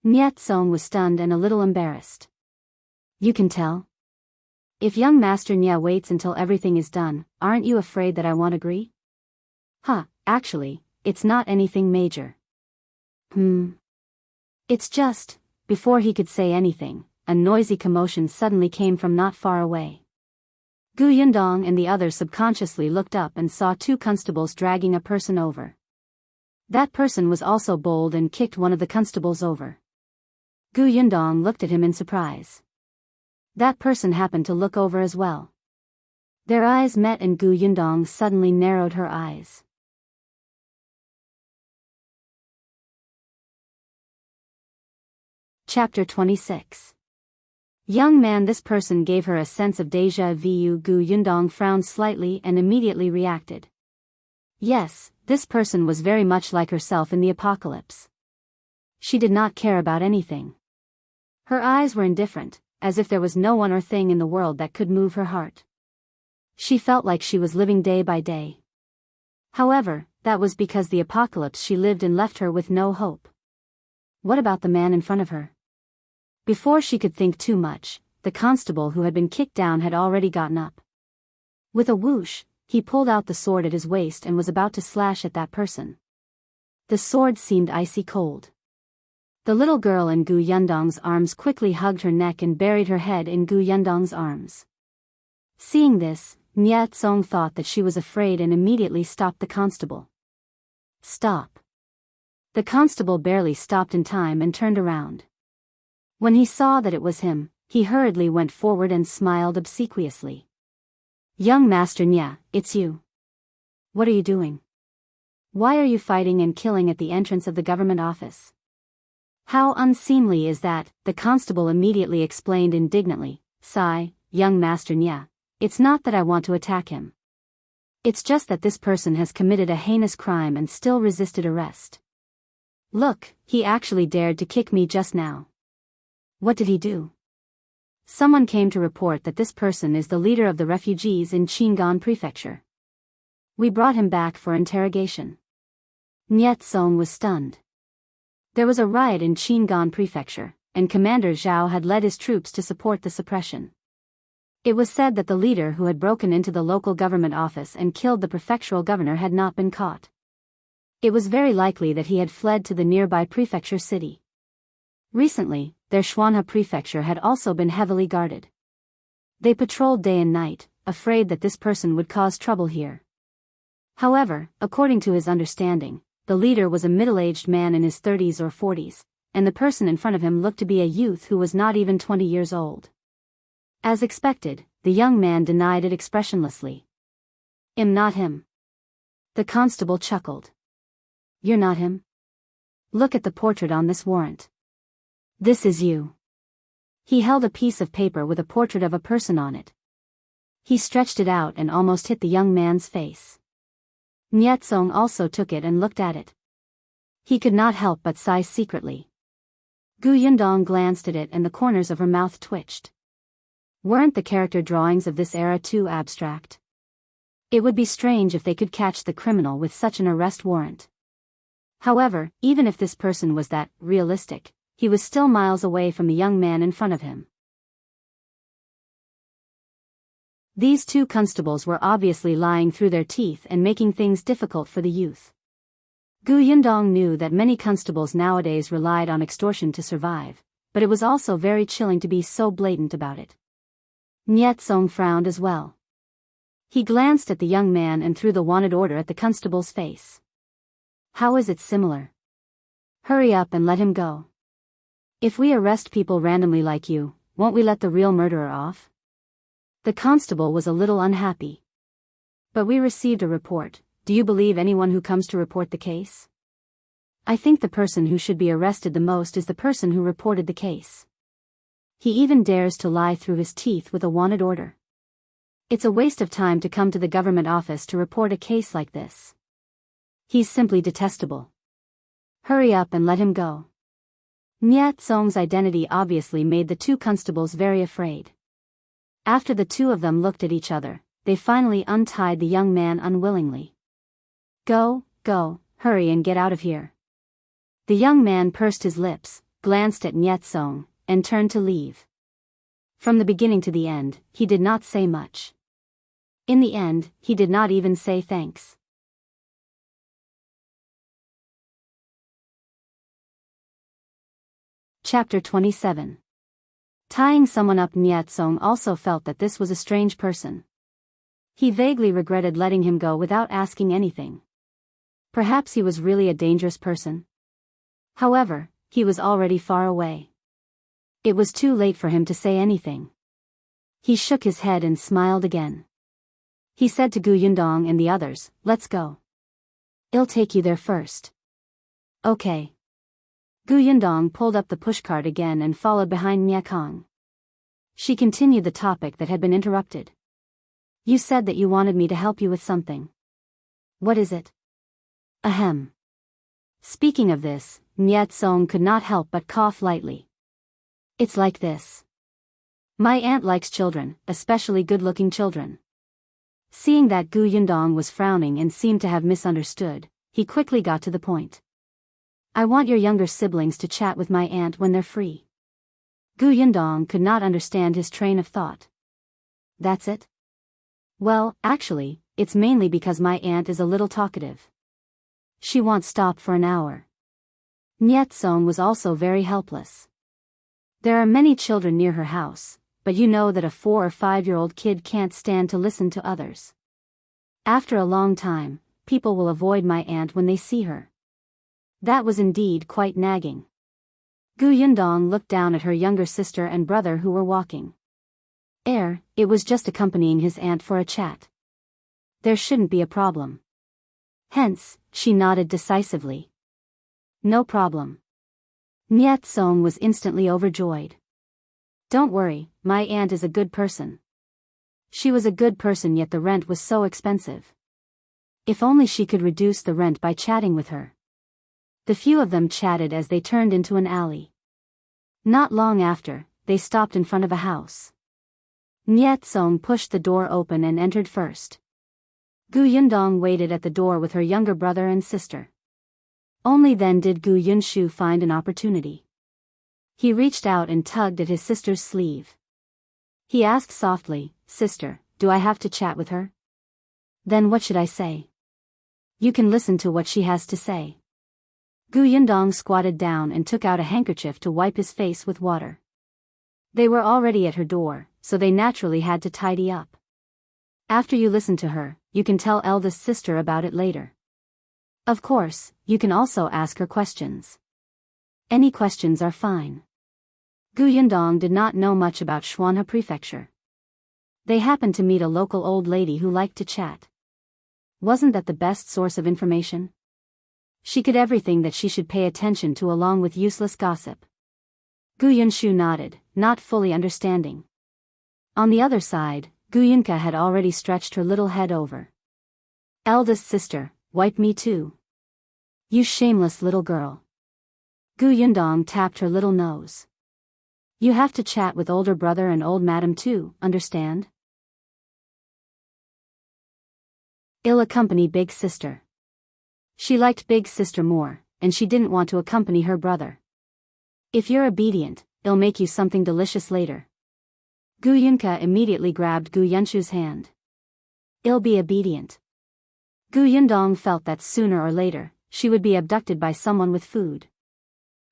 Nyetsong was stunned and a little embarrassed. "You can tell? If young Master Nye waits until everything is done, aren't you afraid that I won't agree?" Actually, it's not anything major." It's just..." Before he could say anything, a noisy commotion suddenly came from not far away. Gu Yundong and the others subconsciously looked up and saw 2 constables dragging a person over. That person was also bold and kicked one of the constables over. Gu Yundong looked at him in surprise. That person happened to look over as well. Their eyes met and Gu Yundong suddenly narrowed her eyes. Chapter 26. Young man, this person gave her a sense of déjà vu. Gu Yundong frowned slightly and immediately reacted. Yes, this person was very much like herself in the apocalypse. She did not care about anything. Her eyes were indifferent, as if there was no one or thing in the world that could move her heart. She felt like she was living day by day. However, that was because the apocalypse she lived in left her with no hope. What about the man in front of her? Before she could think too much, the constable who had been kicked down had already gotten up. With a whoosh, he pulled out the sword at his waist and was about to slash at that person. The sword seemed icy cold. The little girl in Gu Yundong's arms quickly hugged her neck and buried her head in Gu Yundong's arms. Seeing this, Nye Tsong thought that she was afraid and immediately stopped the constable. Stop. The constable barely stopped in time and turned around. When he saw that it was him, he hurriedly went forward and smiled obsequiously. Young Master Nye, it's you. What are you doing? Why are you fighting and killing at the entrance of the government office? How unseemly is that, the constable immediately explained indignantly. Sigh, young Master Nye, it's not that I want to attack him. It's just that this person has committed a heinous crime and still resisted arrest. Look, he actually dared to kick me just now. What did he do? Someone came to report that this person is the leader of the refugees in Qingan Prefecture. We brought him back for interrogation. Nye Tsong was stunned. There was a riot in Qingan Prefecture, and Commander Zhao had led his troops to support the suppression. It was said that the leader who had broken into the local government office and killed the prefectural governor had not been caught. It was very likely that he had fled to the nearby prefecture city. Recently, their Xuanhe prefecture had also been heavily guarded. They patrolled day and night, afraid that this person would cause trouble here. However, according to his understanding, the leader was a middle-aged man in his 30s or 40s, and the person in front of him looked to be a youth who was not even 20 years old. As expected, the young man denied it expressionlessly. "I'm not him." The constable chuckled. "You're not him? Look at the portrait on this warrant. This is you." He held a piece of paper with a portrait of a person on it. He stretched it out and almost hit the young man's face. Nye Tsong also took it and looked at it. He could not help but sigh secretly. Gu Yundong glanced at it and the corners of her mouth twitched. Weren't the character drawings of this era too abstract? It would be strange if they could catch the criminal with such an arrest warrant. However, even if this person was that realistic, he was still miles away from the young man in front of him. These two constables were obviously lying through their teeth and making things difficult for the youth. Gu Yundong knew that many constables nowadays relied on extortion to survive, but it was also very chilling to be so blatant about it. Nye Tsong frowned as well. He glanced at the young man and threw the wanted order at the constable's face. "How is it similar? Hurry up and let him go. If we arrest people randomly like you, won't we let the real murderer off?" The constable was a little unhappy. "But we received a report. Do you believe anyone who comes to report the case? I think the person who should be arrested the most is the person who reported the case. He even dares to lie through his teeth with a wanted order. It's a waste of time to come to the government office to report a case like this. He's simply detestable. Hurry up and let him go." Nye Tsong's identity obviously made the two constables very afraid. After the two of them looked at each other, they finally untied the young man unwillingly. Go, hurry and get out of here." The young man pursed his lips, glanced at Nye Tsong, and turned to leave. From the beginning to the end, he did not say much. In the end, he did not even say thanks. Chapter 27. Tying someone up. Nye Tsong also felt that this was a strange person. He vaguely regretted letting him go without asking anything. Perhaps he was really a dangerous person. However, he was already far away. It was too late for him to say anything. He shook his head and smiled again. He said to Gu Yundong and the others, "Let's go. I'll take you there first." "Okay." Gu Yundong pulled up the pushcart again and followed behind Nye Kong. She continued the topic that had been interrupted. You said that you wanted me to help you with something. What is it? Ahem. Speaking of this, Niet Song could not help but cough lightly. It's like this. My aunt likes children, especially good-looking children. Seeing that Gu Yundong was frowning and seemed to have misunderstood, he quickly got to the point. I want your younger siblings to chat with my aunt when they're free. Gu Yundong could not understand his train of thought. That's it? Well, actually, it's mainly because my aunt is a little talkative. She won't stop for an hour. Niet Song was also very helpless. There are many children near her house, but you know that a 4 or 5-year-old kid can't stand to listen to others. After a long time, people will avoid my aunt when they see her. That was indeed quite nagging. Gu Yundong looked down at her younger sister and brother who were walking. It was just accompanying his aunt for a chat. There shouldn't be a problem. Hence, she nodded decisively. No problem. Niet Song was instantly overjoyed. Don't worry, my aunt is a good person. She was a good person, yet the rent was so expensive. If only she could reduce the rent by chatting with her. The few of them chatted as they turned into an alley. Not long after, they stopped in front of a house. Niet Song pushed the door open and entered first. Gu Yundong waited at the door with her younger brother and sister. Only then did Gu Yunshu find an opportunity. He reached out and tugged at his sister's sleeve. He asked softly, Sister, do I have to chat with her? Then what should I say? You can listen to what she has to say. Gu Yundong squatted down and took out a handkerchief to wipe his face with water. They were already at her door, so they naturally had to tidy up. After you listen to her, you can tell eldest sister about it later. Of course, you can also ask her questions. Any questions are fine. Gu Yundong did not know much about Xuanhe Prefecture. They happened to meet a local old lady who liked to chat. Wasn't that the best source of information? She could everything that she should pay attention to along with useless gossip. Gu Yunshu nodded, not fully understanding. On the other side, Gu Yunka had already stretched her little head over. Eldest sister, wipe me too. You shameless little girl. Gu Yundong tapped her little nose. You have to chat with older brother and old madam too, understand? I'll accompany big sister. She liked big sister more, and she didn't want to accompany her brother. If you're obedient, I'll make you something delicious later. Gu Yunka immediately grabbed Gu Yunshu's hand. I'll be obedient. Gu Yundong felt that sooner or later, she would be abducted by someone with food.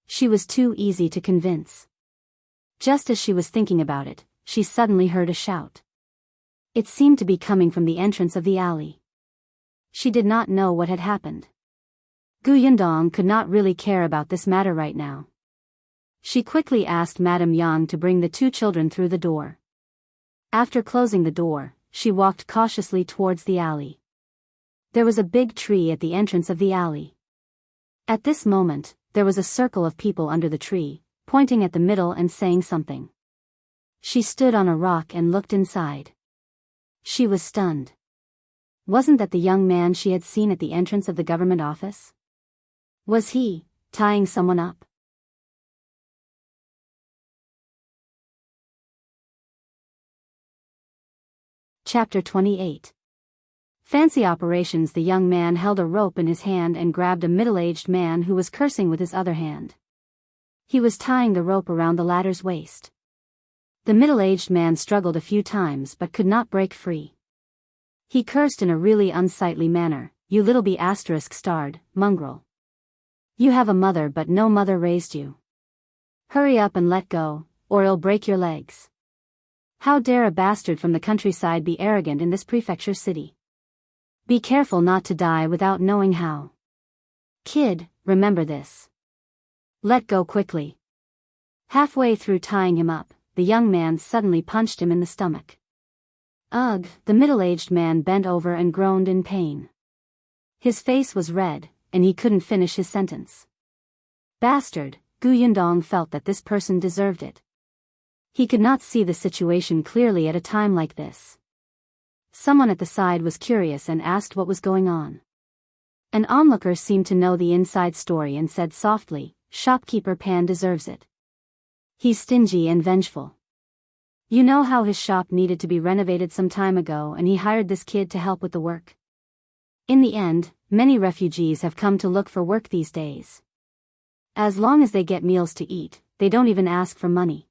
She was too easy to convince. Just as she was thinking about it, she suddenly heard a shout. It seemed to be coming from the entrance of the alley. She did not know what had happened. Gu Yundong could not really care about this matter right now. She quickly asked Madame Yang to bring the two children through the door. After closing the door, she walked cautiously towards the alley. There was a big tree at the entrance of the alley. At this moment, there was a circle of people under the tree, pointing at the middle and saying something. She stood on a rock and looked inside. She was stunned. Wasn't that the young man she had seen at the entrance of the government office? Was he tying someone up? Chapter 28. Fancy operations. The young man held a rope in his hand and grabbed a middle-aged man who was cursing with his other hand. He was tying the rope around the latter's waist. The middle-aged man struggled a few times but could not break free. He cursed in a really unsightly manner, "You little B*****, mongrel. You have a mother but no mother raised you. Hurry up and let go, or I'll break your legs. How dare a bastard from the countryside be arrogant in this prefecture city? Be careful not to die without knowing how. Kid, remember this. Let go quickly." Halfway through tying him up, the young man suddenly punched him in the stomach. Ugh! The middle-aged man bent over and groaned in pain. His face was red, and he couldn't finish his sentence. Bastard! Gu Yundong felt that this person deserved it. He could not see the situation clearly at a time like this. Someone at the side was curious and asked what was going on. An onlooker seemed to know the inside story and said softly, "Shopkeeper Pan deserves it. He's stingy and vengeful. You know how his shop needed to be renovated some time ago and he hired this kid to help with the work? In the end, many refugees have come to look for work these days. As long as they get meals to eat, they don't even ask for money.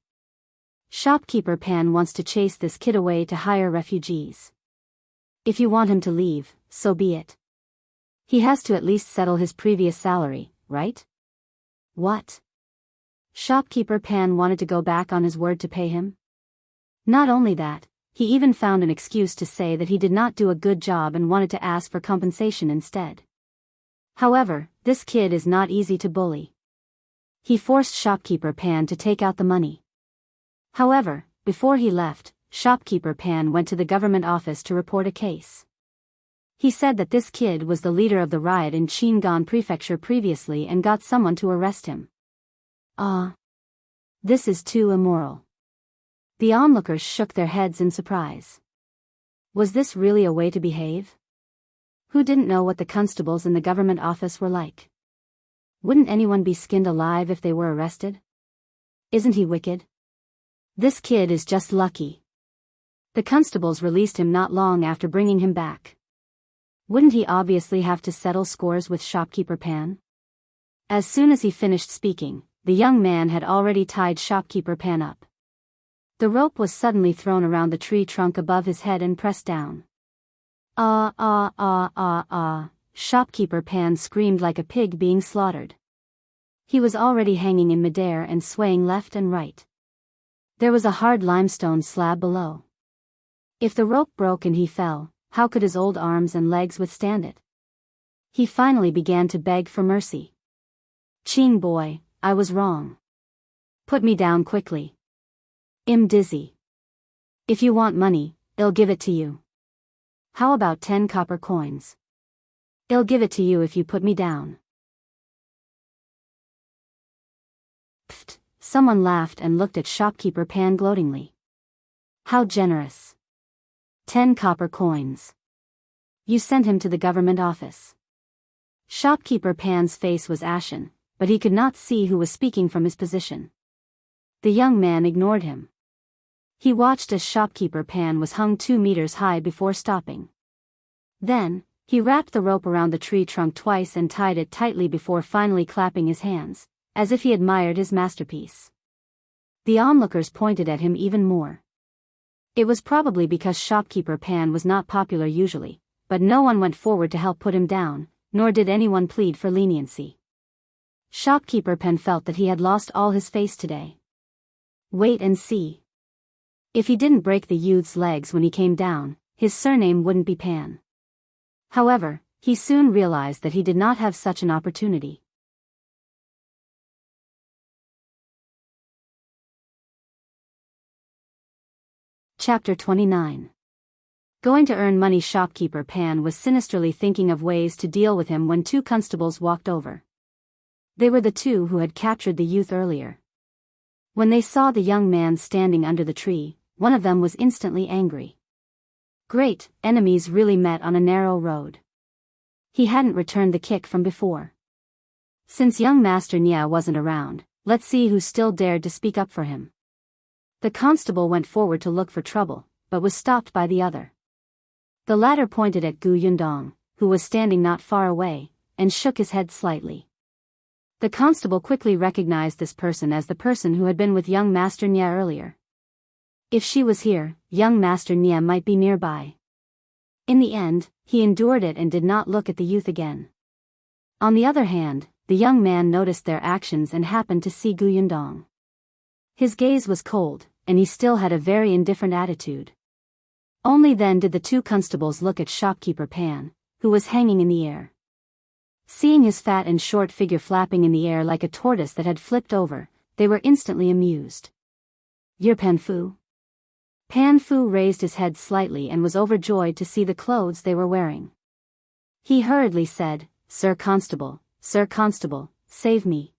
Shopkeeper Pan wants to chase this kid away to hire refugees. If you want him to leave, so be it. He has to at least settle his previous salary, right?" "What? Shopkeeper Pan wanted to go back on his word to pay him? Not only that, he even found an excuse to say that he did not do a good job and wanted to ask for compensation instead. However, this kid is not easy to bully. He forced Shopkeeper Pan to take out the money. However, before he left, Shopkeeper Pan went to the government office to report a case. He said that this kid was the leader of the riot in Qingan Prefecture previously and got someone to arrest him. This is too immoral." The onlookers shook their heads in surprise. Was this really a way to behave? Who didn't know what the constables in the government office were like? Wouldn't anyone be skinned alive if they were arrested? Isn't he wicked? This kid is just lucky. The constables released him not long after bringing him back. Wouldn't he obviously have to settle scores with Shopkeeper Pan? As soon as he finished speaking, the young man had already tied Shopkeeper Pan up. The rope was suddenly thrown around the tree trunk above his head and pressed down. Shopkeeper Pan screamed like a pig being slaughtered. He was already hanging in midair and swaying left and right. There was a hard limestone slab below. If the rope broke and he fell, how could his old arms and legs withstand it? He finally began to beg for mercy. "Ching boy, I was wrong. Put me down quickly. I'm dizzy. If you want money, I'll give it to you. How about 10 copper coins? I'll give it to you if you put me down." Pfft, someone laughed and looked at Shopkeeper Pan gloatingly. "How generous. 10 copper coins. You sent him to the government office." Shopkeeper Pan's face was ashen, but he could not see who was speaking from his position. The young man ignored him. He watched as Shopkeeper Pan was hung 2 meters high before stopping. Then, he wrapped the rope around the tree trunk twice and tied it tightly before finally clapping his hands, as if he admired his masterpiece. The onlookers pointed at him even more. It was probably because Shopkeeper Pan was not popular usually, but no one went forward to help put him down, nor did anyone plead for leniency. Shopkeeper Pan felt that he had lost all his face today. Wait and see. If he didn't break the youth's legs when he came down, his surname wouldn't be Pan. However, he soon realized that he did not have such an opportunity. Chapter 29. Going to earn money. Shopkeeper Pan was sinisterly thinking of ways to deal with him when 2 constables walked over. They were the 2 who had captured the youth earlier. When they saw the young man standing under the tree, one of them was instantly angry. Great, enemies really met on a narrow road. He hadn't returned the kick from before. Since young Master Nia wasn't around, let's see who still dared to speak up for him. The constable went forward to look for trouble, but was stopped by the other. The latter pointed at Gu Yundong, who was standing not far away, and shook his head slightly. The constable quickly recognized this person as the person who had been with young Master Nia earlier. If she was here, young Master Nia might be nearby. In the end, he endured it and did not look at the youth again. On the other hand, the young man noticed their actions and happened to see Gu Yundong. His gaze was cold, and he still had a very indifferent attitude. Only then did the 2 constables look at Shopkeeper Pan, who was hanging in the air. Seeing his fat and short figure flapping in the air like a tortoise that had flipped over, they were instantly amused. "You're Pan Fu?" Pan Fu raised his head slightly and was overjoyed to see the clothes they were wearing. He hurriedly said, Sir Constable, save me.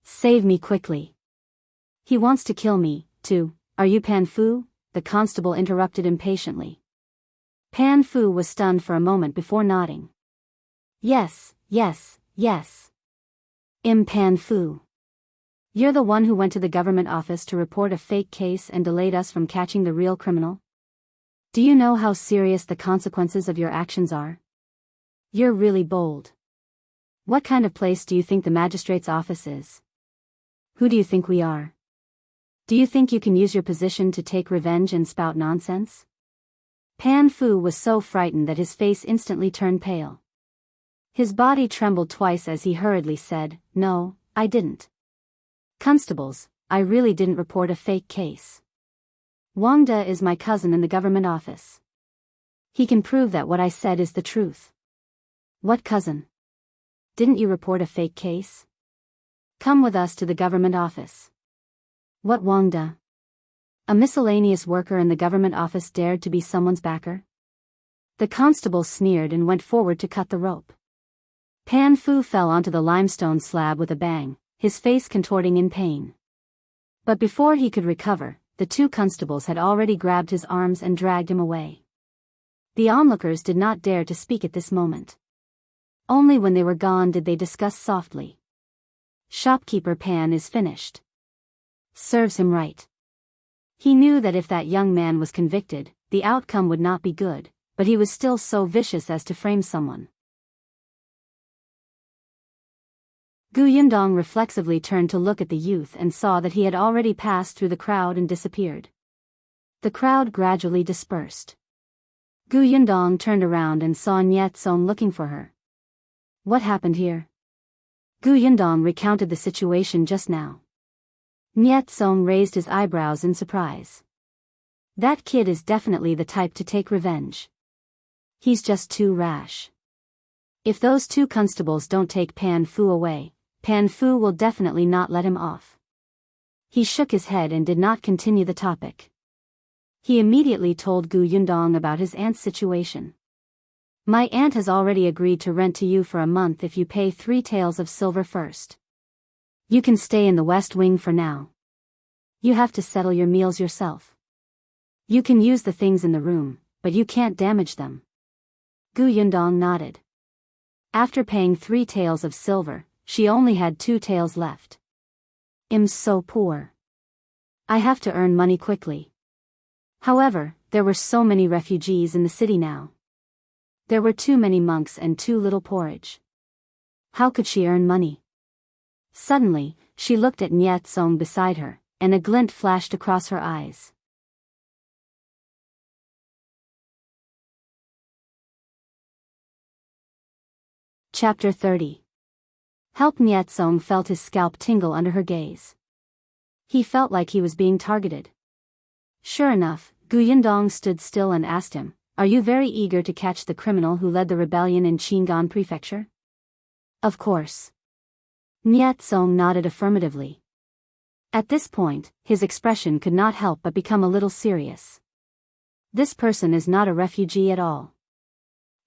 Save me quickly. He wants to kill me, Are you Pan Fu? The constable interrupted impatiently. Pan Fu was stunned for a moment before nodding. Yes, yes, yes. Pan Fu. You're the one who went to the government office to report a fake case and delayed us from catching the real criminal? Do you know how serious the consequences of your actions are? You're really bold. What kind of place do you think the magistrate's office is? Who do you think we are? Do you think you can use your position to take revenge and spout nonsense? Pan Fu was so frightened that his face instantly turned pale. His body trembled twice as he hurriedly said, No, I didn't. Constables, I really didn't report a fake case. Wang De is my cousin in the government office. He can prove that what I said is the truth. What cousin? Didn't you report a fake case? Come with us to the government office. What Wang De? A miscellaneous worker in the government office dared to be someone's backer? The constable sneered and went forward to cut the rope. Pan Fu fell onto the limestone slab with a bang, his face contorting in pain. But before he could recover, the two constables had already grabbed his arms and dragged him away. The onlookers did not dare to speak at this moment. Only when they were gone did they discuss softly. Shopkeeper Pan is finished. Serves him right. He knew that if that young man was convicted, the outcome would not be good, but he was still so vicious as to frame someone. Gu Yundong reflexively turned to look at the youth and saw that he had already passed through the crowd and disappeared. The crowd gradually dispersed. Gu Yundong turned around and saw Niet Song looking for her. What happened here? Gu Yundong recounted the situation just now. Niet Song raised his eyebrows in surprise. That kid is definitely the type to take revenge. He's just too rash. If those two constables don't take Pan Fu away, Pan Fu will definitely not let him off. He shook his head and did not continue the topic. He immediately told Gu Yundong about his aunt's situation. My aunt has already agreed to rent to you for a month if you pay 3 taels of silver first. You can stay in the West Wing for now. You have to settle your meals yourself. You can use the things in the room, but you can't damage them. Gu Yundong nodded. After paying 3 taels of silver, she only had 2 taels left. I'm so poor. I have to earn money quickly. However, there were so many refugees in the city now. There were too many monks and too little porridge. How could she earn money? Suddenly, she looked at Niet Song beside her, and a glint flashed across her eyes. Chapter 30. Help. Niet Song felt his scalp tingle under her gaze. He felt like he was being targeted. Sure enough, Gu Yundong stood still and asked him, Are you very eager to catch the criminal who led the rebellion in Qingan Prefecture? Of course. Niet Song nodded affirmatively. At this point, his expression could not help but become a little serious. This person is not a refugee at all.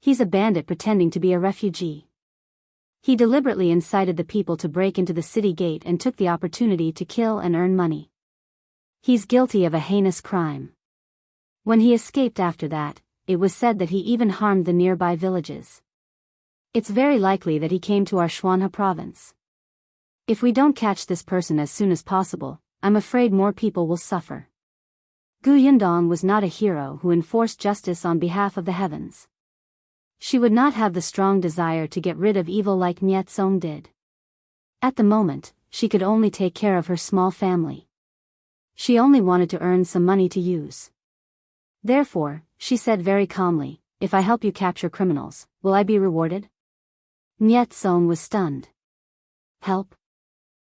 He's a bandit pretending to be a refugee. He deliberately incited the people to break into the city gate and took the opportunity to kill and earn money. He's guilty of a heinous crime. When he escaped after that, it was said that he even harmed the nearby villages. It's very likely that he came to our Shuanha province. If we don't catch this person as soon as possible, I'm afraid more people will suffer. Gu Yundong was not a hero who enforced justice on behalf of the heavens. She would not have the strong desire to get rid of evil like Niet Song did. At the moment, she could only take care of her small family. She only wanted to earn some money to use. Therefore, she said very calmly, If I help you capture criminals, will I be rewarded? Niet Song was stunned. Help?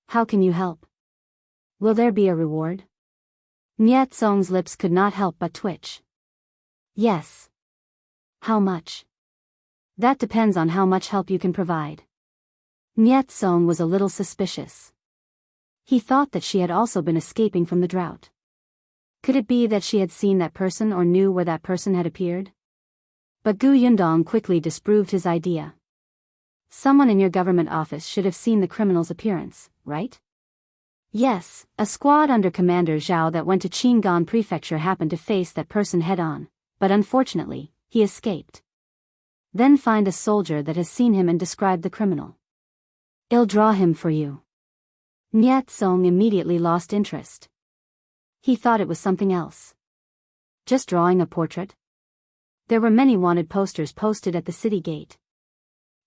How can you help? Will there be a reward? Niet Song's lips could not help but twitch. Yes. How much? That depends on how much help you can provide. Niet Song was a little suspicious. He thought that she had also been escaping from the drought. Could it be that she had seen that person or knew where that person had appeared? But Gu Yundong quickly disproved his idea. Someone in your government office should have seen the criminal's appearance, right? Yes, a squad under Commander Zhao that went to Qingan Prefecture happened to face that person head-on, but unfortunately, he escaped. Then find a soldier that has seen him and describe the criminal. I'll draw him for you. Niet Song immediately lost interest. He thought it was something else. Just drawing a portrait? There were many wanted posters posted at the city gate.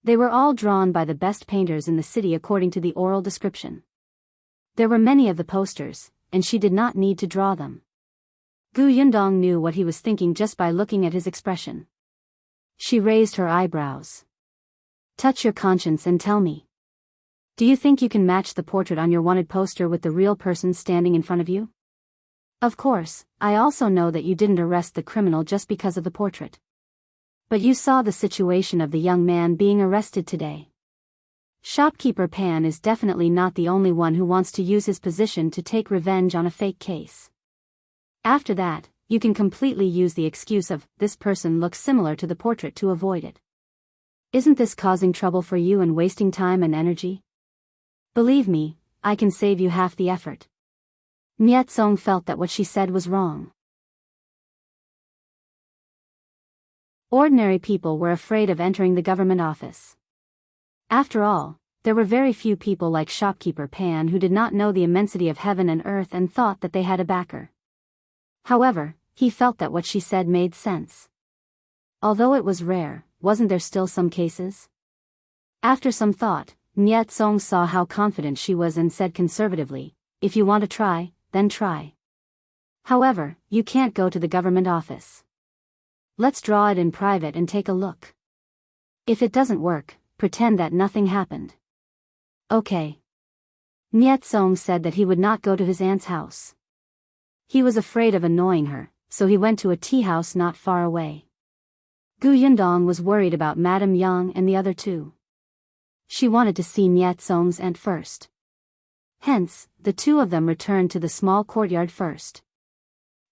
They were all drawn by the best painters in the city according to the oral description. There were many of the posters, and she did not need to draw them. Gu Yundong knew what he was thinking just by looking at his expression. She raised her eyebrows. Touch your conscience and tell me. Do you think you can match the portrait on your wanted poster with the real person standing in front of you? Of course, I also know that you didn't arrest the criminal just because of the portrait. But you saw the situation of the young man being arrested today. Shopkeeper Pan is definitely not the only one who wants to use his position to take revenge on a fake case. After that, you can completely use the excuse of, this person looks similar to the portrait to avoid it. Isn't this causing trouble for you and wasting time and energy? Believe me, I can save you half the effort. Niet Song felt that what she said was wrong. Ordinary people were afraid of entering the government office. After all, there were very few people like Shopkeeper Pan who did not know the immensity of heaven and earth and thought that they had a backer. However, he felt that what she said made sense. Although it was rare, wasn't there still some cases? After some thought, Niet Song saw how confident she was and said conservatively, if you want to try, then try. However, you can't go to the government office. Let's draw it in private and take a look. If it doesn't work, pretend that nothing happened. Okay. Niet Song said that he would not go to his aunt's house. He was afraid of annoying her, so he went to a tea house not far away. Gu Yundong was worried about Madame Yang and the other two. She wanted to see Niet Song's aunt first. Hence, the two of them returned to the small courtyard first.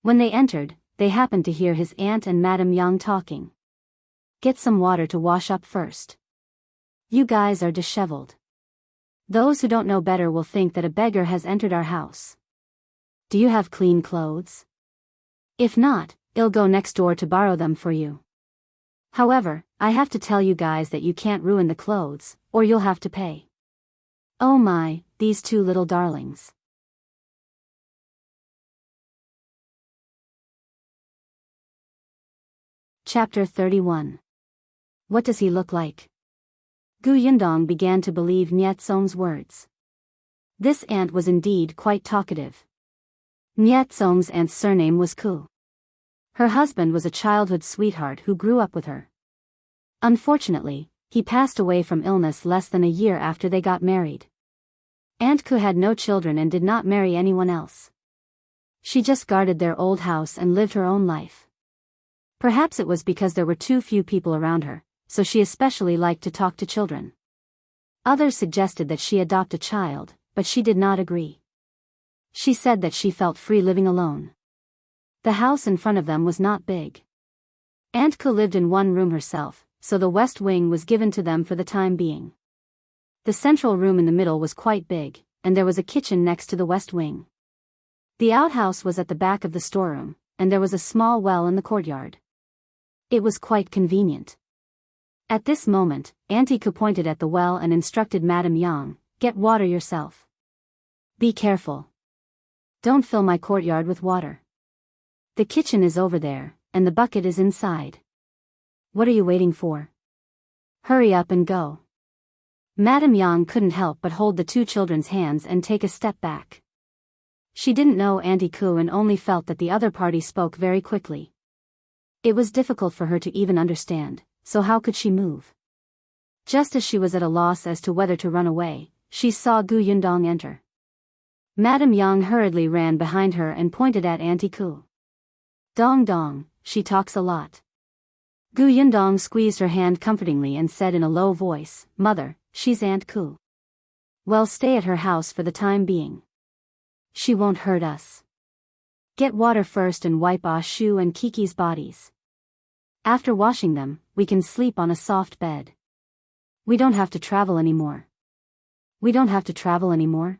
When they entered, they happened to hear his aunt and Madame Yang talking. Get some water to wash up first. You guys are disheveled. Those who don't know better will think that a beggar has entered our house. Do you have clean clothes? If not, I'll go next door to borrow them for you. However, I have to tell you guys that you can't ruin the clothes, or you'll have to pay. Oh my, these two little darlings. Chapter 31. What does he look like? Gu Yundong began to believe Niet Song's words. This aunt was indeed quite talkative. Niet Song's aunt's surname was Ku. Her husband was a childhood sweetheart who grew up with her. Unfortunately, he passed away from illness less than a year after they got married. Aunt Ku had no children and did not marry anyone else. She just guarded their old house and lived her own life. Perhaps it was because there were too few people around her, so she especially liked to talk to children. Others suggested that she adopt a child, but she did not agree. She said that she felt free living alone. The house in front of them was not big. Aunt Ku lived in one room herself, so the west wing was given to them for the time being. The central room in the middle was quite big, and there was a kitchen next to the west wing. The outhouse was at the back of the storeroom, and there was a small well in the courtyard. It was quite convenient. At this moment, Auntie Ku pointed at the well and instructed Madame Yang, get water yourself. Be careful. Don't fill my courtyard with water. The kitchen is over there, and the bucket is inside. What are you waiting for? Hurry up and go. Madame Yang couldn't help but hold the two children's hands and take a step back. She didn't know Auntie Ku and only felt that the other party spoke very quickly. It was difficult for her to even understand, so how could she move? Just as she was at a loss as to whether to run away, she saw Gu Yundong enter. Madame Yang hurriedly ran behind her and pointed at Auntie Ku. Dong dong, she talks a lot. Gu Yundong squeezed her hand comfortingly and said in a low voice, Mother, she's Aunt Ku. Well, stay at her house for the time being. She won't hurt us. Get water first and wipe Ah Shu and Kiki's bodies. After washing them, we can sleep on a soft bed. We don't have to travel anymore. We don't have to travel anymore?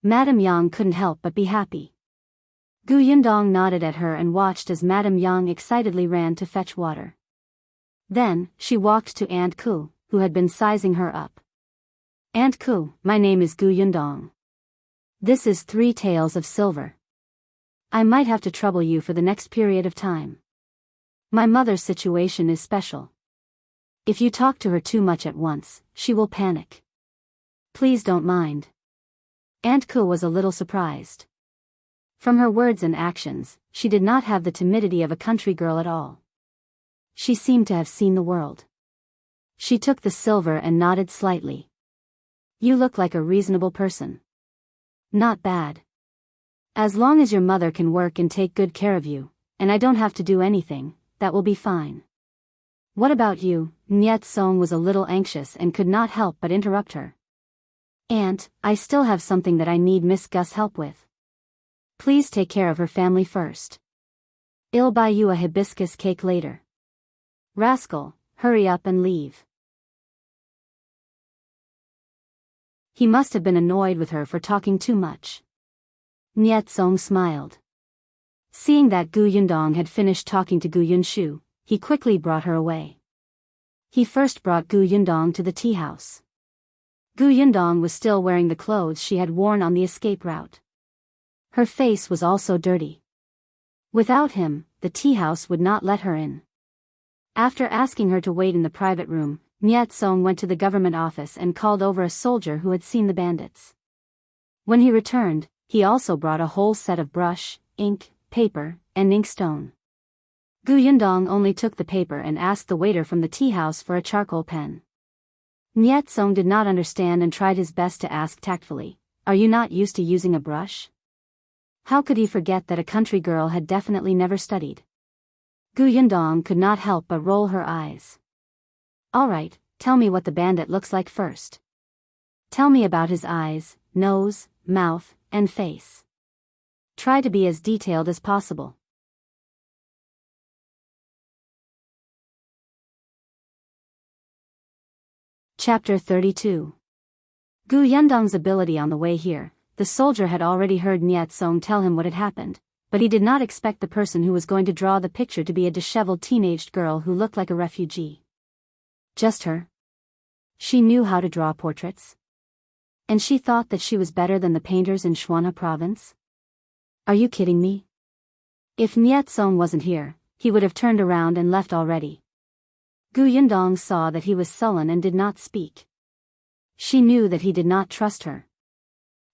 Madame Yang couldn't help but be happy. Gu Yundong nodded at her and watched as Madame Yang excitedly ran to fetch water. Then, she walked to Aunt Ku, who had been sizing her up. Aunt Ku, my name is Gu Yundong. This is 3 taels of silver. I might have to trouble you for the next period of time. My mother's situation is special. If you talk to her too much at once, she will panic. Please don't mind. Aunt Ku was a little surprised. From her words and actions, she did not have the timidity of a country girl at all. She seemed to have seen the world. She took the silver and nodded slightly. You look like a reasonable person. Not bad. As long as your mother can work and take good care of you, and I don't have to do anything, that will be fine. What about you? Niet Song was a little anxious and could not help but interrupt her. Aunt, I still have something that I need Miss Gus help with. Please take care of her family first. I'll buy you a hibiscus cake later. Rascal, hurry up and leave. He must have been annoyed with her for talking too much. Niet Song smiled. Seeing that Gu Yundong had finished talking to Gu Yunshu, he quickly brought her away. He first brought Gu Yundong to the tea house. Gu Yundong was still wearing the clothes she had worn on the escape route. Her face was also dirty. Without him, the tea house would not let her in. After asking her to wait in the private room, Niet Song went to the government office and called over a soldier who had seen the bandits. When he returned, he also brought a whole set of brush, ink, paper, and inkstone. Gu Yundong only took the paper and asked the waiter from the tea house for a charcoal pen. Niet Song did not understand and tried his best to ask tactfully, "Are you not used to using a brush?" How could he forget that a country girl had definitely never studied? Gu Yundong could not help but roll her eyes. All right, tell me what the bandit looks like first. Tell me about his eyes, nose, mouth, and face. Try to be as detailed as possible. Chapter 32. Gu Yundong's ability. On the way here, the soldier had already heard Niet Song tell him what had happened, but he did not expect the person who was going to draw the picture to be a disheveled teenaged girl who looked like a refugee. Just her. She knew how to draw portraits. And she thought that she was better than the painters in Shuana province? Are you kidding me? If Niet Song wasn't here, he would have turned around and left already. Gu Yundong saw that he was sullen and did not speak. She knew that he did not trust her.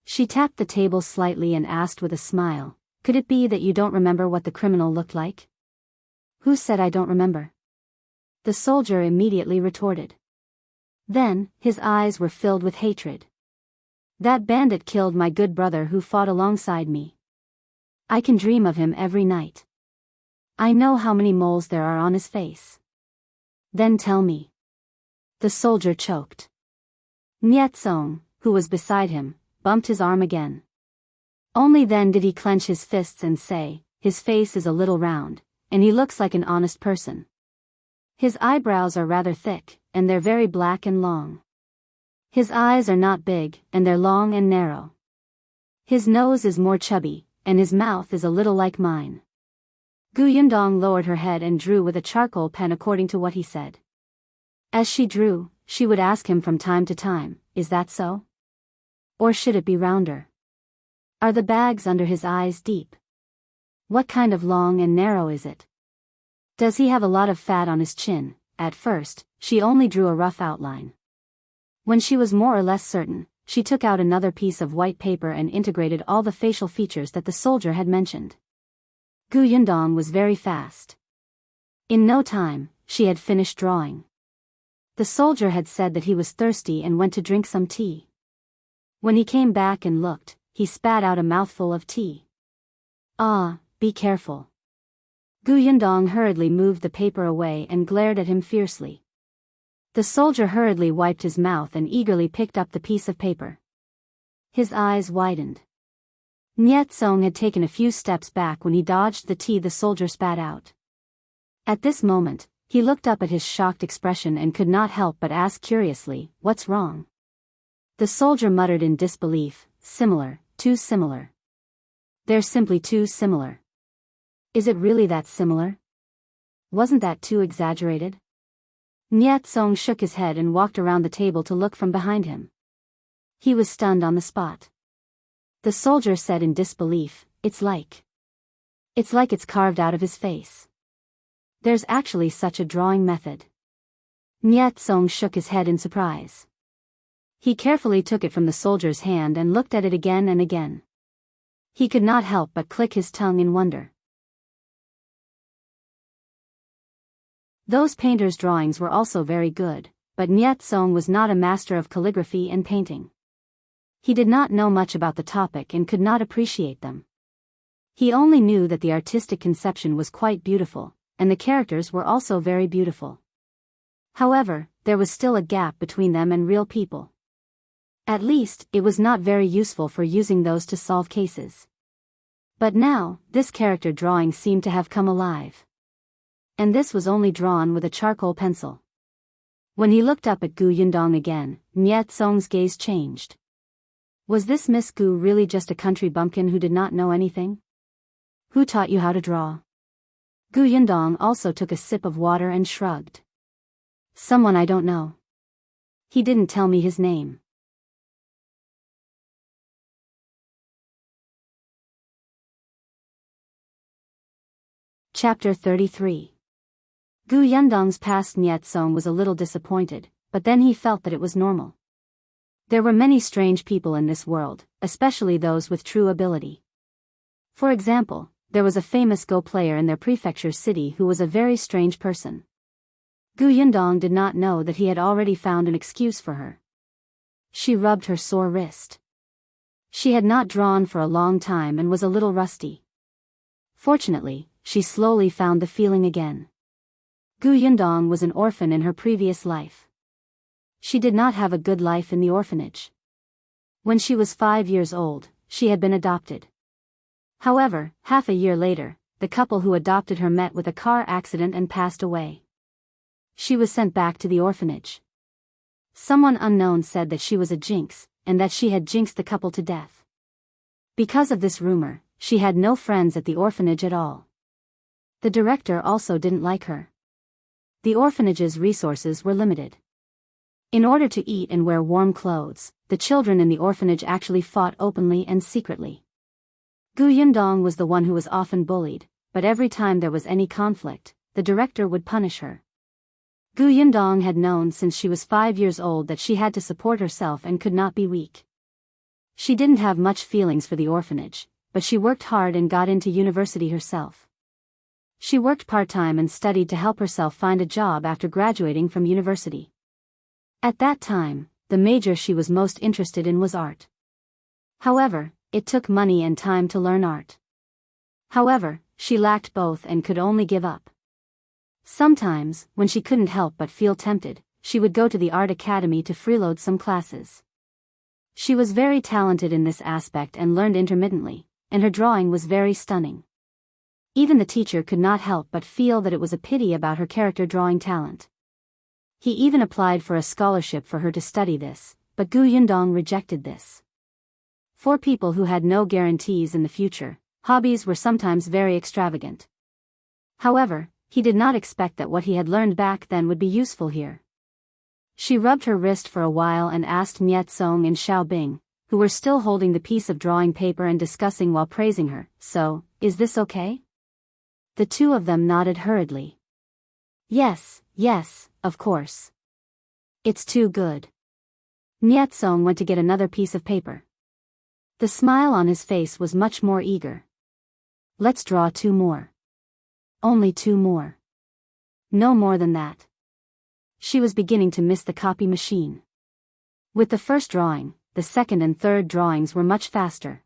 She tapped the table slightly and asked with a smile, "Could it be that you don't remember what the criminal looked like?" "Who said I don't remember?" The soldier immediately retorted. Then, his eyes were filled with hatred. "That bandit killed my good brother who fought alongside me. I can dream of him every night. I know how many moles there are on his face." "Then tell me." The soldier choked. Niet Song, who was beside him, bumped his arm again. Only then did he clench his fists and say, "His face is a little round, and he looks like an honest person. His eyebrows are rather thick, and they're very black and long. His eyes are not big, and they're long and narrow. His nose is more chubby, and his mouth is a little like mine." Gu Yundong lowered her head and drew with a charcoal pen according to what he said. As she drew, she would ask him from time to time, "Is that so? Or should it be rounder? Are the bags under his eyes deep? What kind of long and narrow is it? Does he have a lot of fat on his chin?" At first, she only drew a rough outline. When she was more or less certain, she took out another piece of white paper and integrated all the facial features that the soldier had mentioned. Gu Yundong was very fast. In no time, she had finished drawing. The soldier had said that he was thirsty and went to drink some tea. When he came back and looked, he spat out a mouthful of tea. "Ah, be careful." Gu Yundong hurriedly moved the paper away and glared at him fiercely. The soldier hurriedly wiped his mouth and eagerly picked up the piece of paper. His eyes widened. Niet Song had taken a few steps back when he dodged the tea the soldier spat out. At this moment, he looked up at his shocked expression and could not help but ask curiously, "What's wrong?" The soldier muttered in disbelief, "Similar, too similar. They're simply too similar. Is it really that similar? Wasn't that too exaggerated? Niet Song shook his head and walked around the table to look from behind him. He was stunned on the spot. The soldier said in disbelief, It's like it's carved out of his face. There's actually such a drawing method. Niet Song shook his head in surprise. He carefully took it from the soldier's hand and looked at it again and again. He could not help but click his tongue in wonder. Those painters' drawings were also very good, but Niet Song was not a master of calligraphy and painting. He did not know much about the topic and could not appreciate them. He only knew that the artistic conception was quite beautiful, and the characters were also very beautiful. However, there was still a gap between them and real people. At least, it was not very useful for using those to solve cases. But now, this character drawing seemed to have come alive. And this was only drawn with a charcoal pencil. When he looked up at Gu Yundong again, Niet Song's gaze changed. Was this Miss Gu really just a country bumpkin who did not know anything? Who taught you how to draw? Gu Yundong also took a sip of water and shrugged. Someone I don't know. He didn't tell me his name. Chapter 33. Gu Yundong's past Niet Song was a little disappointed, but then he felt that it was normal. There were many strange people in this world, especially those with true ability. For example, there was a famous Go player in their prefecture city who was a very strange person. Gu Yundong did not know that he had already found an excuse for her. She rubbed her sore wrist. She had not drawn for a long time and was a little rusty. Fortunately, she slowly found the feeling again. Gu Yundong was an orphan in her previous life. She did not have a good life in the orphanage. When she was 5 years old, she had been adopted. However, half a year later, the couple who adopted her met with a car accident and passed away. She was sent back to the orphanage. Someone unknown said that she was a jinx, and that she had jinxed the couple to death. Because of this rumor, she had no friends at the orphanage at all. The director also didn't like her. The orphanage's resources were limited. In order to eat and wear warm clothes, the children in the orphanage actually fought openly and secretly. Gu Yundong was the one who was often bullied, but every time there was any conflict, the director would punish her. Gu Yundong had known since she was 5 years old that she had to support herself and could not be weak. She didn't have much feelings for the orphanage, but she worked hard and got into university herself. She worked part-time and studied to help herself find a job after graduating from university. At that time, the major she was most interested in was art. However, it took money and time to learn art. However, she lacked both and could only give up. Sometimes, when she couldn't help but feel tempted, she would go to the art academy to freeload some classes. She was very talented in this aspect and learned intermittently, and her drawing was very stunning. Even the teacher could not help but feel that it was a pity about her character drawing talent. He even applied for a scholarship for her to study this, but Gu Yundong rejected this. For people who had no guarantees in the future, hobbies were sometimes very extravagant. However, he did not expect that what he had learned back then would be useful here. She rubbed her wrist for a while and asked Niet Song and Xiao Bing, who were still holding the piece of drawing paper and discussing while praising her, "So, is this okay?" The two of them nodded hurriedly. Yes, of course. It's too good." Niet Song went to get another piece of paper. The smile on his face was much more eager. "Let's draw 2 more. Only 2 more. No more than that." She was beginning to miss the copy machine. With the first drawing, the second and third drawings were much faster.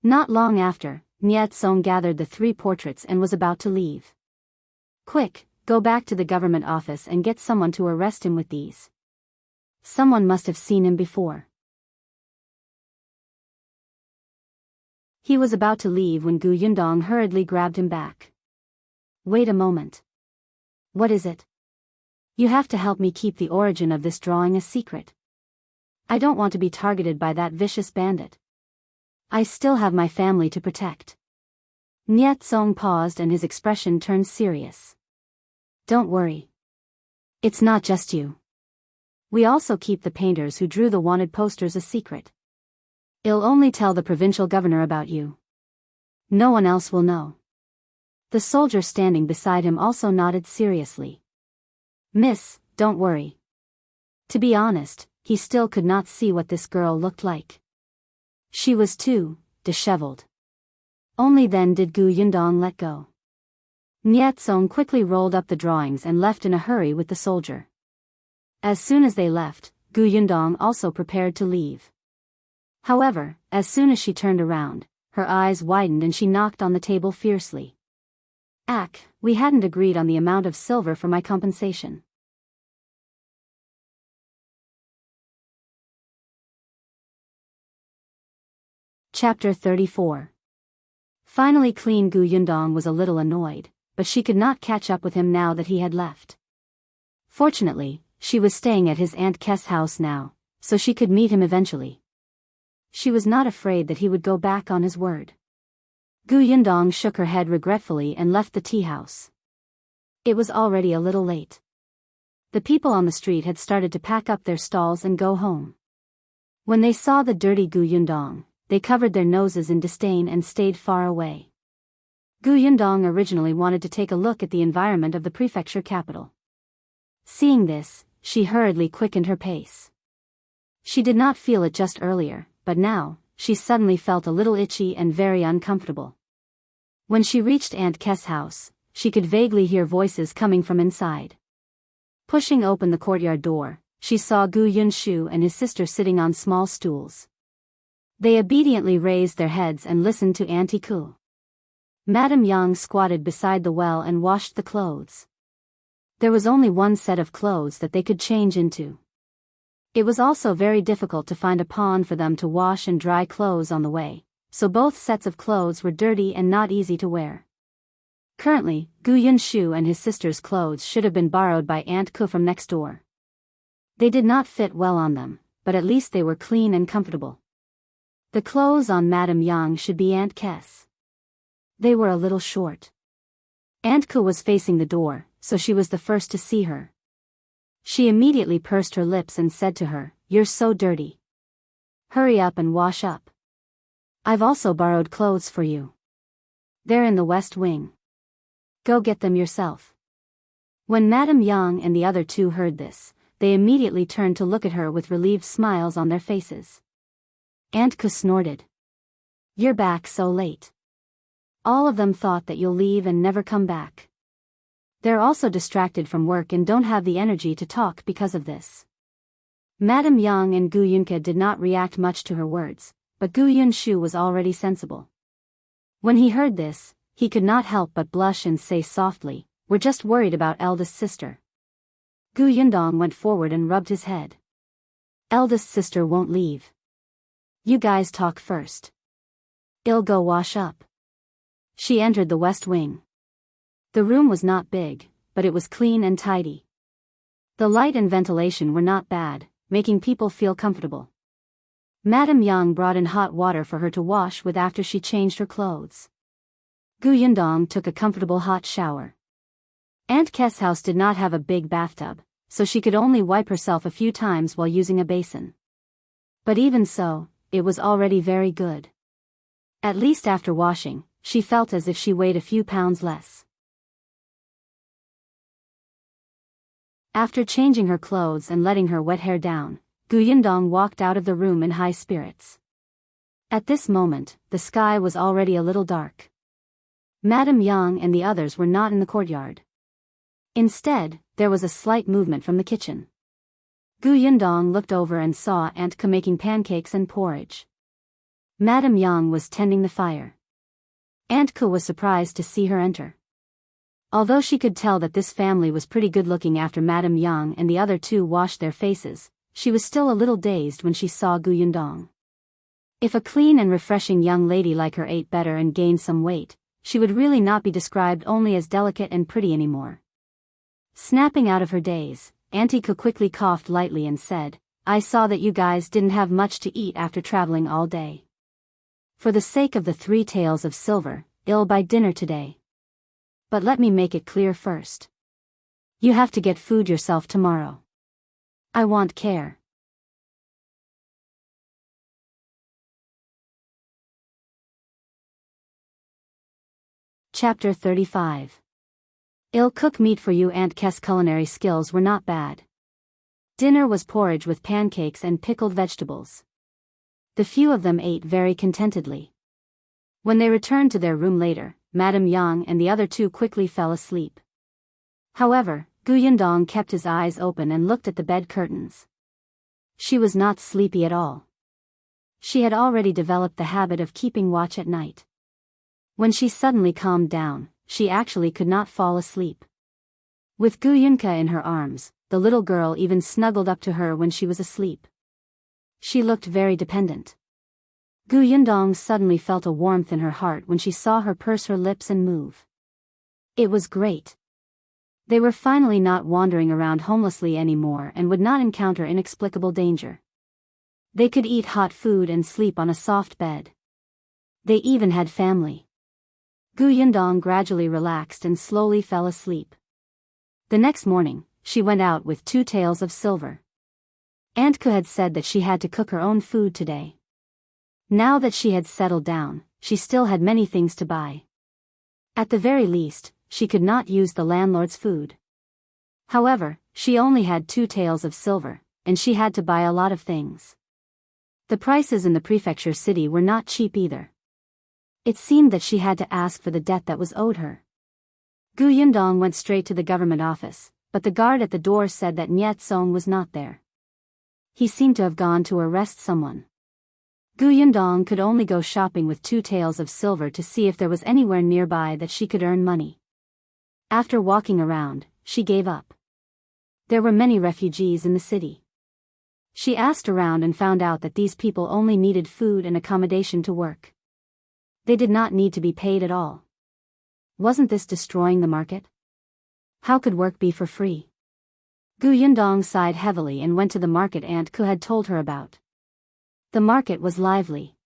Not long after, Niet Song gathered the 3 portraits and was about to leave. "Quick, go back to the government office and get someone to arrest him with these. Someone must have seen him before." He was about to leave when Gu Yundong hurriedly grabbed him back. "Wait a moment. What is it? You have to help me keep the origin of this drawing a secret. I don't want to be targeted by that vicious bandit." I still have my family to protect. Niet Song paused and his expression turned serious. Don't worry. It's not just you. We also keep the painters who drew the wanted posters a secret. I'll only tell the provincial governor about you. No one else will know. The soldier standing beside him also nodded seriously. Miss, don't worry. To be honest, he still could not see what this girl looked like. She was too disheveled. Only then did Gu Yundong let go. Niet Song quickly rolled up the drawings and left in a hurry with the soldier. As soon as they left, Gu Yundong also prepared to leave. However, as soon as she turned around, her eyes widened and she knocked on the table fiercely. We hadn't agreed on the amount of silver for my compensation. Chapter 34. Finally Clean Gu Yundong was a little annoyed, but she could not catch up with him now that he had left. Fortunately, she was staying at his Aunt Kess' house now, so she could meet him eventually. She was not afraid that he would go back on his word. Gu Yundong shook her head regretfully and left the tea house. It was already a little late. The people on the street had started to pack up their stalls and go home. When they saw the dirty Gu Yundong, they covered their noses in disdain and stayed far away. Gu Yundong originally wanted to take a look at the environment of the prefecture capital. Seeing this, she hurriedly quickened her pace. She did not feel it just earlier, but now, she suddenly felt a little itchy and very uncomfortable. When she reached Aunt Kess' house, she could vaguely hear voices coming from inside. Pushing open the courtyard door, she saw Gu Yunshu and his sister sitting on small stools. They obediently raised their heads and listened to Auntie Ku. Madame Yang squatted beside the well and washed the clothes. There was only one set of clothes that they could change into. It was also very difficult to find a pond for them to wash and dry clothes on the way, so both sets of clothes were dirty and not easy to wear. Currently, Gu Yunshu and his sister's clothes should have been borrowed by Aunt Ku from next door. They did not fit well on them, but at least they were clean and comfortable. The clothes on Madame Yang should be Aunt Kess. They were a little short. Aunt Ku was facing the door, so she was the first to see her. She immediately pursed her lips and said to her, "You're so dirty. Hurry up and wash up. I've also borrowed clothes for you. They're in the west wing. Go get them yourself." When Madame Yang and the other two heard this, they immediately turned to look at her with relieved smiles on their faces. Aunt Ku snorted. "You're back so late. All of them thought that you'll leave and never come back. They're also distracted from work and don't have the energy to talk because of this." Madame Yang and Gu Yunke did not react much to her words, but Gu Yunshu was already sensible. When he heard this, he could not help but blush and say softly, "We're just worried about eldest sister." Gu Yundong went forward and rubbed his head. "Eldest sister won't leave. You guys talk first. I'll go wash up." She entered the west wing. The room was not big, but it was clean and tidy. The light and ventilation were not bad, making people feel comfortable. Madame Yang brought in hot water for her to wash with after she changed her clothes. Gu Yundong took a comfortable hot shower. Aunt Kess' house did not have a big bathtub, so she could only wipe herself a few times while using a basin. But even so, it was already very good. At least after washing, she felt as if she weighed a few pounds less. After changing her clothes and letting her wet hair down, Gu Yundong walked out of the room in high spirits. At this moment, the sky was already a little dark. Madame Yang and the others were not in the courtyard. Instead, there was a slight movement from the kitchen. Gu Yundong looked over and saw Aunt Ku making pancakes and porridge. Madame Yang was tending the fire. Aunt Ku was surprised to see her enter. Although she could tell that this family was pretty good looking after Madame Yang and the other two washed their faces, she was still a little dazed when she saw Gu Yundong. If a clean and refreshing young lady like her ate better and gained some weight, she would really not be described only as delicate and pretty anymore. Snapping out of her daze, Auntie Ku quickly coughed lightly and said, "I saw that you guys didn't have much to eat after traveling all day. For the sake of the 3 taels of silver, I'll buy dinner today. But let me make it clear first. You have to get food yourself tomorrow. I want care. Chapter 35. I'll cook meat for you. Aunt Kess' culinary skills were not bad. Dinner was porridge with pancakes and pickled vegetables. The few of them ate very contentedly. When they returned to their room later, Madame Yang and the other 2 quickly fell asleep. However, Gu Yundong kept his eyes open and looked at the bed curtains. She was not sleepy at all. She had already developed the habit of keeping watch at night. When she suddenly calmed down, she actually could not fall asleep. With Gu Yunka in her arms, the little girl even snuggled up to her when she was asleep. She looked very dependent. Gu Yundong suddenly felt a warmth in her heart when she saw her purse her lips and move. It was great. They were finally not wandering around homelessly anymore and would not encounter inexplicable danger. They could eat hot food and sleep on a soft bed. They even had family. Gu Yundong gradually relaxed and slowly fell asleep. The next morning, she went out with 2 taels of silver. Aunt Ku had said that she had to cook her own food today. Now that she had settled down, she still had many things to buy. At the very least, she could not use the landlord's food. However, she only had 2 taels of silver, and she had to buy a lot of things. The prices in the prefecture city were not cheap either. It seemed that she had to ask for the debt that was owed her. Gu Yundong went straight to the government office, but the guard at the door said that Niet Song was not there. He seemed to have gone to arrest someone. Gu Yundong could only go shopping with 2 taels of silver to see if there was anywhere nearby that she could earn money. After walking around, she gave up. There were many refugees in the city. She asked around and found out that these people only needed food and accommodation to work. They did not need to be paid at all. Wasn't this destroying the market? How could work be for free? Gu Yundong sighed heavily and went to the market Aunt Ku had told her about. The market was lively.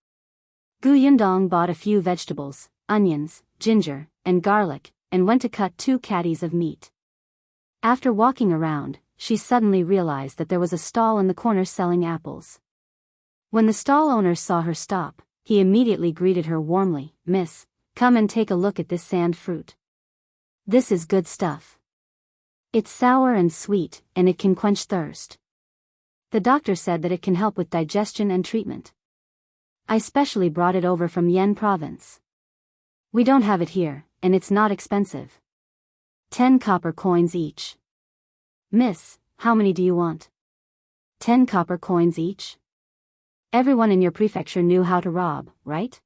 Gu Yundong bought a few vegetables, onions, ginger, and garlic, and went to cut 2 caddies of meat. After walking around, she suddenly realized that there was a stall in the corner selling apples. When the stall owner saw her stop, he immediately greeted her warmly. "Miss, come and take a look at this sand fruit. This is good stuff. It's sour and sweet, and it can quench thirst. The doctor said that it can help with digestion and treatment. I specially brought it over from Yen province. We don't have it here, and it's not expensive. 10 copper coins each." "Miss, how many do you want?" 10 copper coins each? Everyone in your prefecture knew how to rob, right?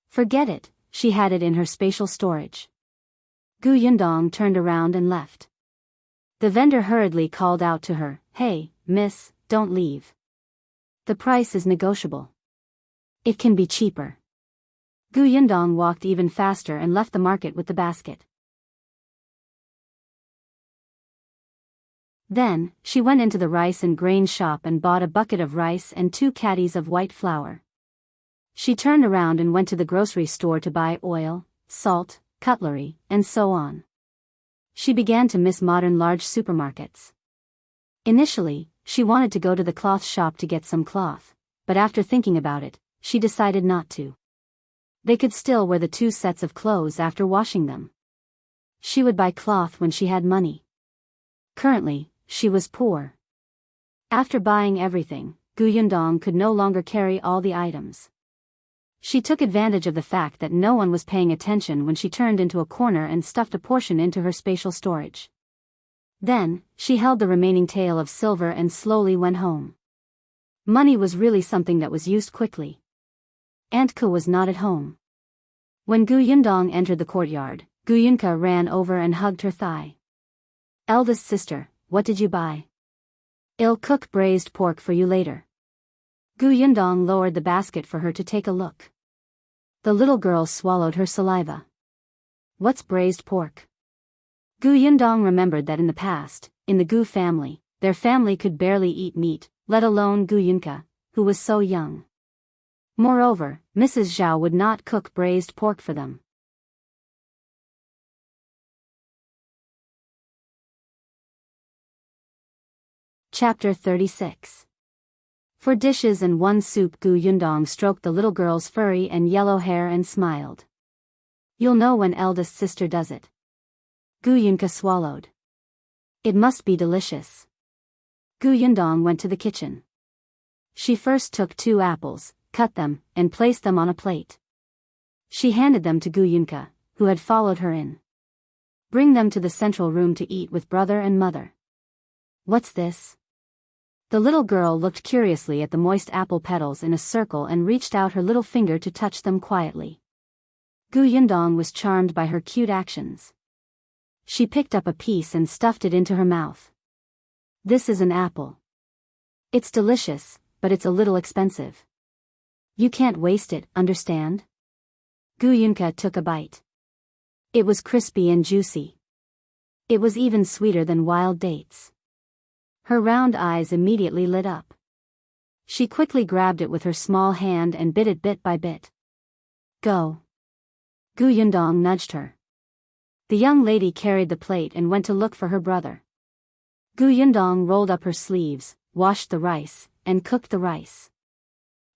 Forget it, she had it in her spatial storage. Gu Yundong turned around and left. The vendor hurriedly called out to her, "Hey, miss, don't leave. The price is negotiable. It can be cheaper." Gu Yundong walked even faster and left the market with the basket. Then, she went into the rice and grain shop and bought a bucket of rice and 2 caddies of white flour. She turned around and went to the grocery store to buy oil, salt, cutlery, and so on. She began to miss modern large supermarkets. Initially, she wanted to go to the cloth shop to get some cloth, but after thinking about it, she decided not to. They could still wear the 2 sets of clothes after washing them. She would buy cloth when she had money. Currently, she was poor. After buying everything, Gu Yundong could no longer carry all the items. She took advantage of the fact that no one was paying attention when she turned into a corner and stuffed a portion into her spatial storage. Then, she held the remaining tael of silver and slowly went home. Money was really something that was used quickly. Aunt Ku was not at home. When Gu Yundong entered the courtyard, Gu Yunka ran over and hugged her thigh. "Eldest sister, what did you buy?" "I'll cook braised pork for you later." Gu Yundong lowered the basket for her to take a look. The little girl swallowed her saliva. "What's braised pork?" Gu Yundong remembered that in the past, in the Gu family, their family could barely eat meat, let alone Gu Yunka, who was so young. Moreover, Mrs. Zhao would not cook braised pork for them. Chapter 36. For dishes and one soup, Gu Yundong stroked the little girl's furry and yellow hair and smiled. You'll know when eldest sister does it. Gu Yunka swallowed. It must be delicious. Gu Yundong went to the kitchen. She first took 2 apples, cut them, and placed them on a plate. She handed them to Gu Yunka, who had followed her in. Bring them to the central room to eat with brother and mother. What's this? The little girl looked curiously at the moist apple petals in a circle and reached out her little finger to touch them quietly. Gu Yundong was charmed by her cute actions. She picked up a piece and stuffed it into her mouth. This is an apple. It's delicious, but it's a little expensive. You can't waste it, understand? Gu Yunka took a bite. It was crispy and juicy. It was even sweeter than wild dates. Her round eyes immediately lit up. She quickly grabbed it with her small hand and bit it bit by bit. Go. Gu Yundong nudged her. The young lady carried the plate and went to look for her brother. Gu Yundong rolled up her sleeves, washed the rice, and cooked the rice.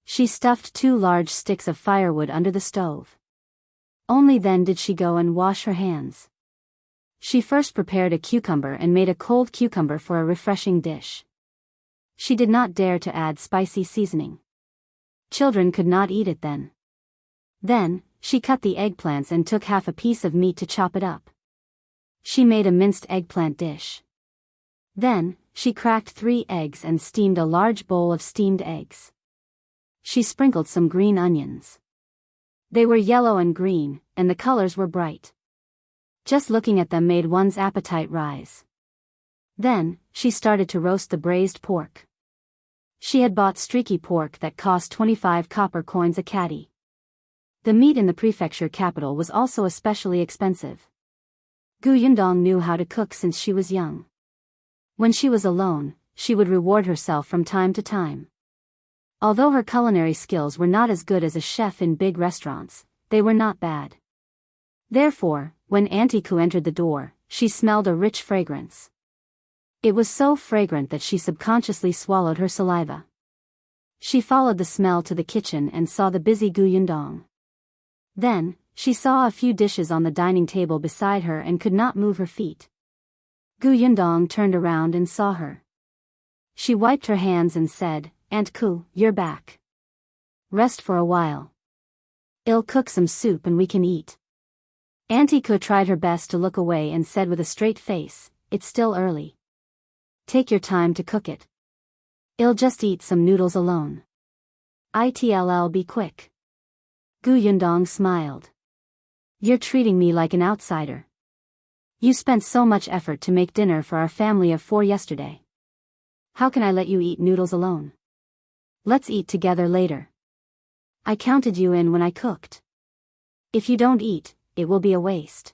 She stuffed 2 large sticks of firewood under the stove. Only then did she go and wash her hands. She first prepared a cucumber and made a cold cucumber for a refreshing dish. She did not dare to add spicy seasoning. Children could not eat it then. Then, she cut the eggplants and took half a piece of meat to chop it up. She made a minced eggplant dish. Then, she cracked 3 eggs and steamed a large bowl of steamed eggs. She sprinkled some green onions. They were yellow and green, and the colors were bright. Just looking at them made one's appetite rise. Then, she started to roast the braised pork. She had bought streaky pork that cost 25 copper coins a catty. The meat in the prefecture capital was also especially expensive. Gu Yundong knew how to cook since she was young. When she was alone, she would reward herself from time to time. Although her culinary skills were not as good as a chef in big restaurants, they were not bad. Therefore, when Auntie Ku entered the door, she smelled a rich fragrance. It was so fragrant that she subconsciously swallowed her saliva. She followed the smell to the kitchen and saw the busy Gu Yundong. Then, she saw a few dishes on the dining table beside her and could not move her feet. Gu Yundong turned around and saw her. She wiped her hands and said, Aunt Ku, you're back. Rest for a while. I'll cook some soup and we can eat. Auntie Ku tried her best to look away and said with a straight face, it's still early. Take your time to cook it. I'll just eat some noodles alone. It'll be quick. Gu Yundong smiled. You're treating me like an outsider. You spent so much effort to make dinner for our family of 4 yesterday. How can I let you eat noodles alone? Let's eat together later. I counted you in when I cooked. If you don't eat, it will be a waste.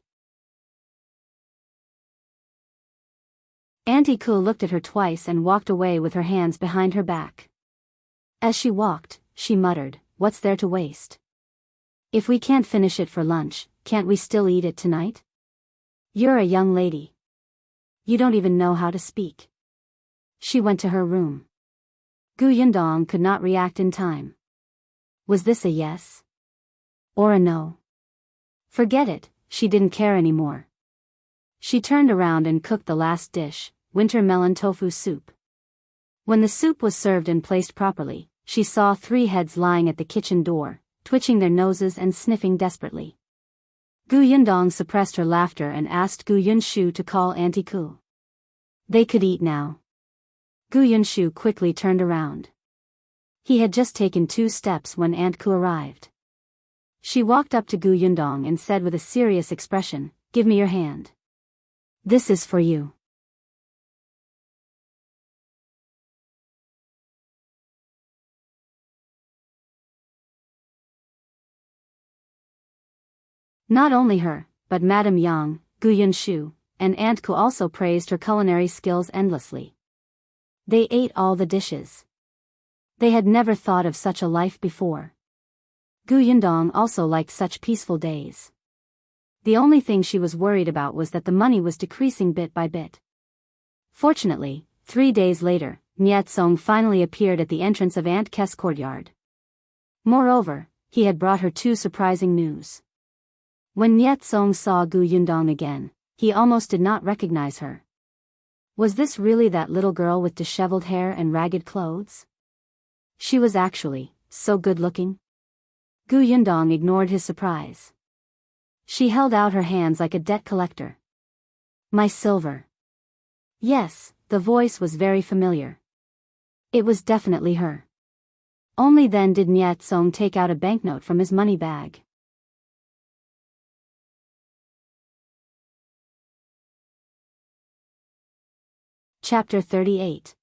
Auntie Ku looked at her twice and walked away with her hands behind her back. As she walked, she muttered, what's there to waste? If we can't finish it for lunch, can't we still eat it tonight? You're a young lady. You don't even know how to speak. She went to her room. Gu Yundong could not react in time. Was this a yes? Or a no? Forget it, she didn't care anymore. She turned around and cooked the last dish, winter melon tofu soup. When the soup was served and placed properly, she saw 3 heads lying at the kitchen door, twitching their noses and sniffing desperately. Gu Yundong suppressed her laughter and asked Gu Yunshu to call Auntie Ku. They could eat now. Gu Yunshu quickly turned around. He had just taken 2 steps when Aunt Ku arrived. She walked up to Gu Yundong and said with a serious expression, give me your hand. This is for you. Not only her, but Madame Yang, Gu Yunshu, and Aunt Ku also praised her culinary skills endlessly. They ate all the dishes. They had never thought of such a life before. Gu Yundong also liked such peaceful days. The only thing she was worried about was that the money was decreasing bit by bit. Fortunately, 3 days later, Niet Song finally appeared at the entrance of Aunt Kes' courtyard. Moreover, he had brought her 2 surprising news. When Niet Song saw Gu Yundong again, he almost did not recognize her. Was this really that little girl with disheveled hair and ragged clothes? She was actually so good-looking. Gu Yundong ignored his surprise. She held out her hands like a debt collector. My silver. Yes, the voice was very familiar. It was definitely her. Only then did Niet Song take out a banknote from his money bag. Chapter 38.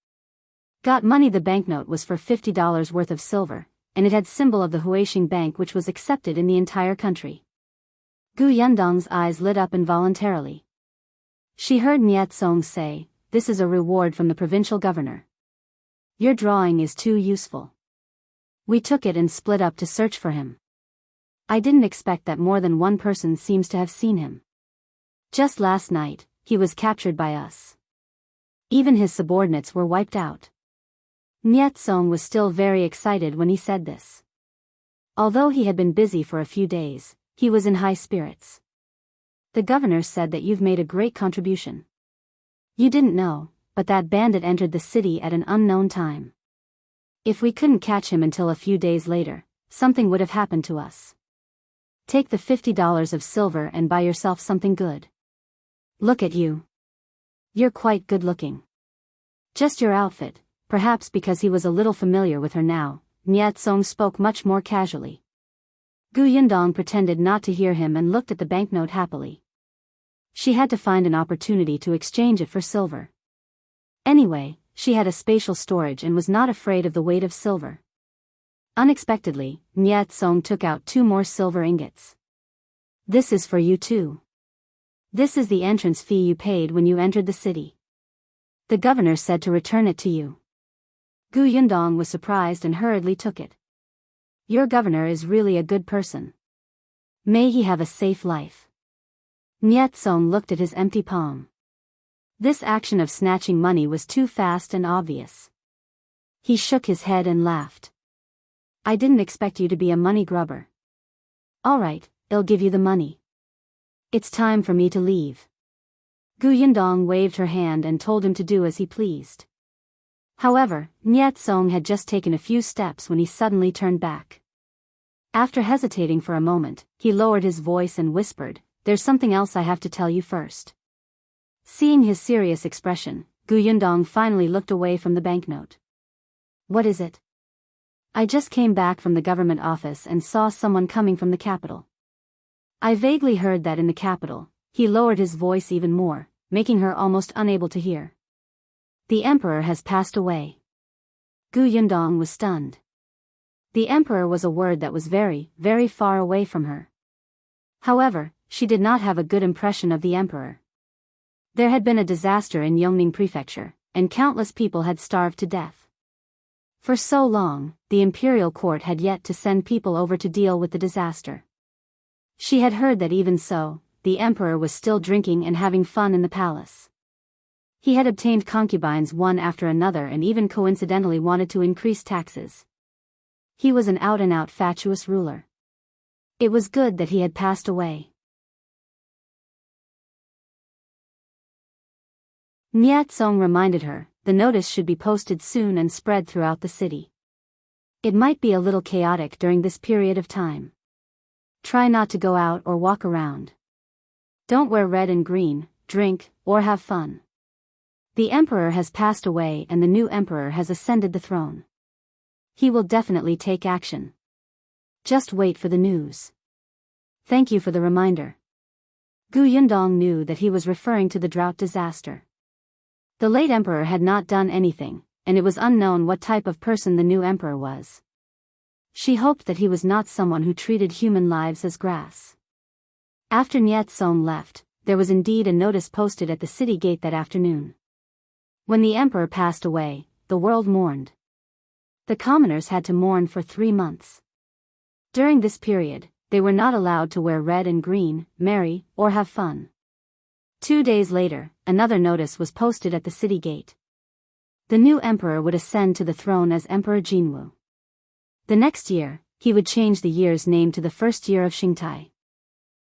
Got money. The banknote was for $50 worth of silver, and it had symbol of the Huaxing Bank, which was accepted in the entire country. Gu Yundong's eyes lit up involuntarily. She heard Niet Song say, "This is a reward from the provincial governor. Your drawing is too useful." We took it and split up to search for him. I didn't expect that more than one person seems to have seen him. Just last night, he was captured by us. Even his subordinates were wiped out. Niet Song was still very excited when he said this. Although he had been busy for a few days, he was in high spirits. The governor said that you've made a great contribution. You didn't know, but that bandit entered the city at an unknown time. If we couldn't catch him until a few days later, something would have happened to us. Take the $50 of silver and buy yourself something good. Look at you. You're quite good looking. Just your outfit. Perhaps because he was a little familiar with her now, Niet Song spoke much more casually. Gu Yundong pretended not to hear him and looked at the banknote happily. She had to find an opportunity to exchange it for silver. Anyway, she had a spatial storage and was not afraid of the weight of silver. Unexpectedly, Niet Song took out 2 more silver ingots. This is for you too. This is the entrance fee you paid when you entered the city. The governor said to return it to you. Gu Yundong was surprised and hurriedly took it. Your governor is really a good person. May he have a safe life. Niet Song looked at his empty palm. This action of snatching money was too fast and obvious. He shook his head and laughed. I didn't expect you to be a money grubber. All right, I'll give you the money. It's time for me to leave. Gu Yundong waved her hand and told him to do as he pleased. However, Niet Song had just taken a few steps when he suddenly turned back. After hesitating for a moment, he lowered his voice and whispered, "There's something else I have to tell you first." Seeing his serious expression, Gu Yundong finally looked away from the banknote. What is it? I just came back from the government office and saw someone coming from the capital. I vaguely heard that in the capital. He lowered his voice even more, making her almost unable to hear. The emperor has passed away. Gu Yundong was stunned. The emperor was a word that was very, very far away from her. However, she did not have a good impression of the emperor. There had been a disaster in Yongning Prefecture, and countless people had starved to death. For so long, the imperial court had yet to send people over to deal with the disaster. She had heard that even so, the emperor was still drinking and having fun in the palace. He had obtained concubines one after another and even coincidentally wanted to increase taxes. He was an out-and-out fatuous ruler. It was good that he had passed away. Niet Song reminded her, the notice should be posted soon and spread throughout the city. It might be a little chaotic during this period of time. Try not to go out or walk around. Don't wear red and green, drink, or have fun. The emperor has passed away and the new emperor has ascended the throne. He will definitely take action. Just wait for the news. Thank you for the reminder. Gu Yundong knew that he was referring to the drought disaster. The late emperor had not done anything, and it was unknown what type of person the new emperor was. She hoped that he was not someone who treated human lives as grass. After Niet Song left, there was indeed a notice posted at the city gate that afternoon. When the emperor passed away, the world mourned. The commoners had to mourn for 3 months. During this period, they were not allowed to wear red and green, marry, or have fun. 2 days later, another notice was posted at the city gate. The new emperor would ascend to the throne as Emperor Jianghu. The next year, he would change the year's name to the first year of Xingtai.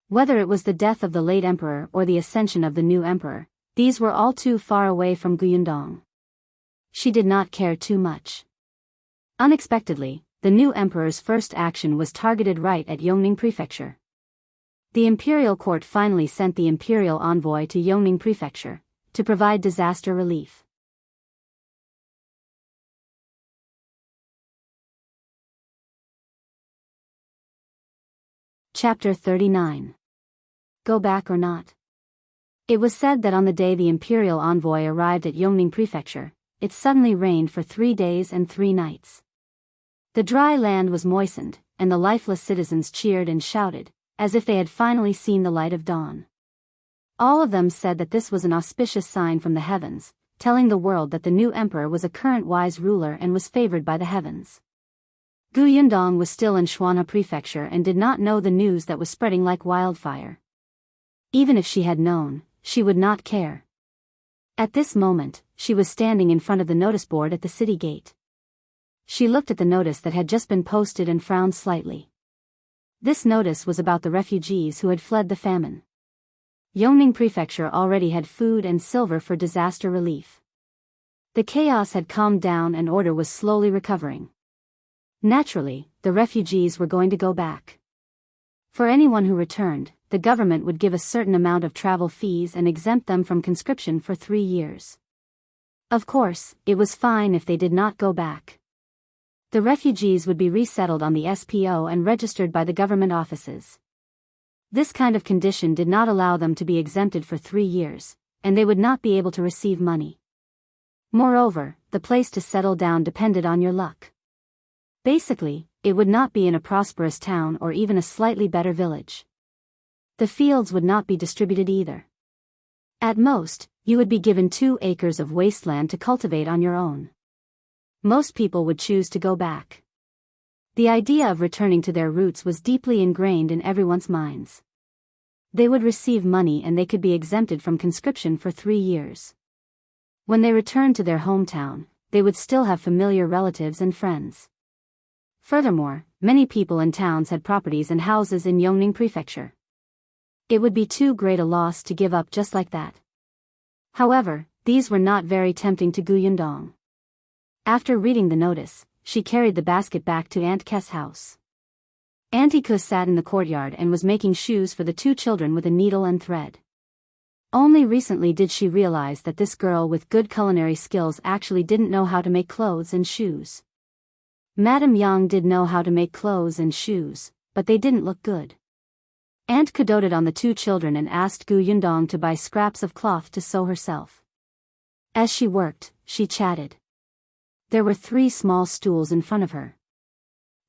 Whether it was the death of the late emperor or the ascension of the new emperor, these were all too far away from Guyandong. She did not care too much. Unexpectedly, the new emperor's first action was targeted right at Yongning Prefecture. The imperial court finally sent the imperial envoy to Yongning Prefecture to provide disaster relief. Chapter 39. Go back or not? It was said that on the day the imperial envoy arrived at Yongning Prefecture, it suddenly rained for 3 days and 3 nights. The dry land was moistened, and the lifeless citizens cheered and shouted, as if they had finally seen the light of dawn. All of them said that this was an auspicious sign from the heavens, telling the world that the new emperor was a current wise ruler and was favored by the heavens. Guyandong was still in Shuanha Prefecture and did not know the news that was spreading like wildfire. Even if she had known, she would not care. At this moment, she was standing in front of the notice board at the city gate. She looked at the notice that had just been posted and frowned slightly. This notice was about the refugees who had fled the famine. Yongning Prefecture already had food and silver for disaster relief. The chaos had calmed down and order was slowly recovering. Naturally, the refugees were going to go back. For anyone who returned, the government would give a certain amount of travel fees and exempt them from conscription for 3 years. Of course, it was fine if they did not go back. The refugees would be resettled on the SPO and registered by the government offices. This kind of condition did not allow them to be exempted for 3 years, and they would not be able to receive money. Moreover, the place to settle down depended on your luck. Basically, it would not be in a prosperous town or even a slightly better village. The fields would not be distributed either. At most, you would be given 2 acres of wasteland to cultivate on your own. Most people would choose to go back. The idea of returning to their roots was deeply ingrained in everyone's minds. They would receive money and they could be exempted from conscription for 3 years. When they returned to their hometown, they would still have familiar relatives and friends. Furthermore, many people in towns had properties and houses in Yongning Prefecture. It would be too great a loss to give up just like that. However, these were not very tempting to Guyandong. After reading the notice, she carried the basket back to Aunt Kess' house. Auntie Kuss sat in the courtyard and was making shoes for the 2 children with a needle and thread. Only recently did she realize that this girl with good culinary skills actually didn't know how to make clothes and shoes. Madame Yang did know how to make clothes and shoes, but they didn't look good. Aunt Ku doted on the 2 children and asked Guyandong to buy scraps of cloth to sew herself. As she worked, she chatted. There were 3 small stools in front of her.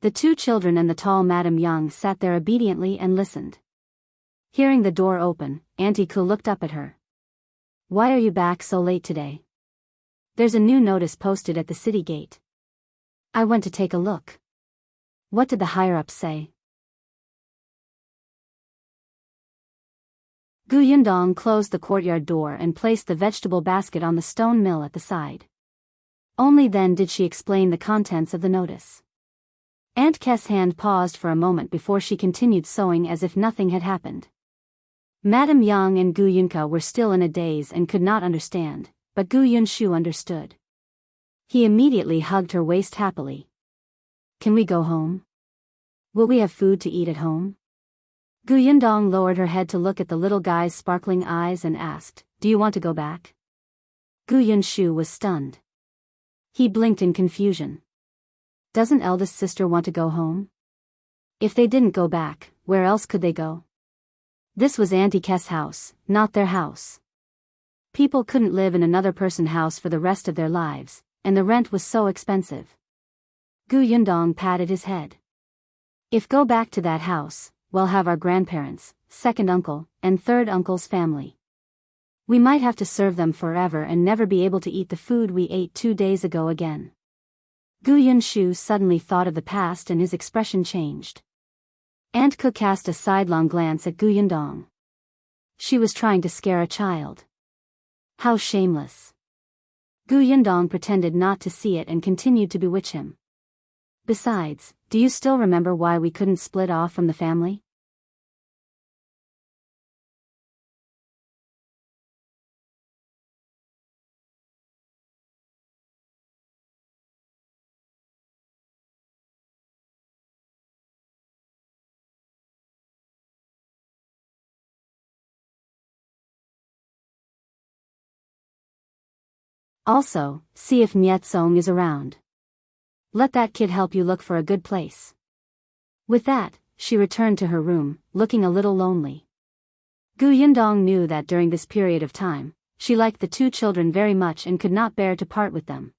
The 2 children and the tall Madame Yang sat there obediently and listened. Hearing the door open, Auntie Ku looked up at her. Why are you back so late today? There's a new notice posted at the city gate. I went to take a look. What did the higher-ups say? Guyandong closed the courtyard door and placed the vegetable basket on the stone mill at the side. Only then did she explain the contents of the notice. Aunt Kess' hand paused for a moment before she continued sewing as if nothing had happened. Madame Yang and Gu Yunka were still in a daze and could not understand, but Gu Yunshu understood. He immediately hugged her waist happily. Can we go home? Will we have food to eat at home? Gu Yundong lowered her head to look at the little guy's sparkling eyes and asked, Do you want to go back? Gu Yunshu was stunned. He blinked in confusion. Doesn't eldest sister want to go home? If they didn't go back, where else could they go? This was Auntie Kess' house, not their house. People couldn't live in another person's house for the rest of their lives, and the rent was so expensive. Gu Yundong patted his head. If go back to that house, we'll have our grandparents, second uncle, and third uncle's family. We might have to serve them forever and never be able to eat the food we ate 2 days ago again. Gu Yunshu suddenly thought of the past and his expression changed. Aunt Ke cast a sidelong glance at Gu Yundong. She was trying to scare a child. How shameless. Gu Yundong pretended not to see it and continued to bewitch him. Besides, do you still remember why we couldn't split off from the family? Also, see if Nyetsong is around. Let that kid help you look for a good place. With that, she returned to her room, looking a little lonely. Gu Yundong knew that during this period of time, she liked the two children very much and could not bear to part with them.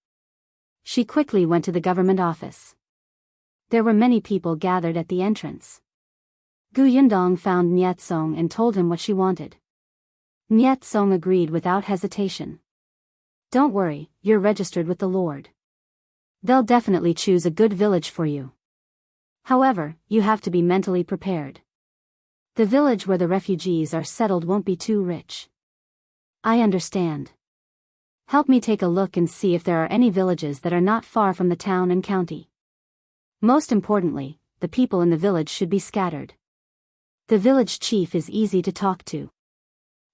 She quickly went to the government office. There were many people gathered at the entrance. Gu Yundong found Nyetsong and told him what she wanted. Nyetsong agreed without hesitation. Don't worry, you're registered with the Lord. They'll definitely choose a good village for you. However, you have to be mentally prepared. The village where the refugees are settled won't be too rich. I understand. Help me take a look and see if there are any villages that are not far from the town and county. Most importantly, the people in the village should be scattered. The village chief is easy to talk to.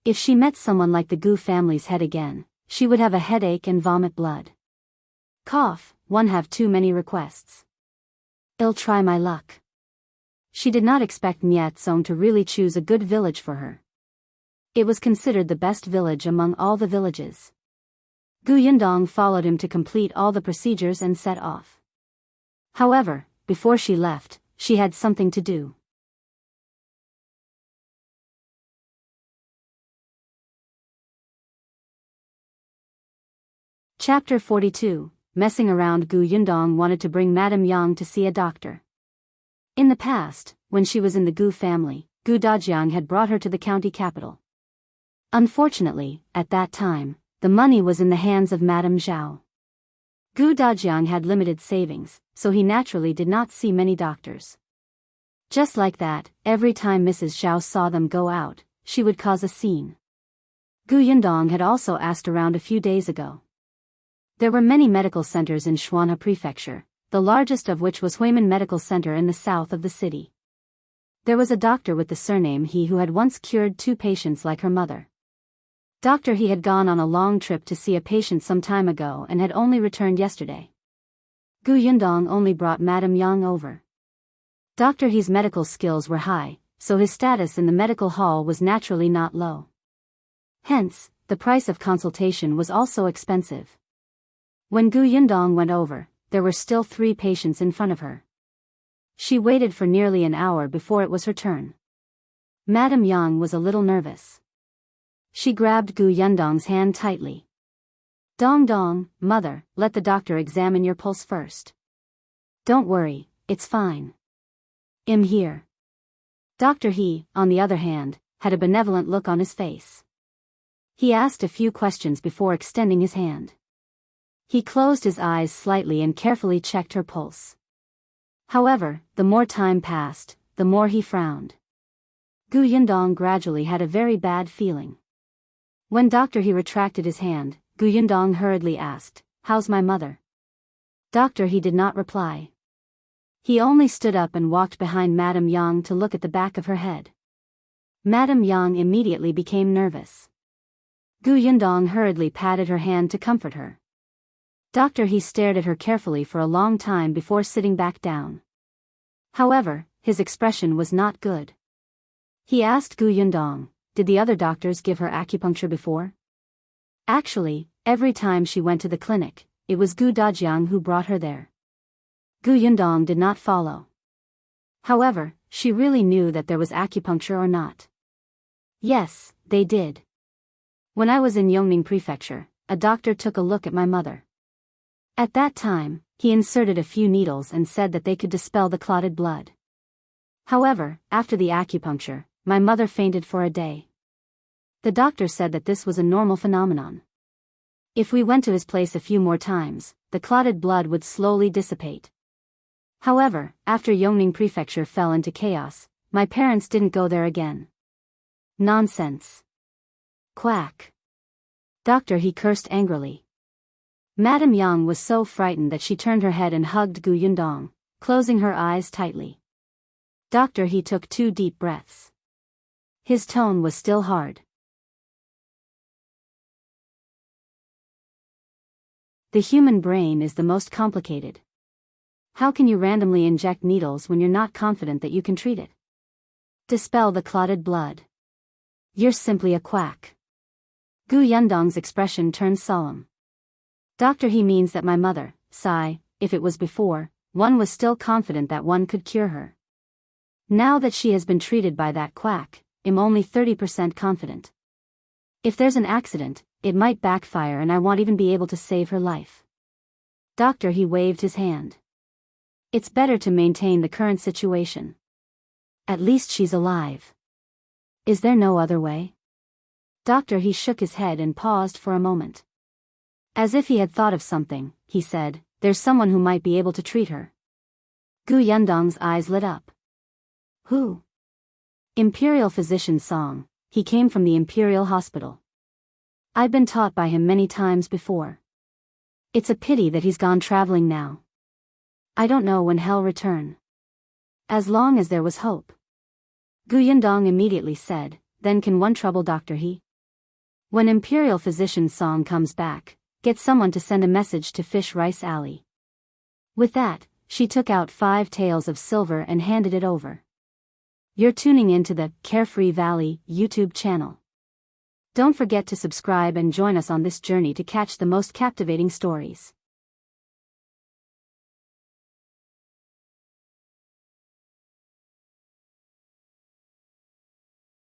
If she met someone like the Gu family's head again, she would have a headache and vomit blood. Cough, one have too many requests. I'll try my luck. She did not expect Nyetsong to really choose a good village for her. It was considered the best village among all the villages. Gu Yundong followed him to complete all the procedures and set off. However, before she left, she had something to do. Chapter 42, Messing Around. Gu Yundong wanted to bring Madame Yang to see a doctor. In the past, when she was in the Gu family, Gu Dajiang had brought her to the county capital. Unfortunately, at that time, the money was in the hands of Madame Zhao. Gu Dajiang had limited savings, so he naturally did not see many doctors. Just like that, every time Mrs. Zhao saw them go out, she would cause a scene. Gu Yundong had also asked around a few days ago. There were many medical centers in Xuanhe Prefecture, the largest of which was Huimin Medical Center in the south of the city. There was a doctor with the surname He who had once cured 2 patients like her mother. Dr. He had gone on a long trip to see a patient some time ago and had only returned yesterday. Gu Yundong only brought Madame Yang over. Dr. He's medical skills were high, so his status in the medical hall was naturally not low. Hence, the price of consultation was also expensive. When Gu Yundong went over, there were still 3 patients in front of her. She waited for nearly an hour before it was her turn. Madame Yang was a little nervous. She grabbed Gu Yundong's hand tightly. Dong dong, mother, let the doctor examine your pulse first. Don't worry, it's fine. I'm here. Dr. He, on the other hand, had a benevolent look on his face. He asked a few questions before extending his hand. He closed his eyes slightly and carefully checked her pulse. However, the more time passed, the more he frowned. Gu Yundong gradually had a very bad feeling. When Dr. He retracted his hand, Gu Yundong hurriedly asked, "How's my mother?" Dr. He did not reply. He only stood up and walked behind Madame Yang to look at the back of her head. Madame Yang immediately became nervous. Gu Yundong hurriedly patted her hand to comfort her. Dr. He stared at her carefully for a long time before sitting back down. However, his expression was not good. He asked Gu Yundong, "Did the other doctors give her acupuncture before?" Actually, every time she went to the clinic, it was Gu Dajiang who brought her there. Gu Yundong did not follow. However, she really knew that there was acupuncture or not. Yes, they did. When I was in Yongning Prefecture, a doctor took a look at my mother. At that time, he inserted a few needles and said that they could dispel the clotted blood. However, after the acupuncture, my mother fainted for a day. The doctor said that this was a normal phenomenon. If we went to his place a few more times, the clotted blood would slowly dissipate. However, after Yongning Prefecture fell into chaos, my parents didn't go there again. Nonsense. Quack. Doctor, he cursed angrily. Madame Yang was so frightened that she turned her head and hugged Gu Yundong, closing her eyes tightly. Doctor, he took 2 deep breaths. His tone was still hard. The human brain is the most complicated. How can you randomly inject needles when you're not confident that you can treat it? Dispel the clotted blood. You're simply a quack. Gu Yundong's expression turned solemn. Doctor, he means that my mother, sigh, if it was before, one was still confident that one could cure her. Now that she has been treated by that quack, I'm only 30% confident. If there's an accident, it might backfire and I won't even be able to save her life. Doctor, he waved his hand. It's better to maintain the current situation. At least she's alive. Is there no other way? Doctor, he shook his head and paused for a moment. As if he had thought of something, he said, there's someone who might be able to treat her. Gu Yundong's eyes lit up. Who? Imperial Physician Song, he came from the Imperial Hospital. I've been taught by him many times before. It's a pity that he's gone traveling now. I don't know when he'll return. As long as there was hope. Gu Yundong immediately said, then can one trouble Dr. He? When Imperial Physician Song comes back, get someone to send a message to Fish Rice Alley. With that, she took out 5 taels of silver and handed it over. You're tuning into the Carefree Valley YouTube channel. Don't forget to subscribe and join us on this journey to catch the most captivating stories.